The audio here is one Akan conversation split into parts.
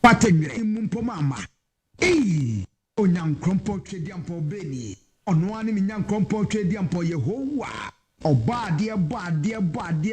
Patengre mumpomama. Onyankrompo twediampo beni. Ono ani mi nyankrompo twediampo Yehowa. Oba de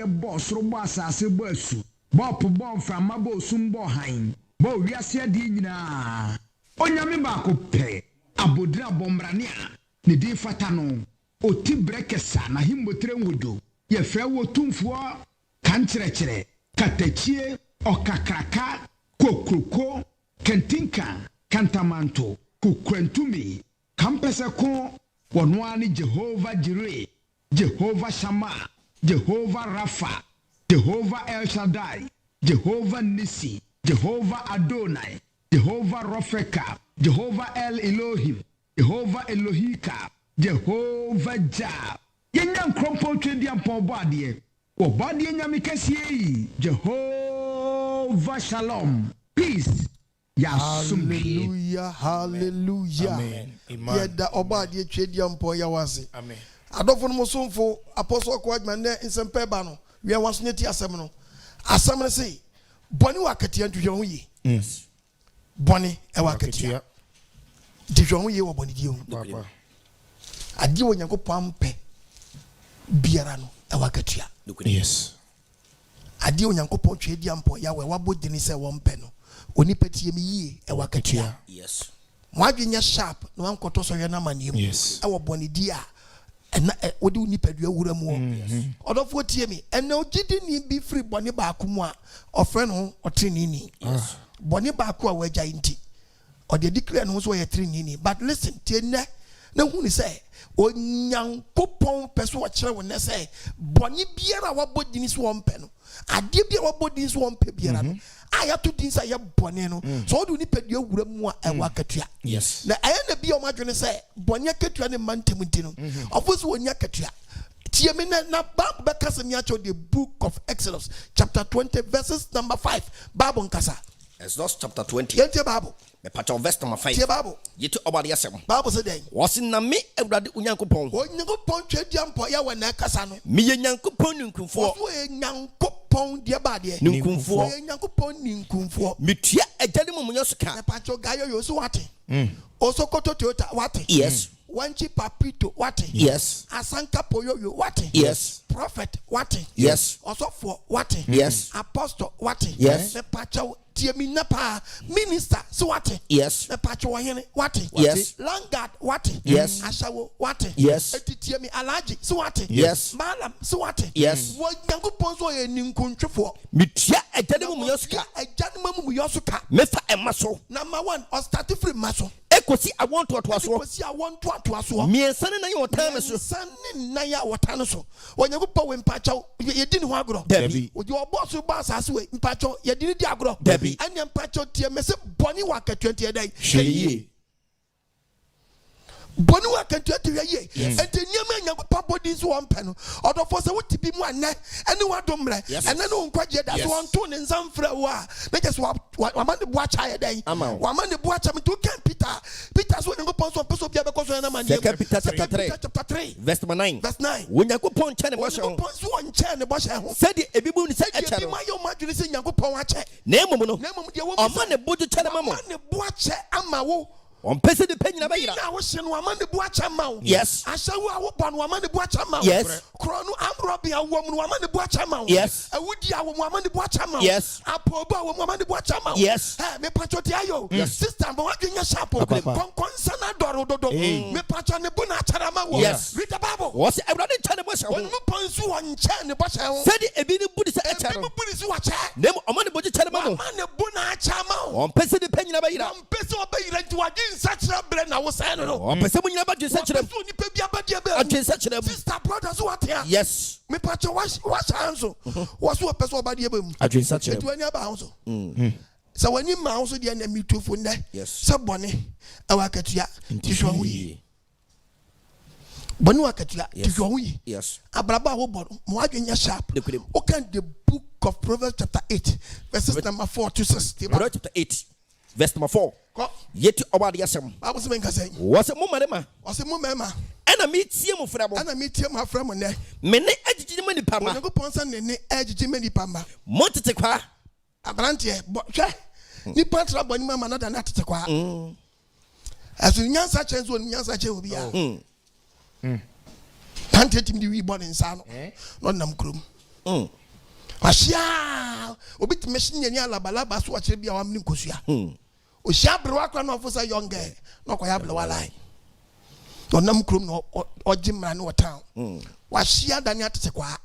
bo soro bo asase bo asu. Bo po bo mframa bo sumbo han. Bo wiase ade nyina. Onyame ba ko pe. Abodra bombrane a. Ne di fata no. Oti brekesa na himbotre nwodo. Ye frɛ wo tumfuo kankyerɛkyerɛ. Katachie okakraka kokroko kentinka kantamanto kukrantumi kampese ko wonwani Jehovah Jireh, Jehovah Shammah, Jehovah Rapha, Jehovah El Shaddai, Jehovah Nisi, Jehovah Adonai, Jehovah Rofeka, Jehovah El Elohim, Jehovah Elohika, Jehovah Jah. Yenyan krompo twedi ampon bade o bade nyame kese Jehovah Shalom, peace. Hallelujah, hallelujah. Amen. Yeda obade twedi ampon ya wase. Amen. Adofo no musomfo apostle AGYEMANG ne nsempe ba no we waso nyeti asem no. Asem ne say boni wakatia ntwe ho yi. Yes. Boni e wakatia. Dihwe ho yi wo boni di ho. Papa. Adi wo Nyankopɔn ampe biara no e wakatia. Yes. Adi wo Nyankopɔn twedi ampon ya we wabodini se wo mpe no. Onipatie mi yi e wakatia. Yes. Mwadwenya sharp no ankoto so hwe na manem. Yes. E wo boni di a ena odi unipadua wura mu o. Odofo tie mi ena ogidi ni bi free boni ba akumu a ofre no otrenini. Yes. Boni ba aku a wagya inti. Ode declare no so ye trenini. But listen, tie na hu ni say Onyankopɔn peso wa kire won say boni biara wabodini so wompe no. Ade biara wabodini so wompe biara no. Aya to din say ye boni no. So odi unipadua wura mu a e wakatua. Yes. Na aya na bi o madwene say boni akatua ne mantem nti no. Ofosu onya katua. Tie me na Bible bekasa mi acho the book of Exodus chapter 20 verses number 5. Bible nkasa. Exodus chapter 20. Yente Bible. Me patch verse number 5. Tie Bible. Yeti AGYEMANG. Bible say den. Was na me Awurade Onyankopɔn. Onyankopɔn twedi ampo ya wana kasa no. Me ye Nyankopɔn ninkunfo. Wo ye Nyankopɔn de ba de. Ninkunfo. Wo ye Nyankopɔn ninkunfo. Metua agade mumunya suka. Me patch gayo yo so wate. Osokoto Toyota wate. Yes. Wanchi papito wate. Yes. Asanka poyoyo wate. Yes. Prophet wate. Yes. Osofo wate. Yes. Apostle wate. Yes. Me patch tie mi na pa minister so wate. Yes. Me patch wo hene wate. Yes. Landguard wate. Yes. Ashawo wate. Yes. Etitie mi alaji so wate. Yes. Malam so wate. Yes. Wo Nyankopɔn so ye ninkuntwefo. Metua agade mumunya suka. Agade mamu suka. Mefa emaso. Number 1, or start free maso. Ekosi I want to aso. Ekosi I want to aso. Miensane na ye otame so. Miensane na ya wotane so. Onyankopɔn we mpacha ye di ne ho agro. Dabi. Oje oboso ba asase we mpacha ye di ne di agro. Dabi. Anya mpacha tie me se boni wa katua tie dai. Hweye. Boni wa katua tie ye. Enti nyama Nyankopɔn bodi so wompe no. Odofo se woti bi mu anɛ ene wadomre. Ene no nkwaje da so wonto ne nsamfra wo a. Na just wa man de boacha ye dai. Wa man de boacha me to kan Peter so Nyankopɔn so peso bia be koso na man. Second Peter chapter 3 verse 9. Verse 9. Onyankopɔn nkyɛ ne bɔhyɛ ho. Onyankopɔn so nkyɛ ne bɔhyɛ ho. Sɛde ebibu ne sɛ ɛkyɛ no. Ebi ma yo madwene sɛ Nyankopɔn akyɛ. Na mmom no. Na mmom de wo. Ɔma ne bodu kyɛ ne ma mo. Ɔma ne bo akyɛ ama wo. On pese de penyina bayira. Na wo hye no amane bu acha ma wo. Yes. Asawu a wo ba no amane bu acha ma wo. Yes. Kro no amrobi a wo mu no amane bu acha ma wo. Yes. Awudi a wo mu amane bu acha ma wo. Yes. Apobo a wo mu amane bu acha ma wo. Yes. Eh me pacho ti ayo. Sister mo wadwenya shapo. Konkonsa na doro dodo. Me pacho ne bu na achara ma wo. Yes. Read the Bible. Was everybody nkyɛ ne bɔhyɛ ho. Onu ponsu won nkyɛ ne bɔhyɛ ho. Sɛde ebi ne budi sɛ ɛkyɛ no. Ebi budi si wakyɛ. Na ɔma ne bodu kyɛ ne ma mo. Amane bu na acha ma wo. On pese de penyina bayira. On pese obayira nti wadwen nsakyera na wo say no. On pese mo nyina ba dwen sakyera. So ni pe bia ba dia be. Adwen sakyera mu. Sister brothers what here? Yes. Me pacho wash hanso. Was so pese oba dia be mu. Adwen sakyera. Etu ani aba hanso. So when you ma hanso dia na mi tofo nda. Yes. Se bone e wa katua. Tihwa hu yi. Bone wa katua. Tihwa hu yi. Yes. Abraba ho bo mo adwenya sharp. O can the book of Proverbs chapter 8 verses number 4 to 6. Proverbs chapter 8 verse number 4. Yeti AGYEMANG. Bible say menka say. Was mo marema. Was mo mema. Ana me tie mo fra mo. Ana me tie mo afra mo ne. Me ne agigi mani pama. Onyankopɔn sa ne agigi mani pama. Mo tete kwa. Abrante hwɛ ni patra boni mama na da na tete kwa aso nyansa chenzo nyansa che obi a tante tim di wi boni nsa no nam krom ahia obi ti machine nyani alabalaba so akire bia wamni nkosua o hia bro akra no ofo say young girl no kwa ya bla walai no nam krom no ogimra no town wa hia dani atete kwa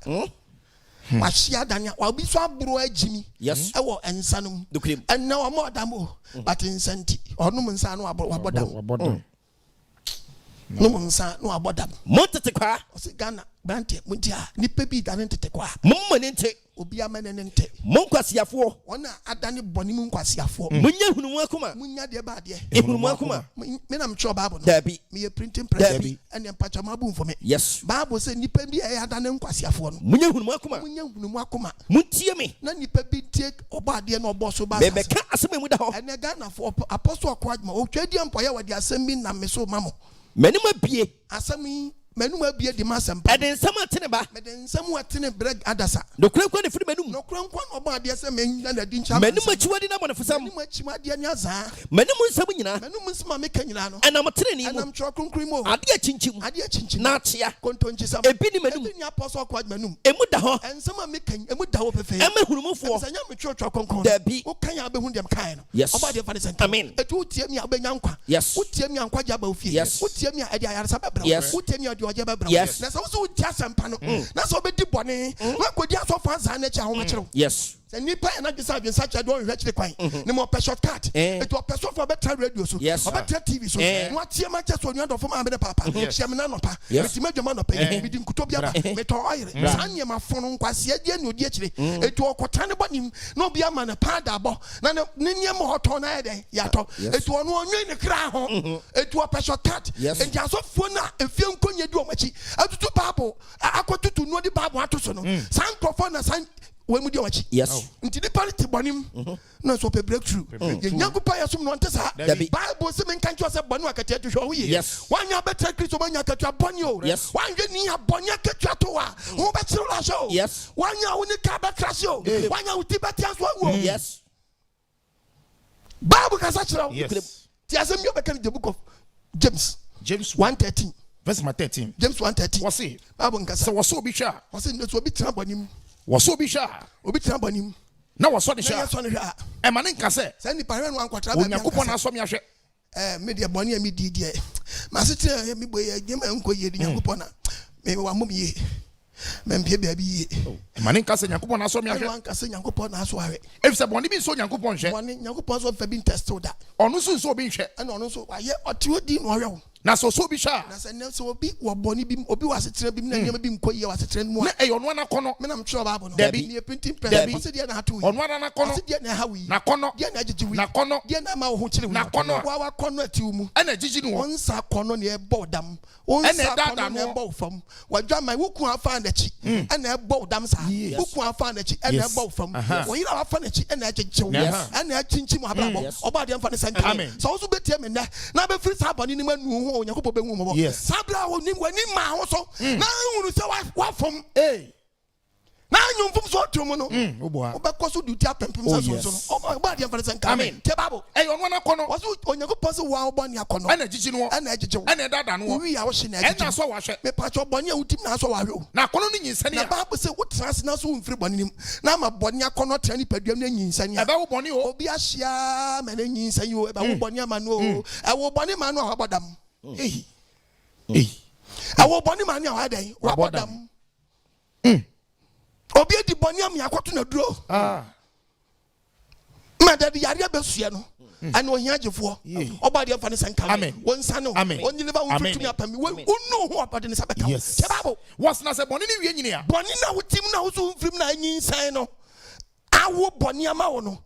wa hia dani wa bi so abro agimi yes ewo ensanum and now more damo but insanti onum nsa no abodam no nsa no abodam montete kwa o se Ghana brante muntia ni pebi dani tete kwa mommanente obi amene nte monkwasiafo ona adane boni mu nkwasiafo munya hunumu akoma munya de ba de ehunumu akoma me na mcho bible no dabi me printing press bi ene mpacha mabu mfo me yes bible say nipa bi e adane nkwasiafo no munya hunumu akoma muntie me na nipa bi tie oba de na obo so ba bebe ka asem mu da ho ene Ghana for apostle Akatua o twadi ampo ya wadi asem bi na me so mamo menima bie asem menuma bie di masempa eden sama tene ba meden samu atene breg adasa no kwenkwa ne firi menum no kwenkwa no oba de asem men na di ncha menuma chiwadi na monefosam menuma chima de nya za menum nsam nyina menum nsama me kanyina no enam tene ni mu enam chwa konkri mo ade achinchim na atia kontonchi sam ebi ni menum ebi nya apostle Akatua menum emu da ho ensama me kan emu da ho pefe ema hunumufo sanya me chwa konkron dabi o kan ya be hu dem kan no yes oba de fa ne senta amen etu utie mi abenya nkwa yes utie mi ankwa ja ba ofie yes utie mi ade ayarsa bebra yes utie mi ade oje bebra yes na so so utie asempa no na so be di bone na kodi aso fa za na cha ho me kire yes se nipa na gisa adwensa cha do hwe kire kwan ne mo pe shortcut etu o pe so for better radio so o better TV so no atie ma cha so nwa do fo ma be ne papa hye na no pa meti madwuma no pa bi di nkuto bia ba me to oyire sanye ma fo no nkwase adie ne odi akire etu okota ne bonim na obi ama ne pa da bo na ne niam hoto na ede ya to etu ono onwe ne kra ho etu o pe shortcut enti asofo na efie nkonye di o machi atutu bible akotutu no di bible atoso no san krofo na san we mu di o machi yes nti di party bonim na so pe breakthrough ye nyakupa yasum no ntesa bible se men kan cho se bonu akatia to hwo ye wanya better Kristo manya akatua boni o wanya ni aboni akatua to wa wo be chiro la show wanya wo ni ka be crash o wanya wo ti betia so wo yes bible ka sa chiro ti asem yo be kan the book of James 1:13 verse 13 James 1:13 what's it bible nka sa so what's obi sha what's it so obi tira bonim what's obi sha obi tira bonim na what's the sha na so ne hwa e ma ne nka se se ni parent wan kwatra ba onyankopon na so me ahwe me de boni mi di die ma se tira mi boye agema nko ye di nyankopon na me wa mom ye me mpie bia bi ye e ma ne nka se nyankopon na so me ahwe wan ka se nyankopon na so ahwe e se boni bi so nyankopon hwe boni nyankopon so fa bi test da onu so obi hwe e na onu so wa ye otiwo di no hwe na so obi sha na se ne so obi wo boni bi obi wa setire bi na nyama bi nko ye wa setire mu na e onu na kono me na mtro ba bo no Dabi. ni printing press se dia na hatu onu na kono se dia na ha wi na kono dia na agigi wi na kono dia na ma wo ho kire wi na kono wa kono atiwu mu e na jiji no onsa kono ne e bo dam onsa kono ne e bo fam wadwa mai wuku afa na chi e na e bo dam sa wuku afa na chi e na e bo fam wo yira afa na chi e na agigi wi e na achinchi mu abrabo oba de mfa ne senta so so betie me na be free sa boni ni manu ho onyakopo be hu mo sabra wo ni wani ma ho so na hunu se wa fam na nyumfum so tumu no obekoso duty apempem so oba de mfa senka te babo e onu na kono waso onyakopo se wa oboni akono e na jiji no e na agigi e na dada no wi ya wo hye na e agigi na so wa hwe me pacho boni a utim na so wa hwe na kono ni nyinsani na babo se wo trans na so mfiri boni nim na ma boni akono trani paduam na nyinsani e ba wo boni o obi ahia me na nyinsani o e ba wo boni amanu o e wo boni manu a wabodam awo boni mani a wadan wabodam obi edi boni am yakoto na duro ma da yare besua no ana ohia agefo oba de fa ne sanka won sane won deliver won fitumi apami won no ho abade ne sabeka te babo was na se boni ni wie nyine a boni na wutim na wo so mfrim na anyin san no awo boni ama wo no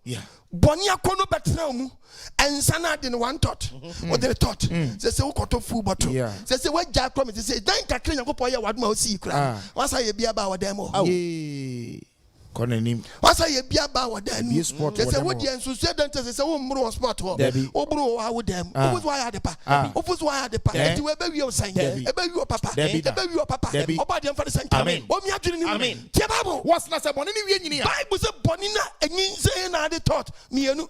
boni akono betra mu ensa na de ne one thought or the thought say ukoto full bottle say we ja kro me say dan kakre nyankopon ye waduma o si kura wasa ye bia ba wadan mo Konanim. What's a year ba wa dan? Be sport. They say what the ensuite say wo sport ho. Obro how them. Who's why I de pa? Who's why I de pa? Enti we be wi sign. E be wi papa. E be wi papa. Oba dem for the sign. Amen. O mi adwene ni. Amen. Tie Bible. What's na say boni ni wie nyini a? Bible say boni na enyin say na de taught. Mienu.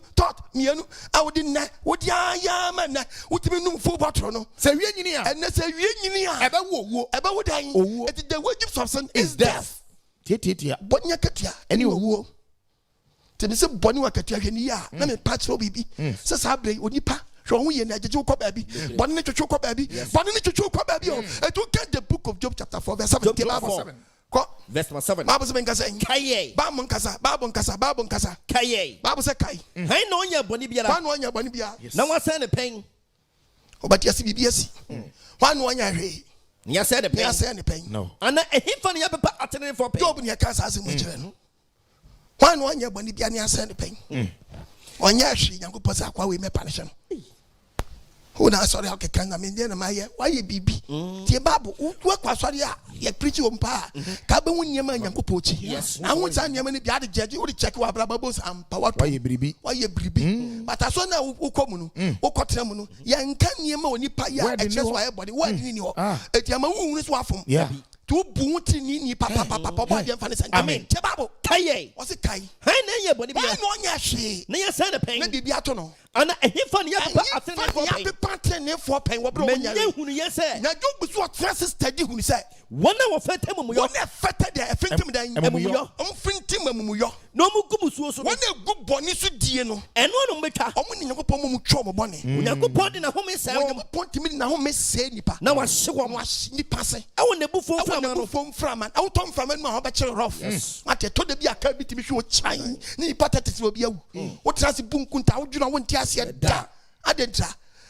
I would na. Wo dia ya man na. Utimi num full bottle no. Say wie nyini a. And say wie nyini a. Ebe wo. Ebe wo dan. It the wages of sin is death. Tia. Boni akatua. Eni wo. Te se boni akatua hwani a. Na me patch no bibi. Se sa bre onipa. Hwe ho ye na agege ko ba bi. Boni ne twetwe ko ba bi. Boni ne twetwe ko ba bi o. It will get the book of Job chapter 4 verse 7. Verse 7. Bible say nkasa. Kaye. Bible nkasa. Kaye. Bible say kai. Hai no nya boni biara. Wan wan nya boni biara. Na wa say ne pen. Obati asi bibi asi. Wan wan nya hwe. Nya say ne pen. Nya say ne pen. No. Ana ehimfa ne ya pepa atene for pen. Job ne kasa asi mu kire no. Wan wan nya boni biara nya say ne pen. Onya hwe Nyankopɔ say akwa we me punish no. Who na sorry how can I mean na maye why ye bibi tie Bible wo kwa sorry a ye preach wo mpa ka be won nyema Nyankopɔ chi anwo sa nyema ne bia de jeje wo check wa bra babos am power why ye bribi but aso na wo komu no wo kotena mu no ye nka nyema oni pa ya e cheso aye body wo adini ni ho etiama wo hunu so afom to bunti ni papa ba de mfa ne san amen tie Bible Kaye. wo se kai Hai na nya boni biara. why no nya hwe Na ya say ne pen. na bibi ato no Ana ehimfa ne ya pepa atene for pen. ya pepa ne for pen wo bro nya Menye hunu ye say. na Job so trust study hunu say Wona wo fete mu yo. wona fete de fintim dan Emuyo. fintim amumuyo No mu gumu suo so. wona gu boni so die no Eno no metwa. omo ni Nyankopɔ mu twa mo boni Nyankopɔ de na home say wo. Nyankopɔ timi na ho me se nipa Na wa hye wo. mo ahye nipa se Awo ne bufo from fam no. from framan awo tom framan ma ho be kire rough ate to de bi aka bi timi hwe o chan ni nipa tete obi awu wo trase bunkunta wo dwuna wo ntia se da adentra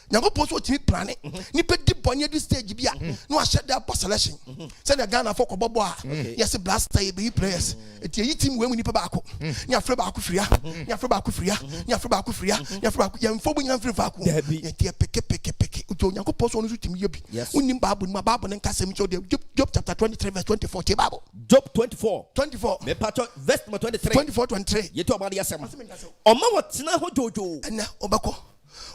Nyankopɔ so timi plane nipa di boni adu stage bi a no ahye da selection say the Ghana for kobobo a yes blaster ye be players eti yi team we mu nipa baako ni afre baako firia ni afre baako firia ni afre baako firia ni afre baako yemfo bu nyamfre faako eti peke uto Nyankopɔ so no so timi ye bi unim Bible ma Bible ne nkasem cho de Job chapter 23 verse 24 ti Bible Job 24. Me pato verse 23. 23 Yeto abade yasem. Oma wotena ho jojo. ena obako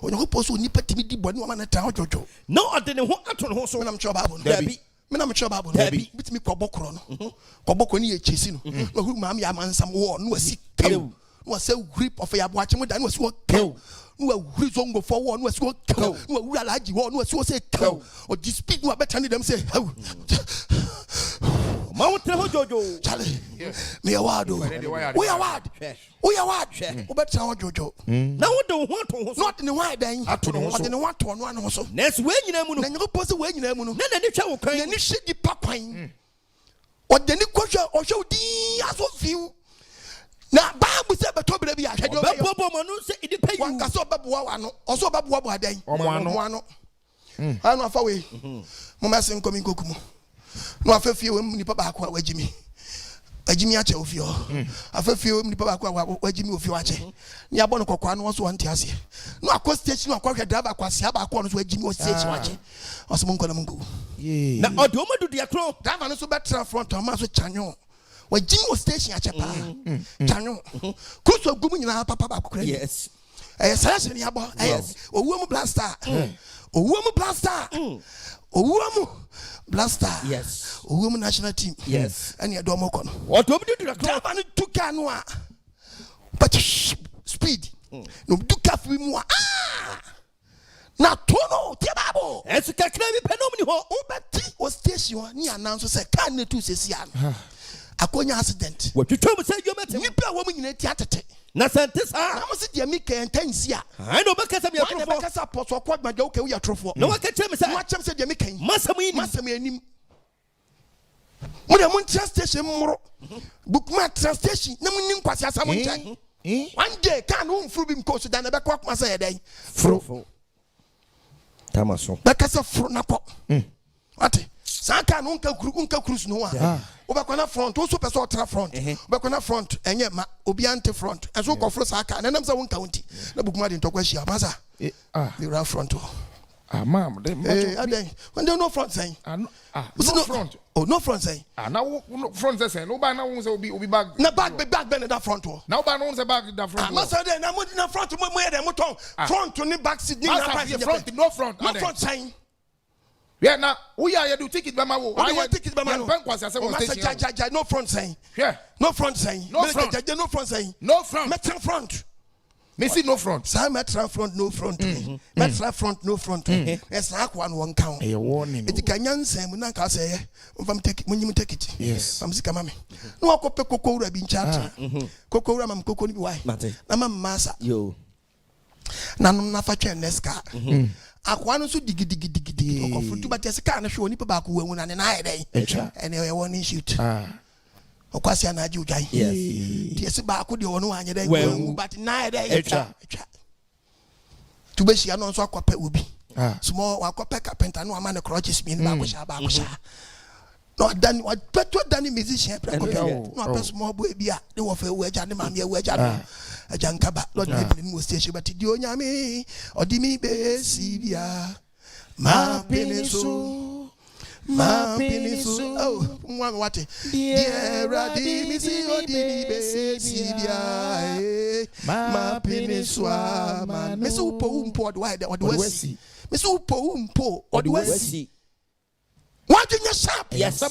Nyankopɔ so nipa timi di boni wa na tan jojo No ade ne ho ato ne ho so. na mcho Bible Dabi. me na mcho Bible Dabi. bitimi kɔbɔkoro no kɔbɔkɔ ni ye chesi no na hu maam ya mansam wo no asi kaw no wase grip of ya boache mu da no asi wo kaw no wuri zongo for wo no asi wo kaw no wuri alaji wo no asi wo say kaw o di speed no abeta ni dem say how Ma wotena ho jojo. chale me award we award o beta ho jojo Na wo de ho ato ho so. not in the why dan Ato ne ho so. o de ne wa to no ano so Nes we nyina mu no. na Nyankopɔ se we nyina mu no Na na ni twa wo na kan. ni hye di pakwan o de ni kohwa o hwe di aso fiu na Bible se beto bra bi ahwede o be Bobo mo no se idi pay you. wan ka so beboa wa no o so beboa bo adan Omo ano ano afa we mo ma se nkomi kokumu no afa fie we nipa ba ko wagimi ache ofio afa fie we nipa ba ko wagimi ofio ache ni abo no kokwa no so wante ase no akọ station no akọ hwe driver kwase aba ko no so wagimi o station ache o so mo nkọ na mungu Na ode o madu dia kro. driver no so betra front o ma so chanyo wagimi o station ache pa chanyo kuso gumu nyina papa ba kokra Yes. selection ya bo yes owu mu blaster Yes. owu mu national team Yes. and ya do mo kono What do you do that? driver no tuka no a but speed no tuka fi mu a na tono tie Bible Esu kakra bi penom ni ho. obeti o station ni announce say car ne tu sesi an akonya accident What you tell me say you met him. nipa wo mu nyina ti atete Na sentence na ha. mo se dia mi kan tansi a I know beka sam ya why trofo. never kasa poso kwa gbaja o ke wo ya trofo No wa ka tell me say. mo achem se dia mi kan Masam yi ni. masam anim mo de mon train station moro bukuma train station na mun nim kwase asam nkyai one day kan wo mfuru bi mko so da na be kwa kuma say den Fro. Tamaso. be kasa furu na ko ate sa kan unka cruise no a wo be kona front wo so person otra front wo be kona front enye ma obi ante front enso ko furu sa kan na nam sa wonka wonti na bukuma de ntokwa hia masa the right front Ma'am, when there no front saying. No front. Oh, no front saying. Now front saying. Nobody knows will be back. Na back bend that front wall. Nobody knows about that front. Master, then I'm in the front to my front to the back seat. Front, no front. No front saying. Yeah, now we are to take it by my wall. I take it by my no front saying. Yeah. No front saying. No front. No front saying. No front. Metal front. Me see no front. Some metal front, no front. Metal front, no front. It's like one count. A warning. It can say, when I say, when you take it. Yes. I'm sick of mammy. No, I could cocoa rabbin chat. Cocoa ram, cocoa, why? I'm a massa. Yo. None of a chair, Nesca. Aquano so diggy, but there's a kind of show nipper back when an eye day. And I want to shoot. Okwasi na ju jai. Yes. Yes ba ko de ono anye dey Well, but na dey etwa. To be shia no so akwape obi. Small akwape carpenter no ama ne crutches me ba ko sha ba ko sha. No dan what better than musician pre ko. No apes small boy bi a de wo fa we agya ne ma me we agya no. Agya nkaba Lord help me mo station but di onyame odi mi be si bia. Ma pinisu Ma pinisu oh mwa wate dear radimi si odimi be sibia ma pinisu man me so po umpo why the wasi me so po umpo wasi what you sharp yes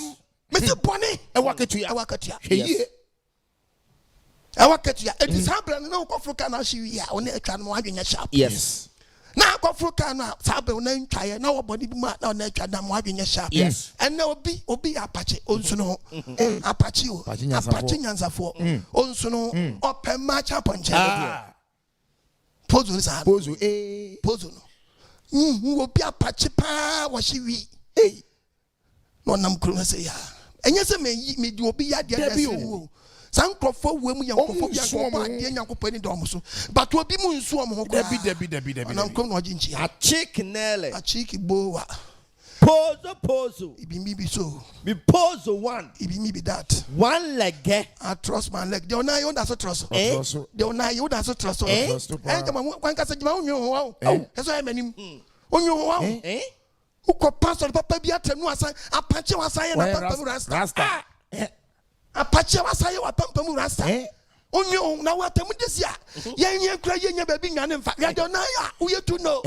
me so boni E waketua yes it is happening no Africa na shi ya one atwa no adwenya sharp yes na Africa na sabe na ntwaye na wobodi bi ma na atwa na mo adwenya sharp yes and na obi apache onso no apache o apache nyansafo onso no opema cha ponche pozo ni sa Pozo no obi apache pa wo hye wi no nam kru na say ya enye se me di obi ya de o sankrofo we mu yankofo bia ko ade nyankofo ni dom so but obi mu nsu o mo ho Debi. nam kom no oji nchi a chicken nele a chiki bowa pozo ibi bi so be pozo one ibi mi be that one leg I trust my leg. They are not you that so trust. They are not you that so trust. Eh, come on, one can say, "Oh, that's why I'm in him." Oh, who could pass on Papa Biata? No, Apache was I and a Rasta. Apache was I a Pampa Rasta. Oh, no, now what I'm this year? Yan crying your baby, and in fact, I don't know. We have to know.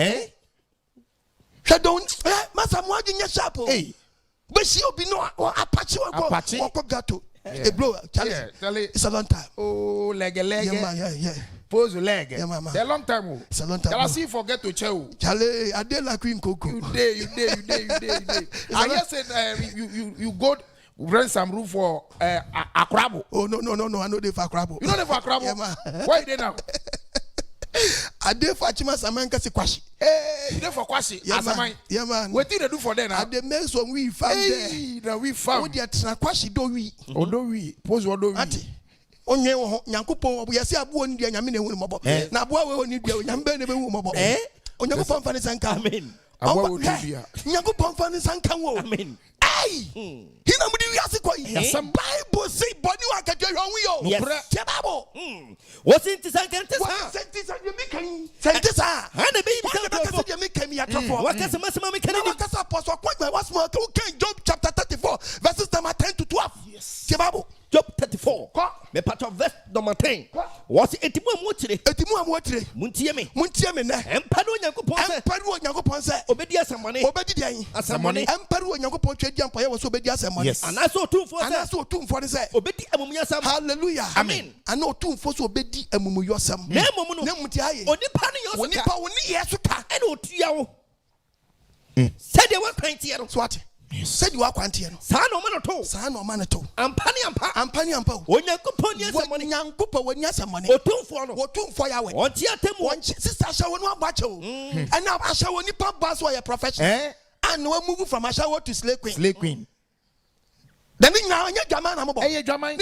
Don't, Master Morgan, your chapel. But she'll be no Apache or Gato. A blow, Charlie. It's a long time. Oh, leg. Yeah. Pose leg. Yeah, mama. They're long time. It's a long time. I see forget to chow. Charlie, I did like Queen Coco. You did. I just said you go rent some room for a crab. Oh no, I know they for crab. You know they for crab? Yeah, man. Why they now? I did for Chima Samanka Kwashi. You there for Kwashi? Yeah, man. What did they do for them? I the next one we found there. Now we found. Oh, dear, Kwashi do we. Oh, do we? Pose what do we? Onye Nyankopon we yesi abu oni dia nyame na ehunu mobo na abu we oni dia nyambe na be hu mobo Onyankopon fa ne sanka amen abu we oni dia Nyankopon fa ne sanka wo amen ai hina mudi wi ase koi some Bible say body wa kadwa hwan wi yo te Bible wasn't sanka sa you me kan sa ha na be bi sa you me kan ya trofo wakasa masema me kan wakasa apostle kwa was more can Job chapter 34 verses number 10 to 12 yes te Bible Job 34 me part of verse number 10 was etimu amotire muntie me na empa no Nyankopon se obedi asamone asamone empa no Nyankopon twedi ampaye wo so obedi asamone anaso otumfo ne se obedi amumuyasam hallelujah amen ana otumfo so obedi amumuyasam na momu no na muti aye onipa ne yosuka onipa woni yesu ka ene otua wo said wa kwantie no so what said you are quantier sa no man to ampani ampa Onyankopon ni asamone Nyankopon woni asamone otumfo ya we onti atemu sister ashawo no abacho and now ashawo nipa boss wa your profession and we move from ashawo to slay queen then now anya jama na mo bo jama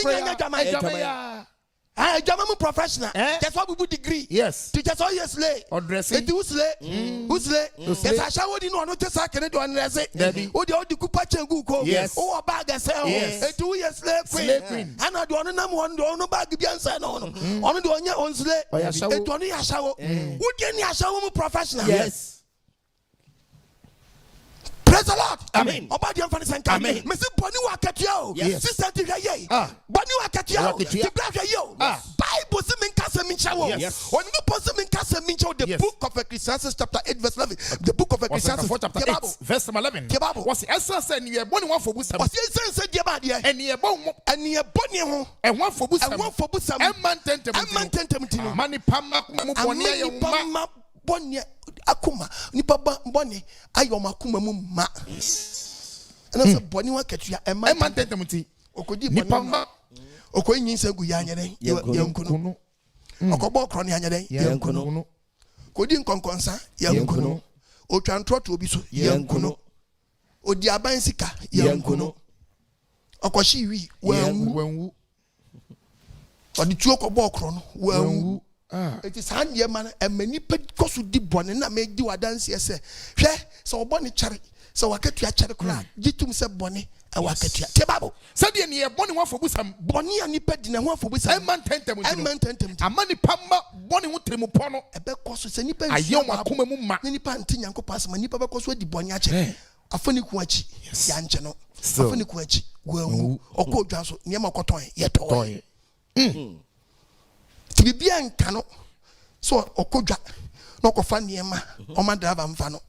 jama mu professional that's why we do degree yes teachers all yes slay or dressing who slay yes ashawo di no te sa kene do nrese o di kupa chengu ko o bag say etu yes slay queen ana do no nam won do no bag bi ansa no ono do onya on slay etu no ya ashawo wo di ni ashawo mu professional yes Praise the Lord. Amen. Oba di amfani sanka. Amen. Me se boni wa ketua o. Sister ti hweye. Boni wa ketua o. Ti bra hweye o. Bible se men kasa min chawo. Oni mo pose men kasa min chawo the book of Ecclesiastes chapter 8 verse 11. The book of Ecclesiastes chapter 8 verse 11. Was essence and ye boni one for busam. Was essence dia ba dia. And ye boni ho. And one for busam. And one for busam. And man tentem. Mani pama mu boni ya ma. Boni akuma nipa boni ayo makuma mu ma. And also boni wa ketua e man tentem ti. Okodi boni. Okoyi nyinsa gu ya nyere yankunu. Okobo kro ne anyere yankunu. Kodi nkonkonsa yankunu. Otwantro to obi so yankunu. Odi aban sika yankunu. Okoshi wi wanwu. Odi tuo kobo kro no wanwu. It is hand ye man e mani pe koso di bone na me di wadanse se hwe se obone kyare se waketua kyare kra gitum se bone e waketua te babo se de ne ye bone ho afobusam bone ya nipa di na ho afobusam e man tentem amani pamma bone ho tremu pono e be koso se nipa ayo makoma mu ma nipa nti nyankopɔ asema nipa be koso di bone akyere afani ku achi ya nche no afani ku achi gwanwu okodwa so niam okoton ye toy Tibia nkano so okodwa no kofa niema o ma driver mfa no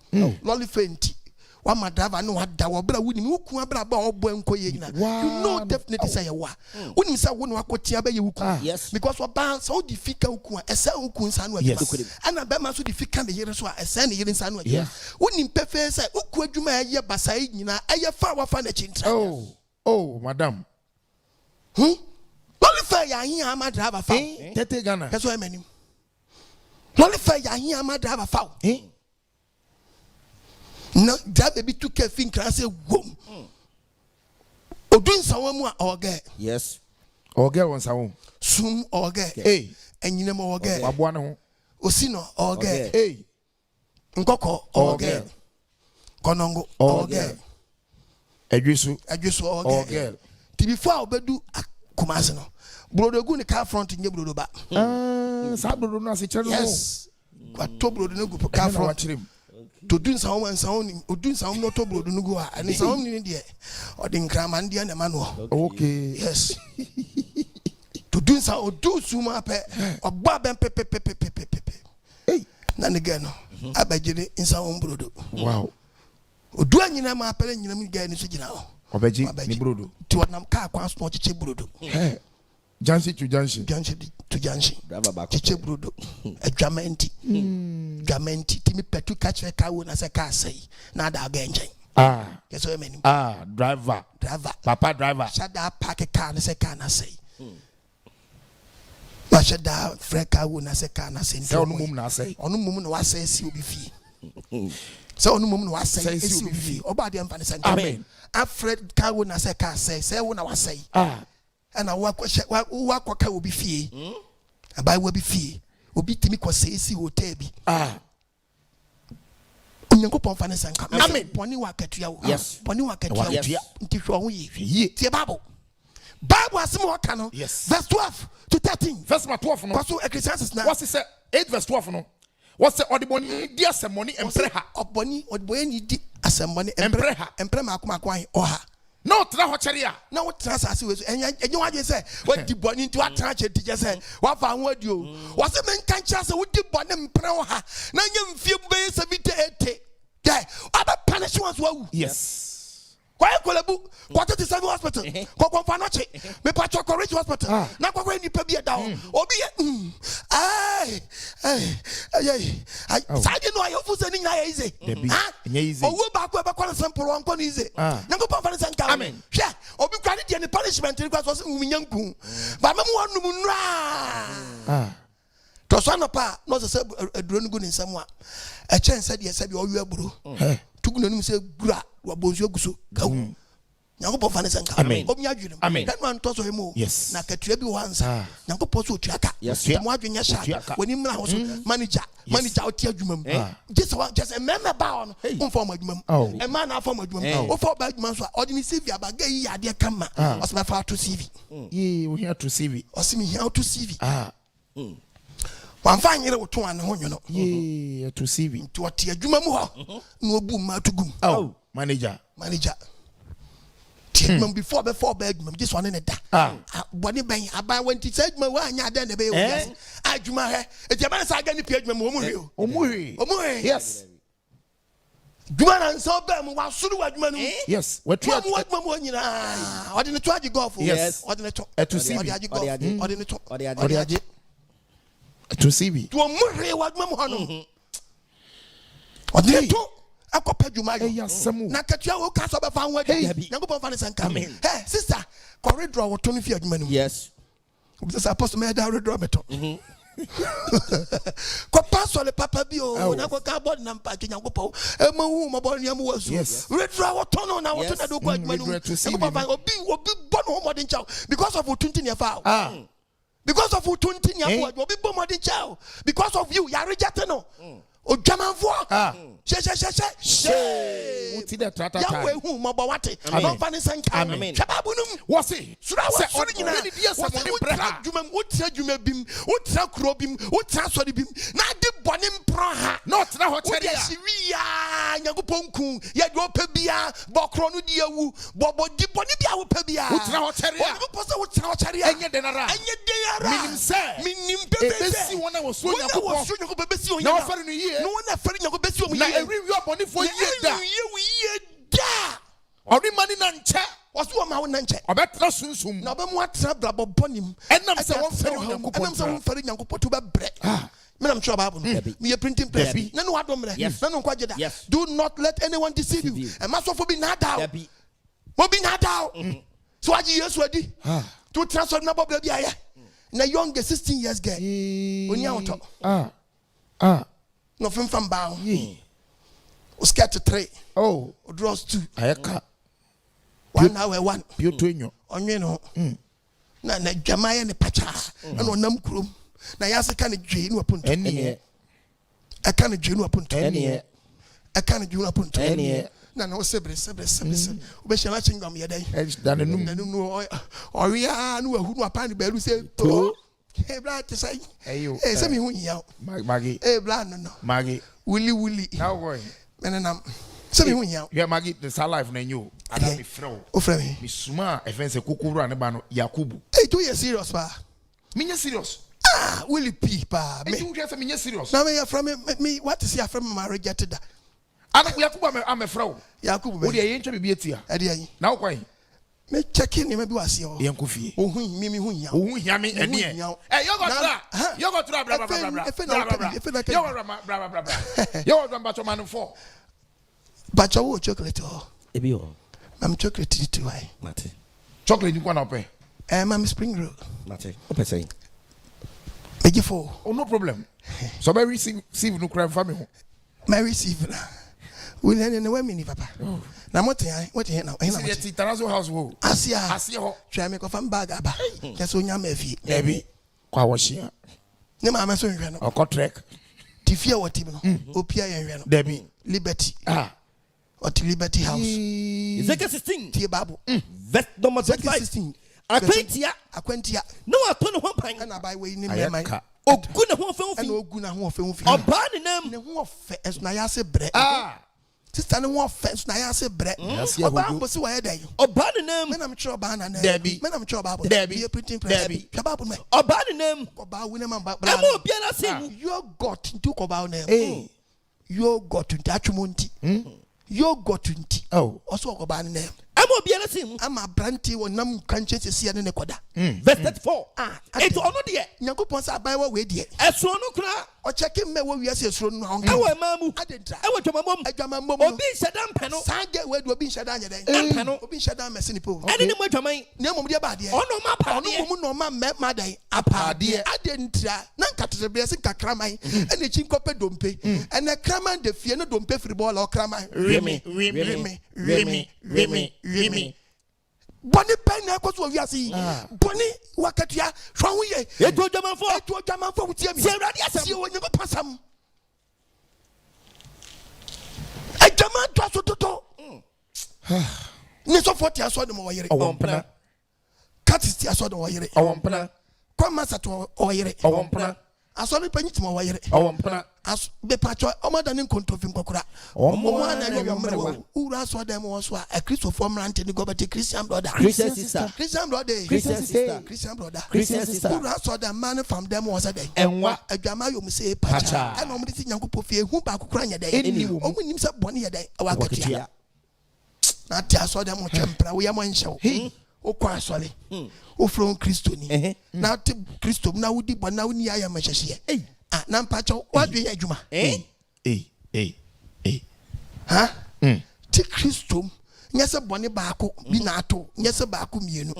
lolly fenti wa ma driver no wada wo bra wuni wuku abra ba obo enko ye nyina you know definitely say wa wuni say wo no akotia ba ye wuku because wa ban so di fika wuku a esa wuku nsa no adwuma ana ba ma so di fika be yere so a esa ne yere nsa no adwuma wuni mpefe say wuku adwuma ye basai nyina aye fa wa fa na chintra oh madam Lolly ya hin ama driver fa. Tete Ghana. Peso emeni. Lolly ya hin ama driver fa. No, driver be too careful can say wom. Odun sawo mu a oge. Yes. Oge won sawo. Sum oge. Enyine mo oge. Aboa ne ho. Osino oge. Nkoko oge. Konongo oge. Adwisu oge. Ti before obedu Kumasi no. Brodo gu ni car front nye brodo ba. Sa brodo no ase kire no. Yes. Kwa to brodo no gu car front. To do some and sound odun some no to brodo no gu a. Ani some ni de. Odi nkrama ndi na ma no. Okay. Yes. To do some odu suma pe. Ogba ben pe. Hey. Na ne ge no. Abagire insa on brodo. Wow. Odu anyina ma pe nyina mi ge ni so gina o. Obeji ni brodo. Ti wonam car kwa so chiche brodo. Jansi to jansi. Chiche brodo. Adwamenti. Dwamenti. Ti mi petu catch ka wo na se ka sei. Na da ga nchen. Yes o meni. Driver. Papa driver. Shada park car na se ka na sei. Ba shada frɛ ka wo na se ka na sei. Se onu mum na sei. Onu mum na wa sei si obi fi. Se onu mum na wa sei si obi fi. Oba de amfa ne se. Amen. Afred ka wo na se ka sei. Se wo na wa sei. And I walk obi fie. Abai wo bi fie. Obi timi kwa seisi hotel bi. Onyankopon fa ne sanka. Amen. Boni wa katua wo. Yes. Boni wa katua. Nti hwo ho ye. Tie Bible. Bible asem wo ka no. Verse 12 to 13. Verse 12 no. Kwaso Ecclesiastes na. What is say 8 verse 12 no. What say odiboni di asemoni empreha. Odiboni ni di asemoni empreha. Empreha akoma oha. No tra ho kere a na what asase we so enye wadwe say what di boni nti atra che tije say wa fa ho adio wo se men kan kira say wo di boni mpre wo ha na nye mfie be 78 yeah aba punish ones wo yes kwa ekolabu kwa 37 hospital kwa kwa noche me pa choko rich hospital na kwa ni pa bi da obi saje no ayo fu se ni nya easy owo ba kwa be kwa sample wan kwa ni easy nyango pa fa ne sanka amen hwe obi kwa ni de punishment ni kwa so se nyanku ba me mo wanum nra to so no pa no se aduro nugu ni nsam a e chen se de se bi oyu aburo tugu nanum se gura wa bonsu aguso gawo nyango fa ne sanka obi adwunem dan man to so hemo na katua bi wansa nyango po so tuaka mo adwenya sha woni mra ho so manager oti adwumam just remember ba on form adwumam e man na form adwumam o for ba adwumam so odi ni CV abaga yi ade kama o se fa to CV we here to CV o se me here to CV wan fa nyere woto an ho nyono to CV to oti adwumam ho na obu ma tugum Manager. Before bed, this one in the da. Bonnie Bang, I went to say, my one, I done the baby. I do my it's a man, I get the page, Omuri. Yes. Duan and so bad, was soon what man. Yes. What you what mamma, what in the try you go for? Yes. What in the top? To see me. What in the top? To see me. To a Murray, what mamma. What did you? I compared you, my Nakatua cast up a found what Yango Fanny and coming. Hey, sister, corridor or 20 feet men. Yes. Because I post made out a drometo. Copasso, the Papa Bio, Nago Carbon and Packing Yango, a moon about Yamu. Yes. Redraw or Tono now to do quite many to see or being born home modern child because of 20 year foul. Because of 20 year old, will be born modern child. Because of you, Yarijatano. O jaman fo she uti da trata ya we hu mabo wate no fa ne sanka shababunum wose sura wa nyina ni dia samoni breha djuma utra djuma bim utra kro bim utra sori bim na de bone mpro ha no tra ho kere ya siwia nyagoponku ya do pa bia bokro no dia wu bobo di bone bia wo pa bia utra ho kere ya wo poso utra ho kere enye de nara minim bebesi wona wo so nyakopon bebesi o na ofere no yie no one afere nyako besi o mu na every we bone for yie da da ori mani na nche waso o ma wo na nche obetra sunsum na obe mu atra brabo bonim enam se won fere nyakopon enam se won fere nyakopon to be bre me nam sure bible me ye printing press na no adom re na no kwaje da do not let anyone deceive you and masofo bi na da mo bi na da so aji yesu adi to transfer na bobla bi aye na young 16 years girl oni awto no from bound o scared to 3 o draws 2 ayeka 1 hour 1 pioto enyo onwe no na dwamaye ne pacha na onam kurom na yase ka ne dwe no apunto ene aka ne dwe no apunto ene aka ne dwe no apunto ene na o sebre o be shema chingam ye dai danenum no o wi a no ahu no apani ba lu se to hey bla te say eh se mi hu nya magi bla no magi wuli how boy menenam se mi hu nya yeah magi the star life na nyo ada me frɛ o frɛ me mi suma efense kokoro ane ba no yakubu hey do you serious pa minya serious Willie P pa me you just minya serious na me ya from me what is ya from my rejected da ana yakubu am frɛ wo yakubu wo de ye ntwa bibi etia e de yin na wo kwan me checking ni me bi wase o yen ko fie o hu mi hu nya o hu nya me ene yogotra bra yogotra mbacho man 4 bacho wo chocolate o ebi o mam chocolate too high mate chocolate ni kwa na pe mam spring roll mate o pe say meji for oh no problem so be receive no crime family ho my receive na we na we mini papa na what here now ina the Tarazo house wo asia ho twa me ko fam bag aba keso nya ma fie ebi kwa wo hia ne ma ma so nhwe no okotrek ti fie wo tim no opia ye nhwe no debi liberty at Liberty House Ezekiel 16 tie babu verse number 25 akwentia no atono ho pan na bai we ni me man ogu na ho fe na ogu na ho fe oba ne nam ne ho fe es na ya se bre sister ne ho fe es na ya se bre oba mbo si wa ye dan oba ne nam me na me tro ba na na Debi. me na me tro babu Debi. printing press Debi. babu me oba ne nam oba we ne man ba am obi na say you got into ko ba na you got into atwumonti you got into also ko ba na am obi na say ama branti wo nam kanche sesi ne koda verse 34 it ono de Nyankopon sa bai wa we de eso no kra o checking me wo wiase esuro no ho ewe mamu adentra ewe twamamom adwamamom obi nheda mpeno sange we do obi nheda anya den mpeno obi nheda mesi ni po ene ni mwadwaman na mom de ba de ono ma pa ono mom no ma me dan apade adentra na nkatrebre se kakraman ene chinkope dompe ene kraman de fie no dompe free ball o kraman remi boni pen na kwaso wiase boni wakatua hwa ho ye eto dwamanfo wutie mi si awrade asem si wonye pasam adwama to so toto ni so 40 aso de mo yere owompena katiti aso de mo yere owompena kwa masa to o yere owompena asɔre panyi tuma wayere mpana as be patcho omadani nkontofin kokora omo na nya mmerwa ura asɔ dem wo so a Christopher Mrante ni gobati Christian brother Christian sister ura asɔ dem man from them was a day enwa adwama yom say patcha and omo ti nyankopɔ fie hu ba kokora nya day omo nim sɛ bɔne yɛ day awakatia na ti asɔ dem wo twempra wo yɛ mo nhyɛw o kwa asɔre o from Christoni na ti Christo na wudi bɔ na woni ayɛ mahyehyɛ na mpacho wadwe adwuma ha ti Christo nyese bɔne baako bi na ato nyese baako mienu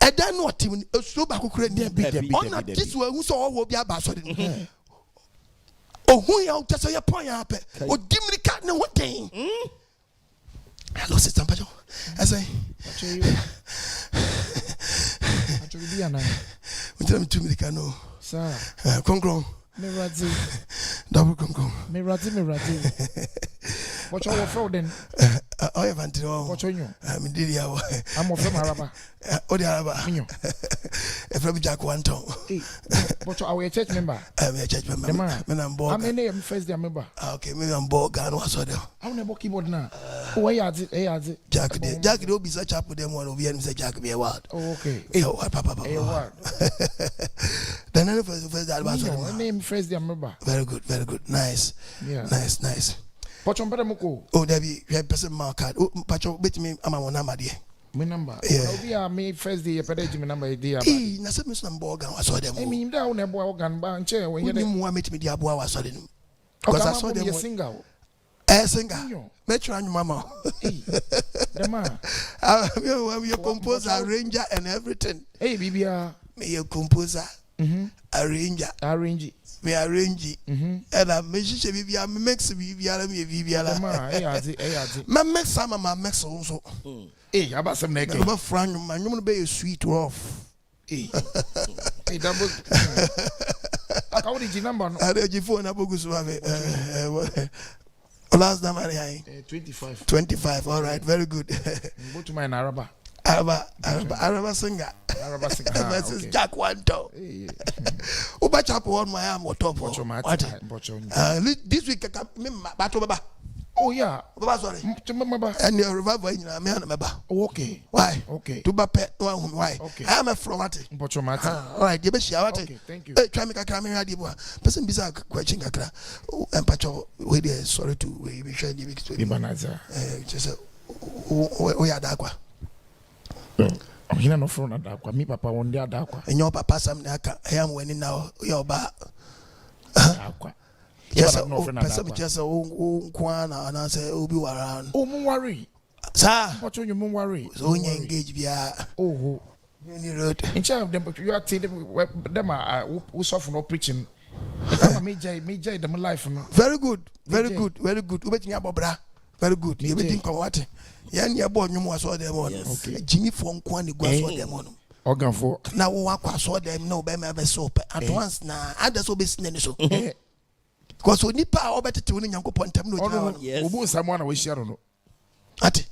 ɛda no ɔtim esuo baako kura ni ɔna tisu ehu so ɔwɔ bi aba asɔre no ohun ya ɔtɛsɛ yɛ pɔn ya apɛ odimirika ne ho den hello sister mpacho ɛsɛ Utam tumika no. Sir. Konkron. Mirati. Double konkron. Mirati. What you offer then? I haven't known. What you? I'm in the I'm of Araba. Odi Araba. If I'm Jack one tongue. But are a church member? I'm a church member. When I'm bored. I'm a first member. Okay, maybe I'm bored. God was so there. I'm never keyboard now. Why is it? Jack will be such up with them one of you and say Jack be a word. Oh, okay. Papa. A word. Then I first that name first member. Very good. Nice. Yeah. Nice. Oh, there be person mark card. Oh, Pacho, bet me, I'm on number there. My number. Yeah. Me first day, my number is na se miss number organ I saw them. I mean, down a boy organ ban chair when you didn't want me to be the boy I saw them. Because I saw them single. Singer. Metro and mama. The man. Your composer, arranger, and everything. Hey, Bibia. Me your composer, arranger. Me arrange and I mix Bibia, my mix some of my mix also. Hey, about some neck. I'm a friend, my woman be sweet rough. Hey, double. How did you number? I did you phone up last time I 25. All right, very good. Go to my Araba. Araba singer. This is Jack Wanto. Uba chap on my arm or top. This week I come. Oh yeah. Sorry. Remember. And your revival in a man. Okay. Why? Okay. To Bape. Why? Okay. I am a fromati. All right. You be sure. Okay. Thank you. Try me. Camera. Person bisa question kakra. And Pacho. We dey sorry to we share the big story. Ibanaza. Just we are dakwa. I'm here no front dakwa. Me papa one day dakwa. And your papa some naka. I am winning now. Your ba. Dakwa. Yes, person just kwana and I say obi waran. Oh, mo worry. Sir. What you mo worry? So you engage via. Oh. Any road. In charge of them, but you are telling them who suffer no preaching. Major them life. Very good. Ubeti nya bobra. Very good. You think of what? Yan ya boy you was all them on. Okay. Jimmy from kwani gwa so them on. Organ for. Now we work so them no be me soap. At once na others obe snene so. Because we nipa obeti te woni Nyankopon tam no jina. Obu someone we share no. Ati.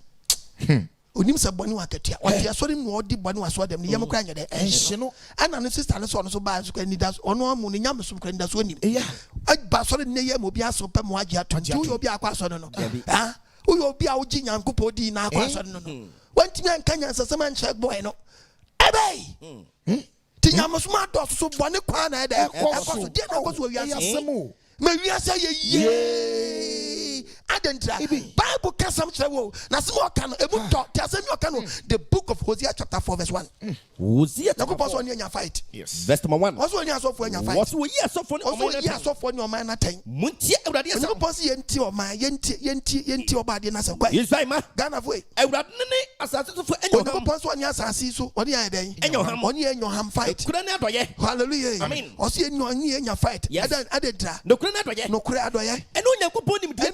Onim se boni wakatia. Wati asori no odi boni waso dem ne yem kwa nya de. Enhye no. Ana ne sister ne so no so ba so kan ni das ono amu ne nyam so kwa ni das onim. Yeah. Ba asori ne yem obi aso pem waje ato. Ju obi akwa so no. Ah. Uyo obi a uji Nyankopon di na akwa so no. Wantimi anka nya nsasem anche boy no. Ebe. Ti nyam so ma do so boni kwa na de. Ekoso de na ekoso wi asem. Me we say ye adentra Bible can some travel na some can ebu talk tell some you can the book of Hosea chapter 4 verse 1 Hosea na go pass on your fight yes verse number 1 also on your so for your fight what we hear so for your man na ten muntie awurade asem no pass yenti o man yenti obade na se kwa Israel ma Ghana foi awurade ne asase so for enyo no pass on your asase so oni yan den enyo ham fight kura na adoye hallelujah amen also enyo fight adentra no kura adoye eno Nyankopon nim de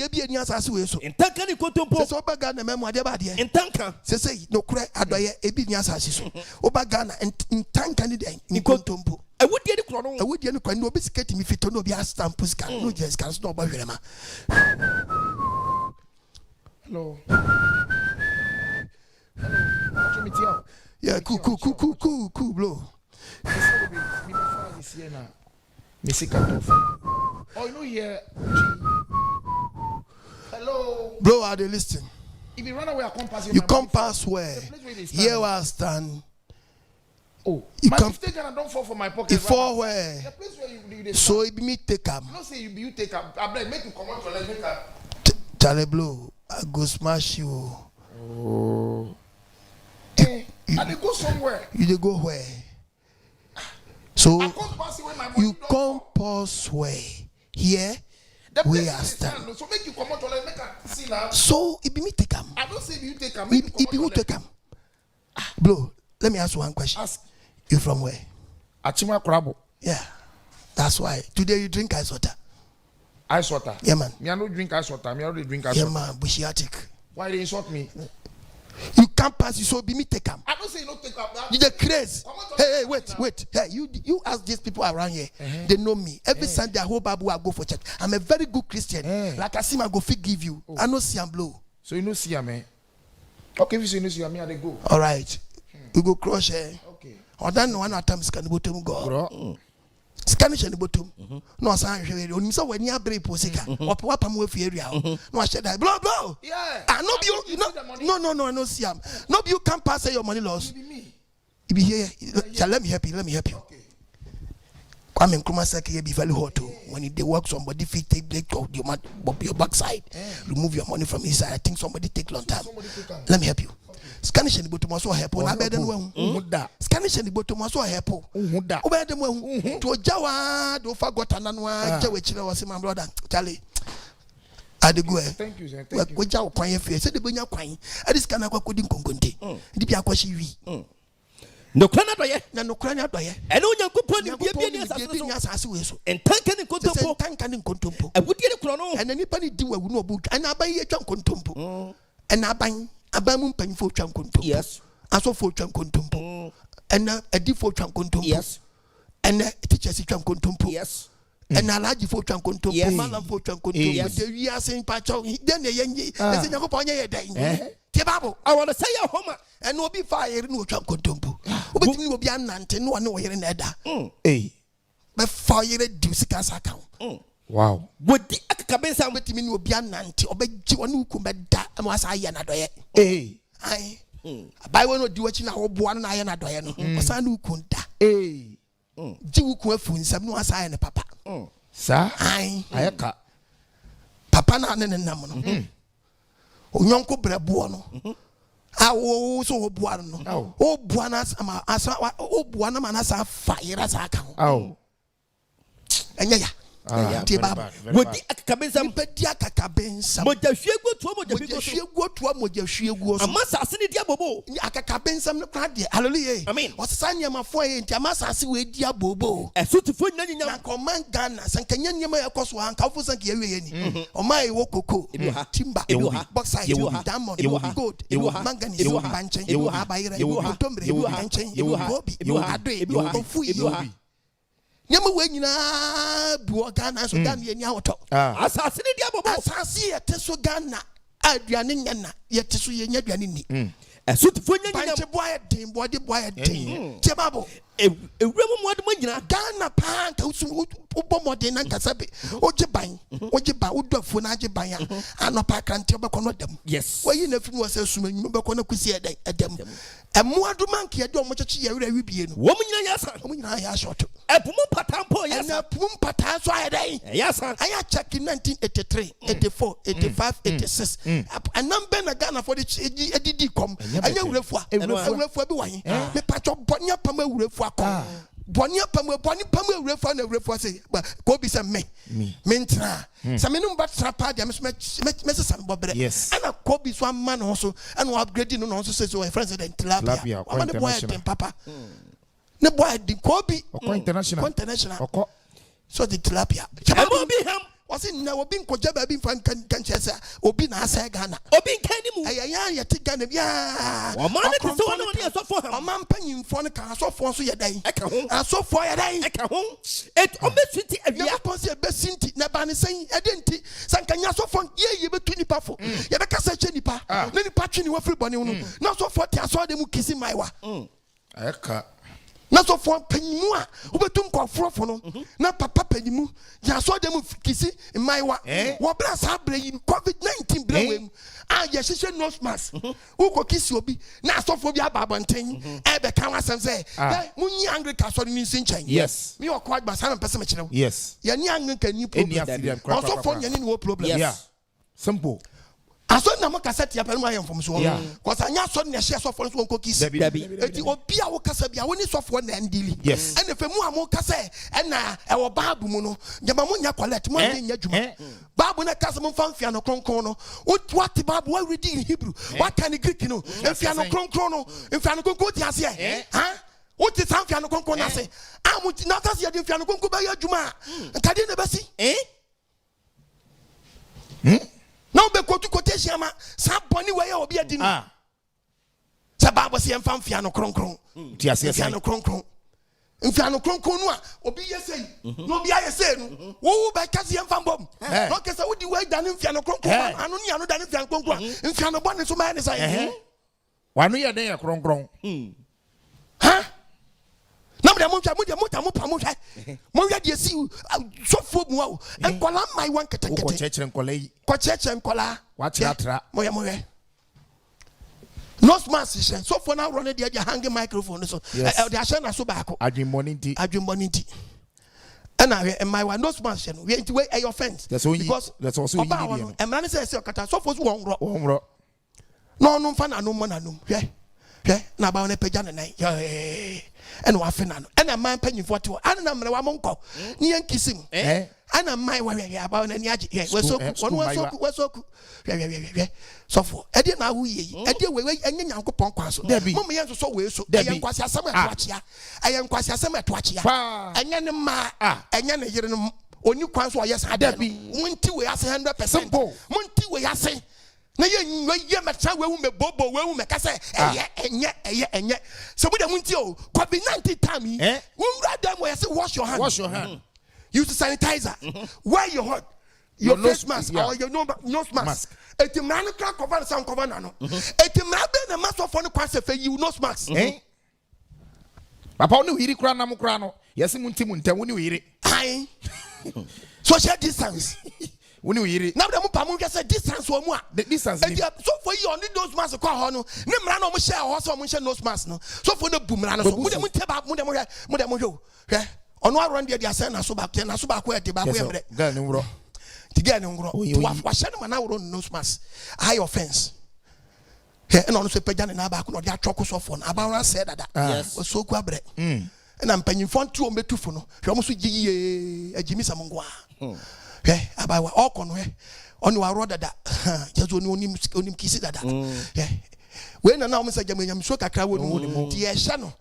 bi ni asase we so entanka ni kontompo so ba Ghana memo ade ba de entanka say no kura adoye ebi ni asase so oba Ghana entanka ni de ni kontompo awudie ni kro no awudie ni kro ni obi siketi mi fito no obi stamp sika no just can so ba hwerema. Hello. Yeah, cool, blow. Oh, you know here. Hello. Bro, are they listening? If you run away, I come pass you come past where? Here where I stand. Oh, you my come. 50 Ghana don't fall from my pocket. Before where? The place where you so it be me take them. You don't say you take them. I beg, make you come out to let make a. Charlie Blue, I go smash you. Oh. Hey, and they go somewhere. You they go where? So you come past where? Here. We are stand. So make you come out to let make a see now. So it be me take them. I don't say you take them. It be who take them. Blue, let me ask you one question. Ask. You from where? Achima Krabo. Yeah. That's why. Today you drink ice water. Ice water? Yeah, man. Me I don't drink ice water. Me I already drink ice water. Yeah, man. Bushiatic. Why they insult me? You can't pass. You so be me take them. I don't say you don't take them. You the crazy. Hey, wait. Hey, you ask these people around here. They know me. Every Sunday I whole Bible I go for church. I'm a very good Christian. Like I see my go forgive you. I know see and blow. So you know see ya, man. Okay, if you know see ya, me I they go. All right. We go crush here. Okay. Or then one time scan the bottom go. Scanish in the bottom. No, sign you so when you are brave posika or papa move area. No, I said that blow. Yeah. I know you no see am. No you can't pass your money loss. You be here. Let me help you. Okay. Come in Kumasaki be very hot when they work somebody fit take break of your backside. Remove your money from inside. I think somebody take long time. Let me help you. Scanish in the bottom also help. I better than Scanish in the bottom also help. Over them to Jawa, do forgot another Jawich was my brother. Charlie. I go. Thank you, sir. Thank you. What Jaw crying for? Said the Bunya crying. I just cannot go couldn't conconte. Did you actually? No crana doye. No crana doye. And no Yankupon, you be and tank and contumpo. I would get a chrono. And anybody do a no book. And I buy a junk contumpo. And I buy a bamboo pen for junk contumpo. Yes. I saw for junk contumpo. And a default junk contumpo. Yes. And a teacher's junk contumpo. Yes. And I like you for junk contumpo. Malam for junk contumpo. We are saying Pacho. Then the young, as in your day. I want to say a home and no be fire no junk contumpo. But you will be an aunt and no one know you're in Edda. But fire do sick's account. Wow. Would the Akabesa with me will be an aunt or beg you one who could be that and was I another. I buy one or do what you know, one I another. Was I who couldn't die. Jew could some no as I and papa. Sir, I cut Papa and Naman. O Yonko Brabuano. I also Buano. Oh, Buanas, oh, Buana Manasa fire as I count. Oh, and yeah. Would the Akabensam Pediaka Cabensam? But the sheer go to a moja, a massa city diabo. Akabensam no crad, hallelujah. I mean, what's Sanya Mafoy and Tamasa with diabo? A suit of food, command gunners and Kenyan Yama Coswa and Kafus and Kirini. Or my Wokoko, Timber, Boxside, Diamond, Gold, Manganese, Banchen, you have by Tombre, you have Banchen, you have Bobby, you have Adre, you have Fui. Yamu when you na Buagana so Gana Yato. Assassin Diabo, Assassin, Tesogana, Adrianina, yet to see Yaniani. A suit for Dim, body boy, Timabo. A woman what Gana Pan, Ubomodin and Casabi, Ojaban, Ojiba, Udo Funaji Baya, and no pack and tobacco them. Yes. Why you never was assuming you were going to see a them. A more do monkey, I don't much a woman, yes, I shot. A Pumpatampo, yes, a Pumpatas, yes, I had checked in 1983, 84, 85, 86. And number a gun for the DD com. I know for the the patch of Bonia Pama Bonia Pama refund a refuse, but go be some me. Mintra. Some minimum but trapper, Mrs. Bob. Yes. And a Kobe one man also, and we're upgrading and also says, oh, friends and Tilapia. I want to boy and papa. No boy, the Kobe or international. So the Tilapia. Was it now being Kojaba being fan cancer or being a Sagana? Or being Candy? I take Ghana. Yeah, or man penny for the car so for your day. I saw for your day. It obesity and never possible best sinti. Nabani saying, I didn't. Sankanya so fun, ye be 20 puffle. Yabaka said Jennifer. Many patching you everybody. Not so 40. I saw them kissing my wa. na so for panimu a obetum kwafro fo no na papa panimu ya so dem kisi maiwa wo bra sa bra yi COVID-19 bra wem a ya hihye nose mask uko kisi obi na asofo bi ababonten e be kan asem say munyi angry ka so ni nsin yes me o kwa gba sa na pese me kire wo yes ya ni angry ka ni problem asofo nyane ni wo problem yeah simple aso na mo cassette ya pelu ayem from so cause anya so na share so for so nko kisi eti obi a wo kasa bia woni so for na ndili ene fe mu amo kasa e na e wo bible mu no nyama mo nya collect mo nya djuma bible na kasa mo fanfia no kronkron no what bible we read in Hebrew what can in Greek no enfia no kronkron no enfia no kronkron ti ase ha what is fanfia no kronkron na se amu na kasa ya enfia no kronkron ba ya djuma nkade na basi now be quotation ma sa boni we ya obi adi no sa bible se emfa mfia no kronkron ti ase mfia no kronkron mfia no kronkron no a obi yesei no obi ayesei no wo be kasi emfa mbom no kesa wodi we dan mfia no kronkron anu ni anu dan mfia no kronkron mfia no boni so ma ne sai wanu ye den ya kronkron ha na mo mo pa mo hwa mo hwa de si so fo mu a enkola mai wan ketekete ko chechere enkola yi ko chechere enkola wa tratra mo hwa no smart session so for now run the hanging microphone so the ashana so back adwinboni nti and I my one no smart session we into way your offense because that's also you and man say okata so for one ro no fa na no mo na no hwe na ba wona pagya na nan and wa fe na no and man panyimfo to an na mre wa monko ni yankisim ana mai wa aba wona ni age we so so for e dey na hu ye e dey we enye nyankopon kwa so mom yen so we so e kwasi asem eto achia enye ne ma enye ne yire no oni kwan so yes ada bi munti we ase 100% munti we ase na ye metra we wu me bobo we wu me kase enye so we dey munti o COVID-19 time wura dem we say wash your hand use the sanitizer wear your face mask or your nose mask etimra no kra cover some cover na no etimra be na mask for no kwase fe you nose mask papa oni hiri kra na mo kra no yesi munti muntam oni hiri ai social distance woni hiri na dem pa mo hwese distance wo mu a distance so for you on nose mask kwa ho no ne mra na mo share ho so mo share nose mask no so for no bu mra no so mo dem teba mo dem hwe ono aron de asen na so ba ko e de ba ko e mre ga ne wuro ti ga ne wuro to wa hye no na wuro nose mask high offense he na ono so pagya ne na ba ko no de atwoko so for na abawra se dada so ku abre na mpanyimfo nti o metufu no hwe mo so giye agimi samngwa he abawa okono he ono wa ro dada jezo ni onim kisi dada he we na o mesa jamanyam so kakra wo no ti ye hye no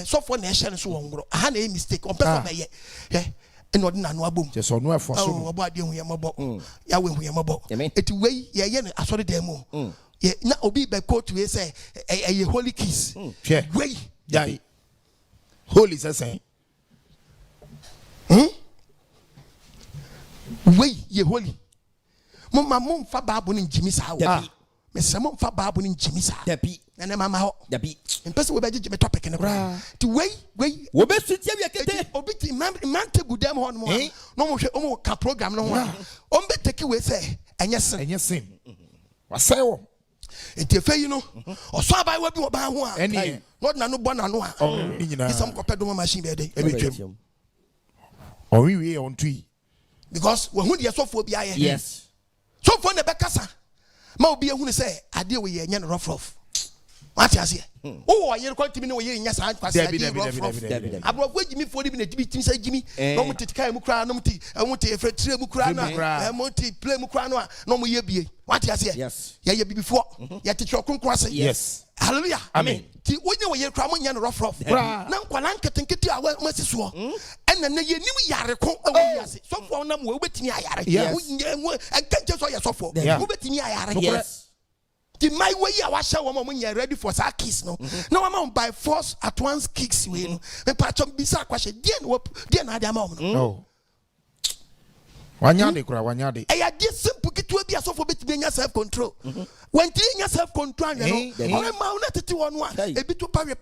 so for na hye no so wongro aha na e mistake on person na ye he eno de na no abom je so no efo so no obo ade hu ye mobo ya we hu ye mobo eti we ye no asori dem mu ye na obi be quote we say e holy kiss we jai holy say we ye holy mum fa babu ni njimi sa wo me se mum fa babu ni njimi sa dabi na mama ho dabi mpese we beje me topic ne kra ti we wo be sutia wi akete obi ti man table dem ho no no mo hwe o mo ka program no ho o mbe take we say enye sin wasai wo enti fe yi no o so abai wa bi wo ba ho a eni no na no bona no a ni nyina isam ko pedo machine be dey e be twem o wi on tui because we hu de sofo bi aye yes sofo na be kasa ma obi ehunu say ade we ye nya no rough what you say o ye ko timi ne we ye nya sa kwase ade rough abrofo gimi fo bi na timi say gimi no mutitika mu kra no muti efretire mu kra na muti play mu kra no a no mo ye bie what you say yes ye before ye techo konkro say yes hallelujah amen ti onye we ye kra mo nya no rough na nkwala nketenkete a we masiso ena na ye nim yare ko awu yase sofo na mo we betimi ayare wo nye enkanche so ye sofo wo betimi ayare yes the my way ya wa sha wo mo nya ready for sa kiss no na wa ma by force at once kicks we no me pa chom bisa kwashe die na ade ama mo no wanya de kura wanya de e ya die simple to be a so for being self control. When you self control, you know, or a mounted to one, a bit to parry,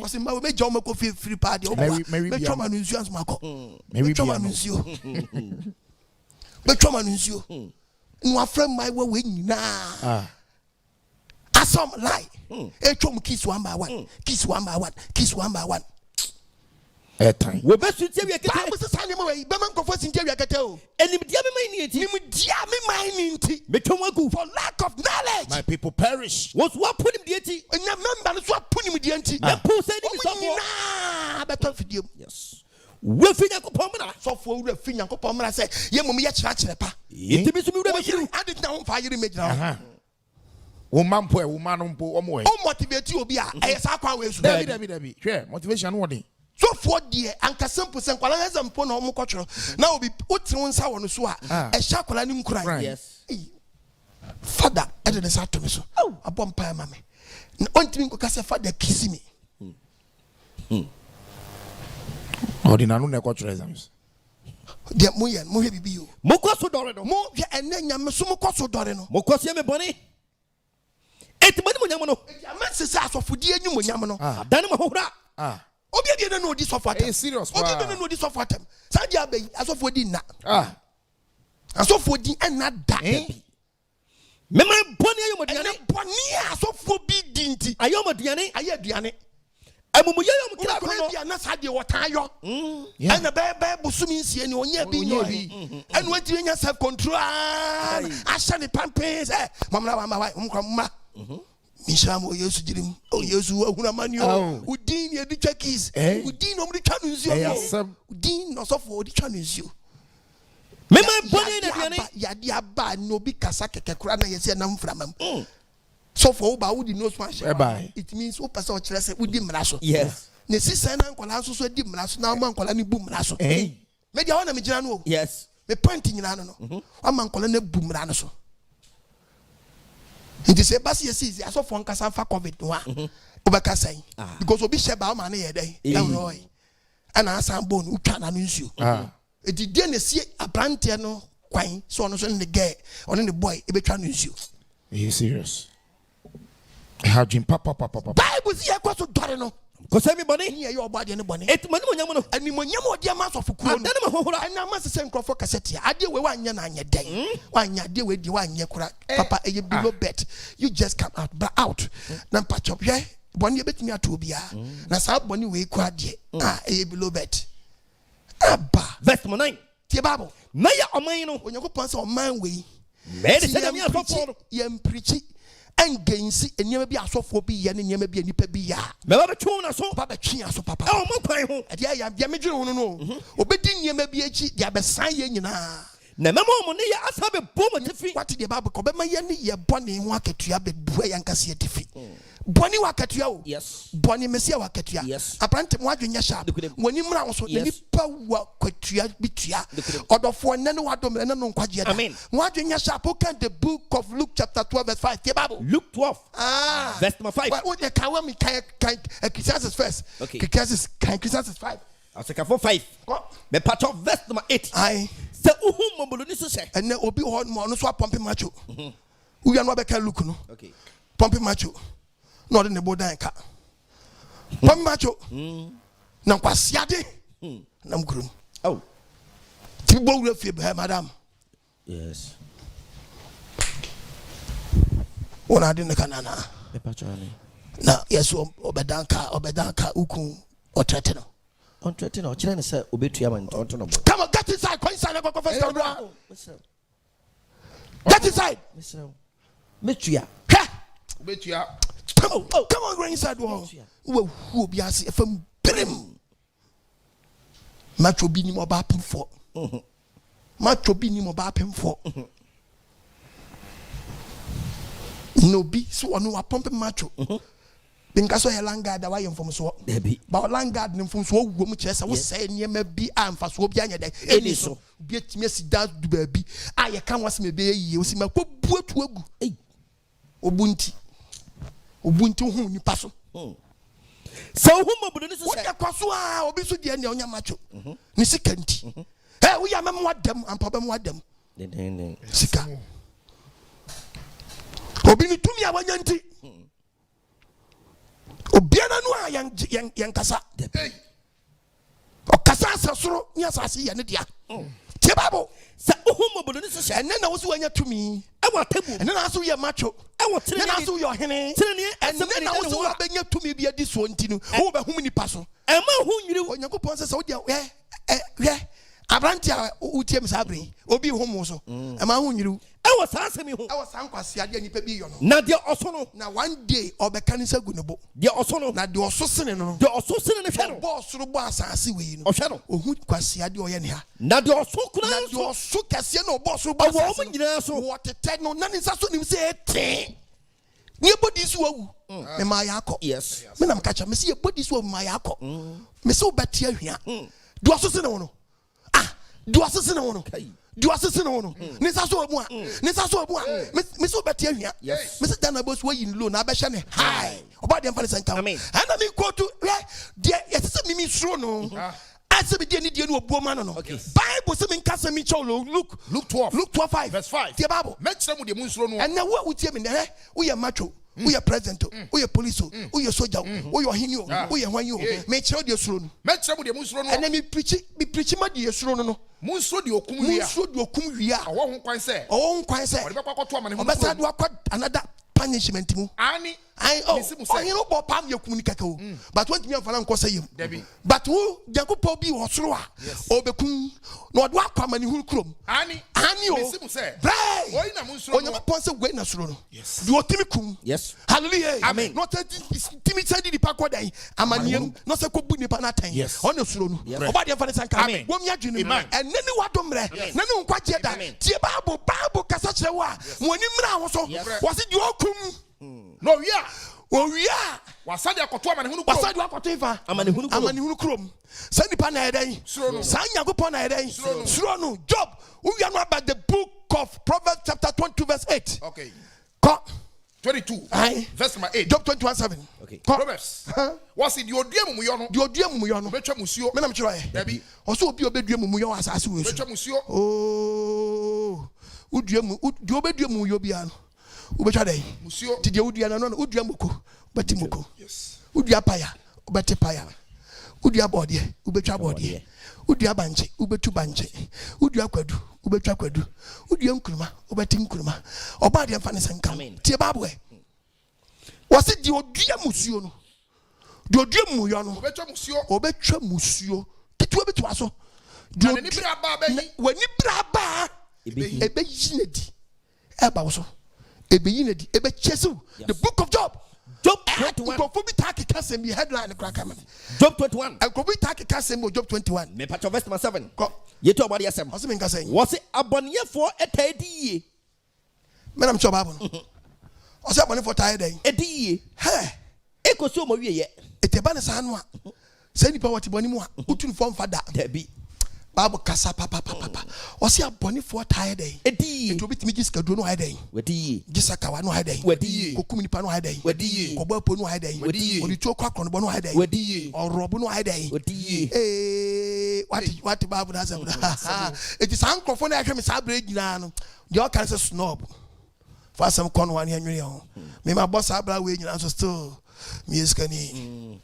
was in my way, John McCoy free party, Mary Trauma Nuns Marco. Mary Trauma Nuns you. The Trauma Nuns you. No, friend, my way now. I saw my lie. A chum kiss one by one, kiss one by one, kiss one by one. Time. We best to tell you, I was a sign away. Beman confess in Jerry Cato. And if you For lack of knowledge, My people perish. was what put him deity? and your members were putting with the anti. Who said Better for you. yes. We figure Pomona. So for the finger, Pomona say, Yammy, church. I did not fire image now. Woman, poor woman, poor woman. Oh, motivate you, be a Sakwa. Debbie. Sure, motivation warning. So for dear, Uncle Simple and Qualasam Pono Mococho. Now be put on sour on Sua, a shakulanim cry. Yes. Father, I didn't say to me so. Oh, a bumpire, mammy. No one thing because a father kissing me. Oh, the Nanu Quatrezams. Dear Moyan, Mohe be you. Mokoso Doreno. Mo, and then Yamasumokoso Doreno. Mokosia Bonnie. Eight money Yamano. Yamas ass of Fudia Yamano. Danima. Obi didn't know this of what It's serious. Obi didn't know this of what them. Sadia Bay, as of for dinner. As of for dinner and not that. Remember Bonnie, And Bonia, so for big dinty. I am a Diane. I had Diane. I'm a young And that's how you what I and the bear Busumi and you being and what you yourself control. I shall pampers, Mamma. Mishamo used to him. Oh, yes, who are Manu, Udin, your Chakis, Udin, no, the channels you, Udin, no, so for the channels you. Remember Bonnie, Yadia, no big Kasaka, Krana, yes, and I'm from him. So for Baudi knows much. It means Opa saw Chelsea with the Marasso. yes. Nessis and Uncle also said the Marasso, now Mancolani boom Marasso. Maybe I want to be general. Yes. The pointing in Anno. I'm Mancolani boom Marasso. It is a bass, yes, I saw from Casafa COVID one. Obacasay. Because Obi Sheba money a day. Elroy. And I saw bone who can announce you. It didn't see a plantiano, quine, so on the gay, on the boy, it be announce you. Are you serious? How Jim Papa. Bible see a cost of Dorano. Because everybody Near your body and the bonnet. eight money Yamano. And you want your mass of Kuran. And I must send Crawford Cassette. I deal with 1 year and your day. 1 year deal with you 1 year. Papa, a below bet. You just come out, but out. Now, patch up, yeah. 1 year bet me at 2 beer. Now, some money we quad ye. A below bet. Abba. Verse 9. Tiababo. Maya Omano. When you go pass on my way. Medicine, Yam preachy. And gains and never be a soft for be and never be any pebia. Never tuna so. Papa Chia so papa. Oh, my pie. Yeah, Yamajor, no. Obedin Yamabi, Yabasai, Never money, I have a boom at the feet. What did the Bible call my yanni, ya bonny wakatia, but boy and cassia defeat. Bonny wakatia, yes. Bonny Messia wakatia, yes. A plant watching your shop. When you mouse, yes. Power quatria bitia, or the four nano and no quadia. I mean, watching your shop, who can the book of Luke chapter 12, verse 5, the Bible. Luke 12. Verse 5. What would the Kawami Christians first? Okay. Christians 5. I'll take a 4-5. The part of verse 8. Aye. So, who and then Obi on more swap pumping macho. We are not back at look no. Okay. Pumping macho. Not in the Bodan car. Pumping macho. Now, Quasiade. Nam groom. Oh. Tibo will feel behind Madame. Yes. One I didn't canana. Now, yes, Obedanka, Ukun, or Tretino. On threatening or China said, Obituam and Tonto. Come on, get inside, coincide, get inside. Mitria. Come on, go inside wall. Who will be asking from Brim? Macho Bini Mobapim for. Macho Bini Mobapim for. No be so on who pumping macho. Because I langard away from so. But langard from so woman chess, I was saying, you may be and fast will be any day. Any so. Get me that baby. I can't was me be you see my poor to Ubuntu. Ubuntu, whom you pass. So, whom what a Kwasua or be so dear on your macho. Nissikanti. Hey, we are what them and problem what them. sika obi ni tumi a wanyanti obiana no a yan kasa o kasa asasoro ni asase ye ne dia tie Bible sa ohumo bodo ni so hye ene na wo so wanya tumi e wa tabu ene na so ye macho e wa ene na so ye ohene ene na wo so wa benya tumi bia di so nti no wo ba hum nipa so e ma hu nwiri Onyankopon se wo dia hwe abranti a utie msabre obi homo so e ma hu nwiri e wa sa asemi hu e wa san kwase ade nipa bi yo no na de oso no na one day obeka ni sagu no bo de oso no na de oso sene no de oso sene ne hwe no boss ro bo asase we no ohwe no ohu kwase ade oye ne ha na de oso kuna na de oso kase no boss ro bo wo asase mo nyina so what te no na ni saso nim se ete ni body so awu me ma ya akọ yes me na mkacha me se body so ma ya akọ me se obeti ahia de oso sene no do asese ne wono do asese ne wono ne saso obu a ne saso obu a me so beti ahia me se dana boss we yin low na be hye ne high oba de mfa ne sanka ana me ko to de yesese mimi suro no ase be de ni de no obu ma no Bible se me nka se me chow Luke 12 verse 5 the Bible me kire mu de mu suro no and na wo utie me ne wo ye macho wo ye president wo ye police wo ye soldier wo ye ohini wo ye hwan yo me kire de suro no me kire mu de mu suro no and me preach ma de suro no Munso di okum wia. Munso di okum wia. Owo ho kwan se. Owo ho kwan se. Ode be kwakoto amane ho. Obesa do akwa another punishment mu. Ani. Oyin no bo pam yakum ni kaka o. But what me amfana nko say yem. But wo Jacob bi wo soro a obekum na ode akwa amane hu krom. Ani o. Mesimu se. Brai. Oyin na munso no. Onyama pon se we na soro no. Do otimi kum. Yes. Hallelujah. Amen. No timi sadi di pakwa dan amaniam no se ko bu nipa na tan. Ono soro no. Oba de amfana sanka. Wo mi adwene mu. Enne ni wadomre. Na ni nkwaje da. Tie Bible kasa kire wa. Mo ni mra wo so. Wo se di okum. No wia. O wia. Wasadi akoto amane hunu krom. Wasadi akoto ifa. Amane hunu krom. Sa nipa na edan. Sa Nyankopon na edan. Suro no. Job. We are not about the book of Proverbs chapter 22 verse 8. Okay. 22. Verse number 8. Job 21:7. Okay. Proverbs. What's it? Your dear mumu yono. Your dear mumu yono. Betcha musio. Me na mchira ye. Dabi. Also obi obedua mumu yono asase we so. Betcha musio. Oh. Udua mu. Di obedua mumu yo bia no. Ubetwa dai. Musio. Ti de udua no udua moko. Beti moko. Yes. Udua paya. Ubeti paya. Udua bode. Ubetwa bode. Udua banche. Ubetu banche. Udua kwadu. Ubetwa kwadu. Udua nkuruma. Ubeti nkuruma. Oba de mfa ne sanka. Tie Bible. Wase di odua musuo no. Di odua mu yo no. Obetwa musuo. Kitu obetu aso. Di ni bra ba ba yi. Wani bra ba. Ebe yinedi. Eba wo so. Ebe yinedi. Ebe chesu. The book of Job. Job 21. Kofobi take kasem bi headline kraka man. Job 21. And kofobi take kasem Job 21. Me patch verse 7. Yeto AGYEMANG. Wase me nka say. Was it aboniyefo etadi? Me na mcho Bible no. Wase aboniyefo tae den. Edi. He. Ekoso mo wiye. Eteba ne sa no a. Say nipa wati boni mu a. Utun form fada. Dabi. Bible kasa papa. Wase aboniyefo tae den. Edi. Eto bitimi giska do no ha den. Wedi. Gisaka wa no ha den. Wedi. Kokum nipa no ha den. Wedi. Kobo po no ha den. Wedi. Odi to kwa kono no ha den. Wedi. Orobo no ha den. Wedi. What Bible has it is uncle na ahwe me sa bra gina no de o kan se snob for asem kono wan anwere ho me ma boss abra we gina so still me eskani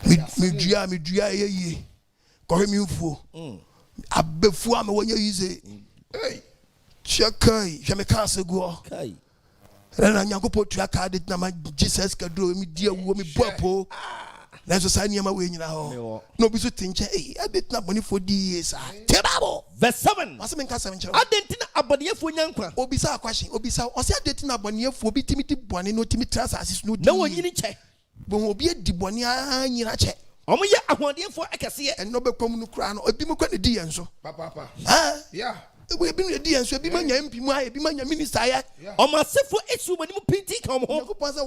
me dua ye ko me mfuo abefu am wonya yize chekai je me kan se go kai na Nyankopon tua card na ma Jesus ka do me dia wo me boapo na so sa niam we nyina ho no bi so tinche abet na boni for years te Bible verse 7 wase me nka 7 nche adenti na aboniyefo nyankwa obisa question obisa o se adenti na aboniyefo bi timiti bone no timi transasis no na wonyini che bo obi edi bone anyina che omo ye ahwodefo akese en no be kom no kra no ebi mo kwa ne di yen so papa yeah ebi no di yen so ebi manya mpi mu ebi manya minister ya omo asefo esu mani mu pinti ka omo ho Yakupon se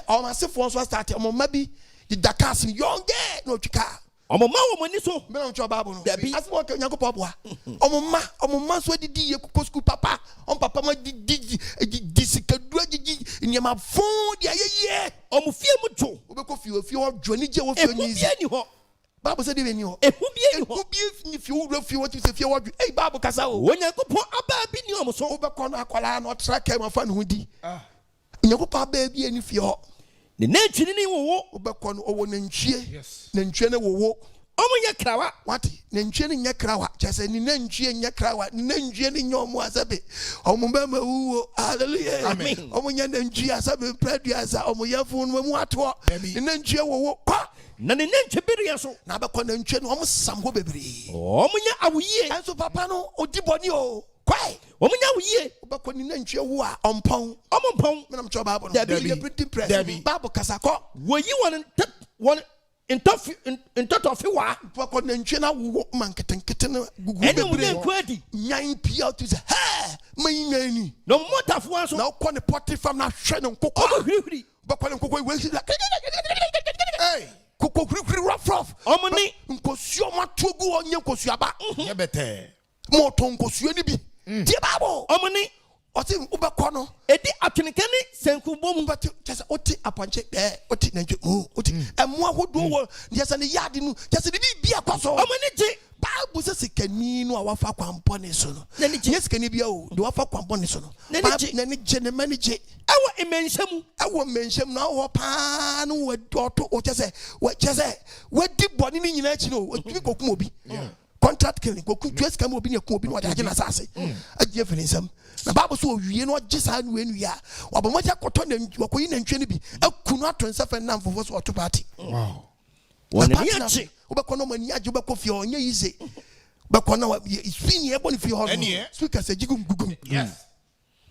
omo asefo so start omo mabi the Dakars young no twika omo ma wo mani so me no twa Bible no asefo ke Yakupon boa omo ma so didi ye kokko school papa on papa ma di sikadu agigi nyama fon dia ye omo fie mu jo obekọ fie odwo ni je wo fie ni ni ho Bible said even you. Ehu bie ni ho. Ehu bie if you refi what you say fear what. Hey Bible kasa o. Onyankopon aba bi ni omo so. Obekọ na akwala na track ma fa ne ho di. Onyankopon aba bi ani fie ho. Ne nantwini ni wowo. Obekọ no owo nantwie. Yes. Nantwie ne wowo. Omo nya krawa. What? Nantwie ne nya krawa. Chese ni nantwie nya krawa. Nantwie ne nya omo asabe. Omo ba ma wuwo. Hallelujah. Amen. Omo nya nantwie asabe praduasa. Omo yafo no mu ato. Ne nantwie wowo. Kwa. Na ne nantwie bere so. Na bekọ nantwie no omo sam ho bebre. Omo nya awuye. Enso papa no odiboni o. Kwai. Omo nya awuye. Obekọ ni nantwie wo a ompon. Omo mpon. Me nam cho Bible no. Debi. Printing press. Debi. Bible kasa ko. Woyi won intofi wa. Bekọ nantwie na wo man ketenkete na gugu Ene mu bebre. nkwadi. Nyan pia to say ha man nyani. No motafo so. Na ko ne potty farm na hwe ne nkokọ. Omo hwihwiri. Bekọ ne nkokọ we hwiri. Hey. Koko hwiri rough. Omo ni. Nkosuo matogu onye nkosuo aba. Ye better. Mo to nkosuo ni bi. Die Bible. Omo ni. Oti ubekọ no. Edi atweneka ni senku bom. But just oti aponche oti nantwie oti emu ahodo wo just ne yard nu just ne bi akwaso. Omo ni je. Bible says sikani no awafa kwampo ne so no. Na ni je. Yes kani bia o do wafa kwampo ne so no. Na ni je. Na ni je ne mani je. Ewo emenhyamu. Ewo menhyam na wo pa no wo doto o chese we di boni ni nyina chi no otumi kokum obi. Contract killing kokum twes kam obi ne kokum obi no ade na sase. Agye fininsam. Na Bible so wie no gye sa no enu ya. Wabomaja koto na wakoyi na ntwe ne bi. Akunu atonsa fe na mfofo so oto party. Wow. Wona ni achi. Ubekọ no mani age ubekọ fie onye yize. Ubekọ na swini ebo ni fie ho no. Speaker say jigum gugum. Yes.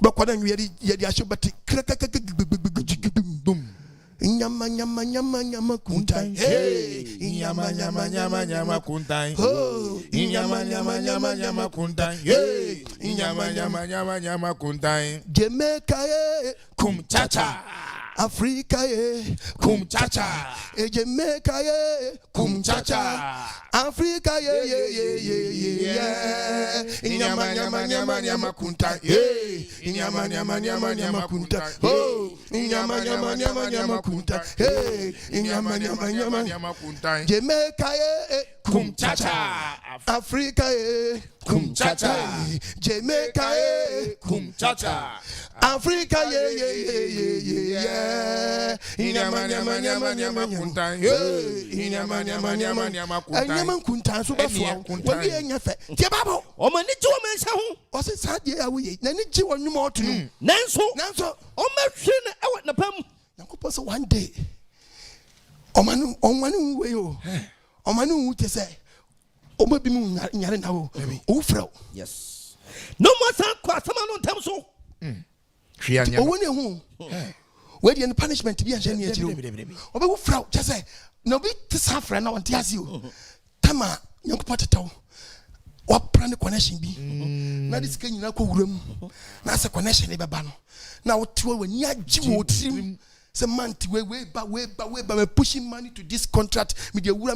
Ubekọ na nwi yedi ahye beti boom. Nyama kuntai. Hey, Nyama kuntai. Oh, Nyama kuntai. Hey, nyama kuntai. Jamaica, Kum chacha. Africa, Kum chacha. Jamaica, kum chacha. Africa, Nyama kuntai. Hey, nyama kuntai. Oh, nyama kuntai. Hey, Nyama kuntai. Jamaica, Kum chacha. Africa, Kum chacha. Jamaica, Kum chacha. Africa, Nyama kuntai. Nyama kuntai. Nyama kuntai so bafo. Woni enyefe. Tie Bible. Omo ni je o menhya ho. O se sadie awoye. Na ni je wonwuma otu no. Nanso o mahwe na ewo na pam. Yakopɔ so one day. Omanu we yo. Omanu wu te say. Omo bi mu nyare na wo. O frɛ. Yes. No more san kwa sama no ntam so. Hwea O woni hu. We dey punishment bi anhye ne akiro. Obe wo frɛ te say. Na obi te sa frɛ na wonte ase o. Tama Yakopɔ tetaw. Wapra ne connection bi. Na dis kan nyina ko wuram. Na se connection e beba no. Na wo tewa wani agye wo trim. Say man we ba me pushing money to this contract me de wura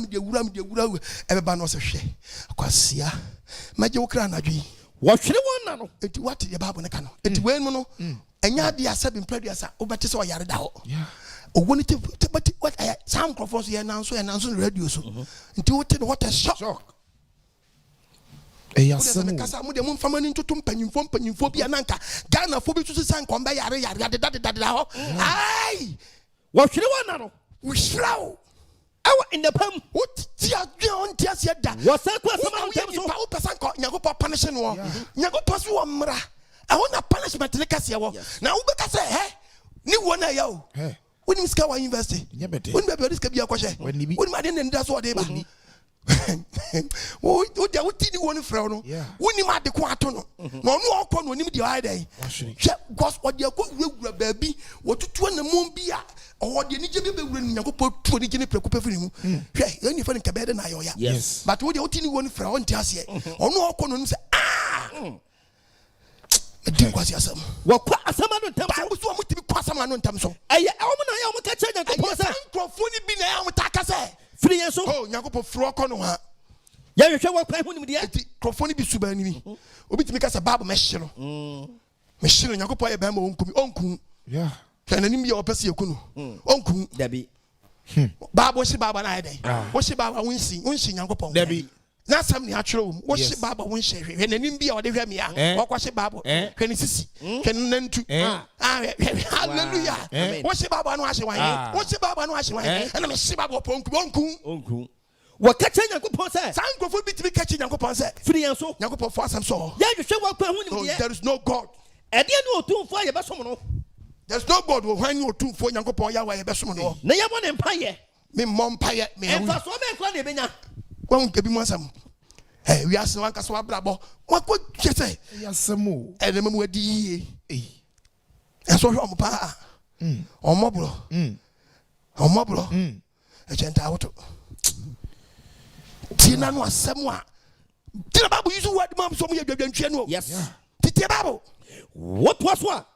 everybody no say hwe akwasia maje wo kra na dwi Wo hwere won na no. enti what the Bible ne ka no enti we no enya de asebe mpradua obete se o yare da ho owo ni te what some microphones here now so radio so enti wo te what a shock. Eyasemu. Kasa mu de mu mfama ni ntoto mpanyimfo bia nanka Ghana fo bi tutu san komba yare da ho ai Wo hwere won na no. we shroud Ewo in the pam. what tia on tia se da Wo san kwa sama no ntam so. pa person ko Nyankopɔ punish no Nyankopɔ so wo mra e ho na punishment ne kase wo na wo be kase ni wo na ya o woni miska wa university woni be be risk bia ko hye woni ma de ne nda so de ba wo de wotini woni frɛ no woni ma de ko ato no na ɔno ɔkɔ no onim de ai dai hwɛ gos ɔde akɔ wura baabi wɔtutu na mom bi a ɔde ni gye be wura no Nyankopɔ tuo ni gye ne prɛko pɛfiri mu hwɛ ɛni fa ne kabɛde na ayɔ ya Yes. but wo de wotini woni frɛ ɔnte aseɛ ɔno ɔkɔ no nim sɛ edi kwasi asɛm Wo kwa asama no ntam so. ba so mo tibi kwa asɛm no ntam so Eye ewo na ya mo ka che Nyankopon sa. nkrɔfo ni bi na ya mo ta ka sɛ Firi yen so. oh Nyankopɔ furo kɔ no ha Ya hwehwe wo kwa hu nim de. eti nkrɔfo ni bi suba ni bi obi timi ka sɛ Bible mɛhye no mɛhye no Nyankopɔ yɛ bɛma onkumi Yeah. hwɛ nanim bi a ɔpɛ sɛ yɛku no ɔnku Dabi. Baba she baba na ede. Wo she baba wonsi Nyankopon. Debi. Na sam ni atwere wo. Wo she baba won hye hwe. Nanim bia wo de hwe me a. Wo kwa she baba. Hwe ni sisi. Hwe ni nantu. Hallelujah. Wo she baba no ahye wan. Wo she baba no ahye wan. Na me she baba onku. Wakacha Nyankopon say. San nkofo bitimi kachi Nyankopon say. Firi yanso. Nyankopon for asam so. Ya hwehwe wa kwa hu ni There is no God. Ede ne otumfo aye besom no. There's no God who when you otumfo Nyankopon ya wa ye besom no. Na ya mo ne mpaye. Me mom paye me. Emfa so be nkwa na ebenya. Won kebi mo asam. We ask one kaso abrabo. What could you say? Yasemo. And remember what ye. And so I'm pa. On mobile. On mobile. A gentle auto. Tina no asemwa. Tina babu use what mom so me channel. Yes. Tina babu. What was what?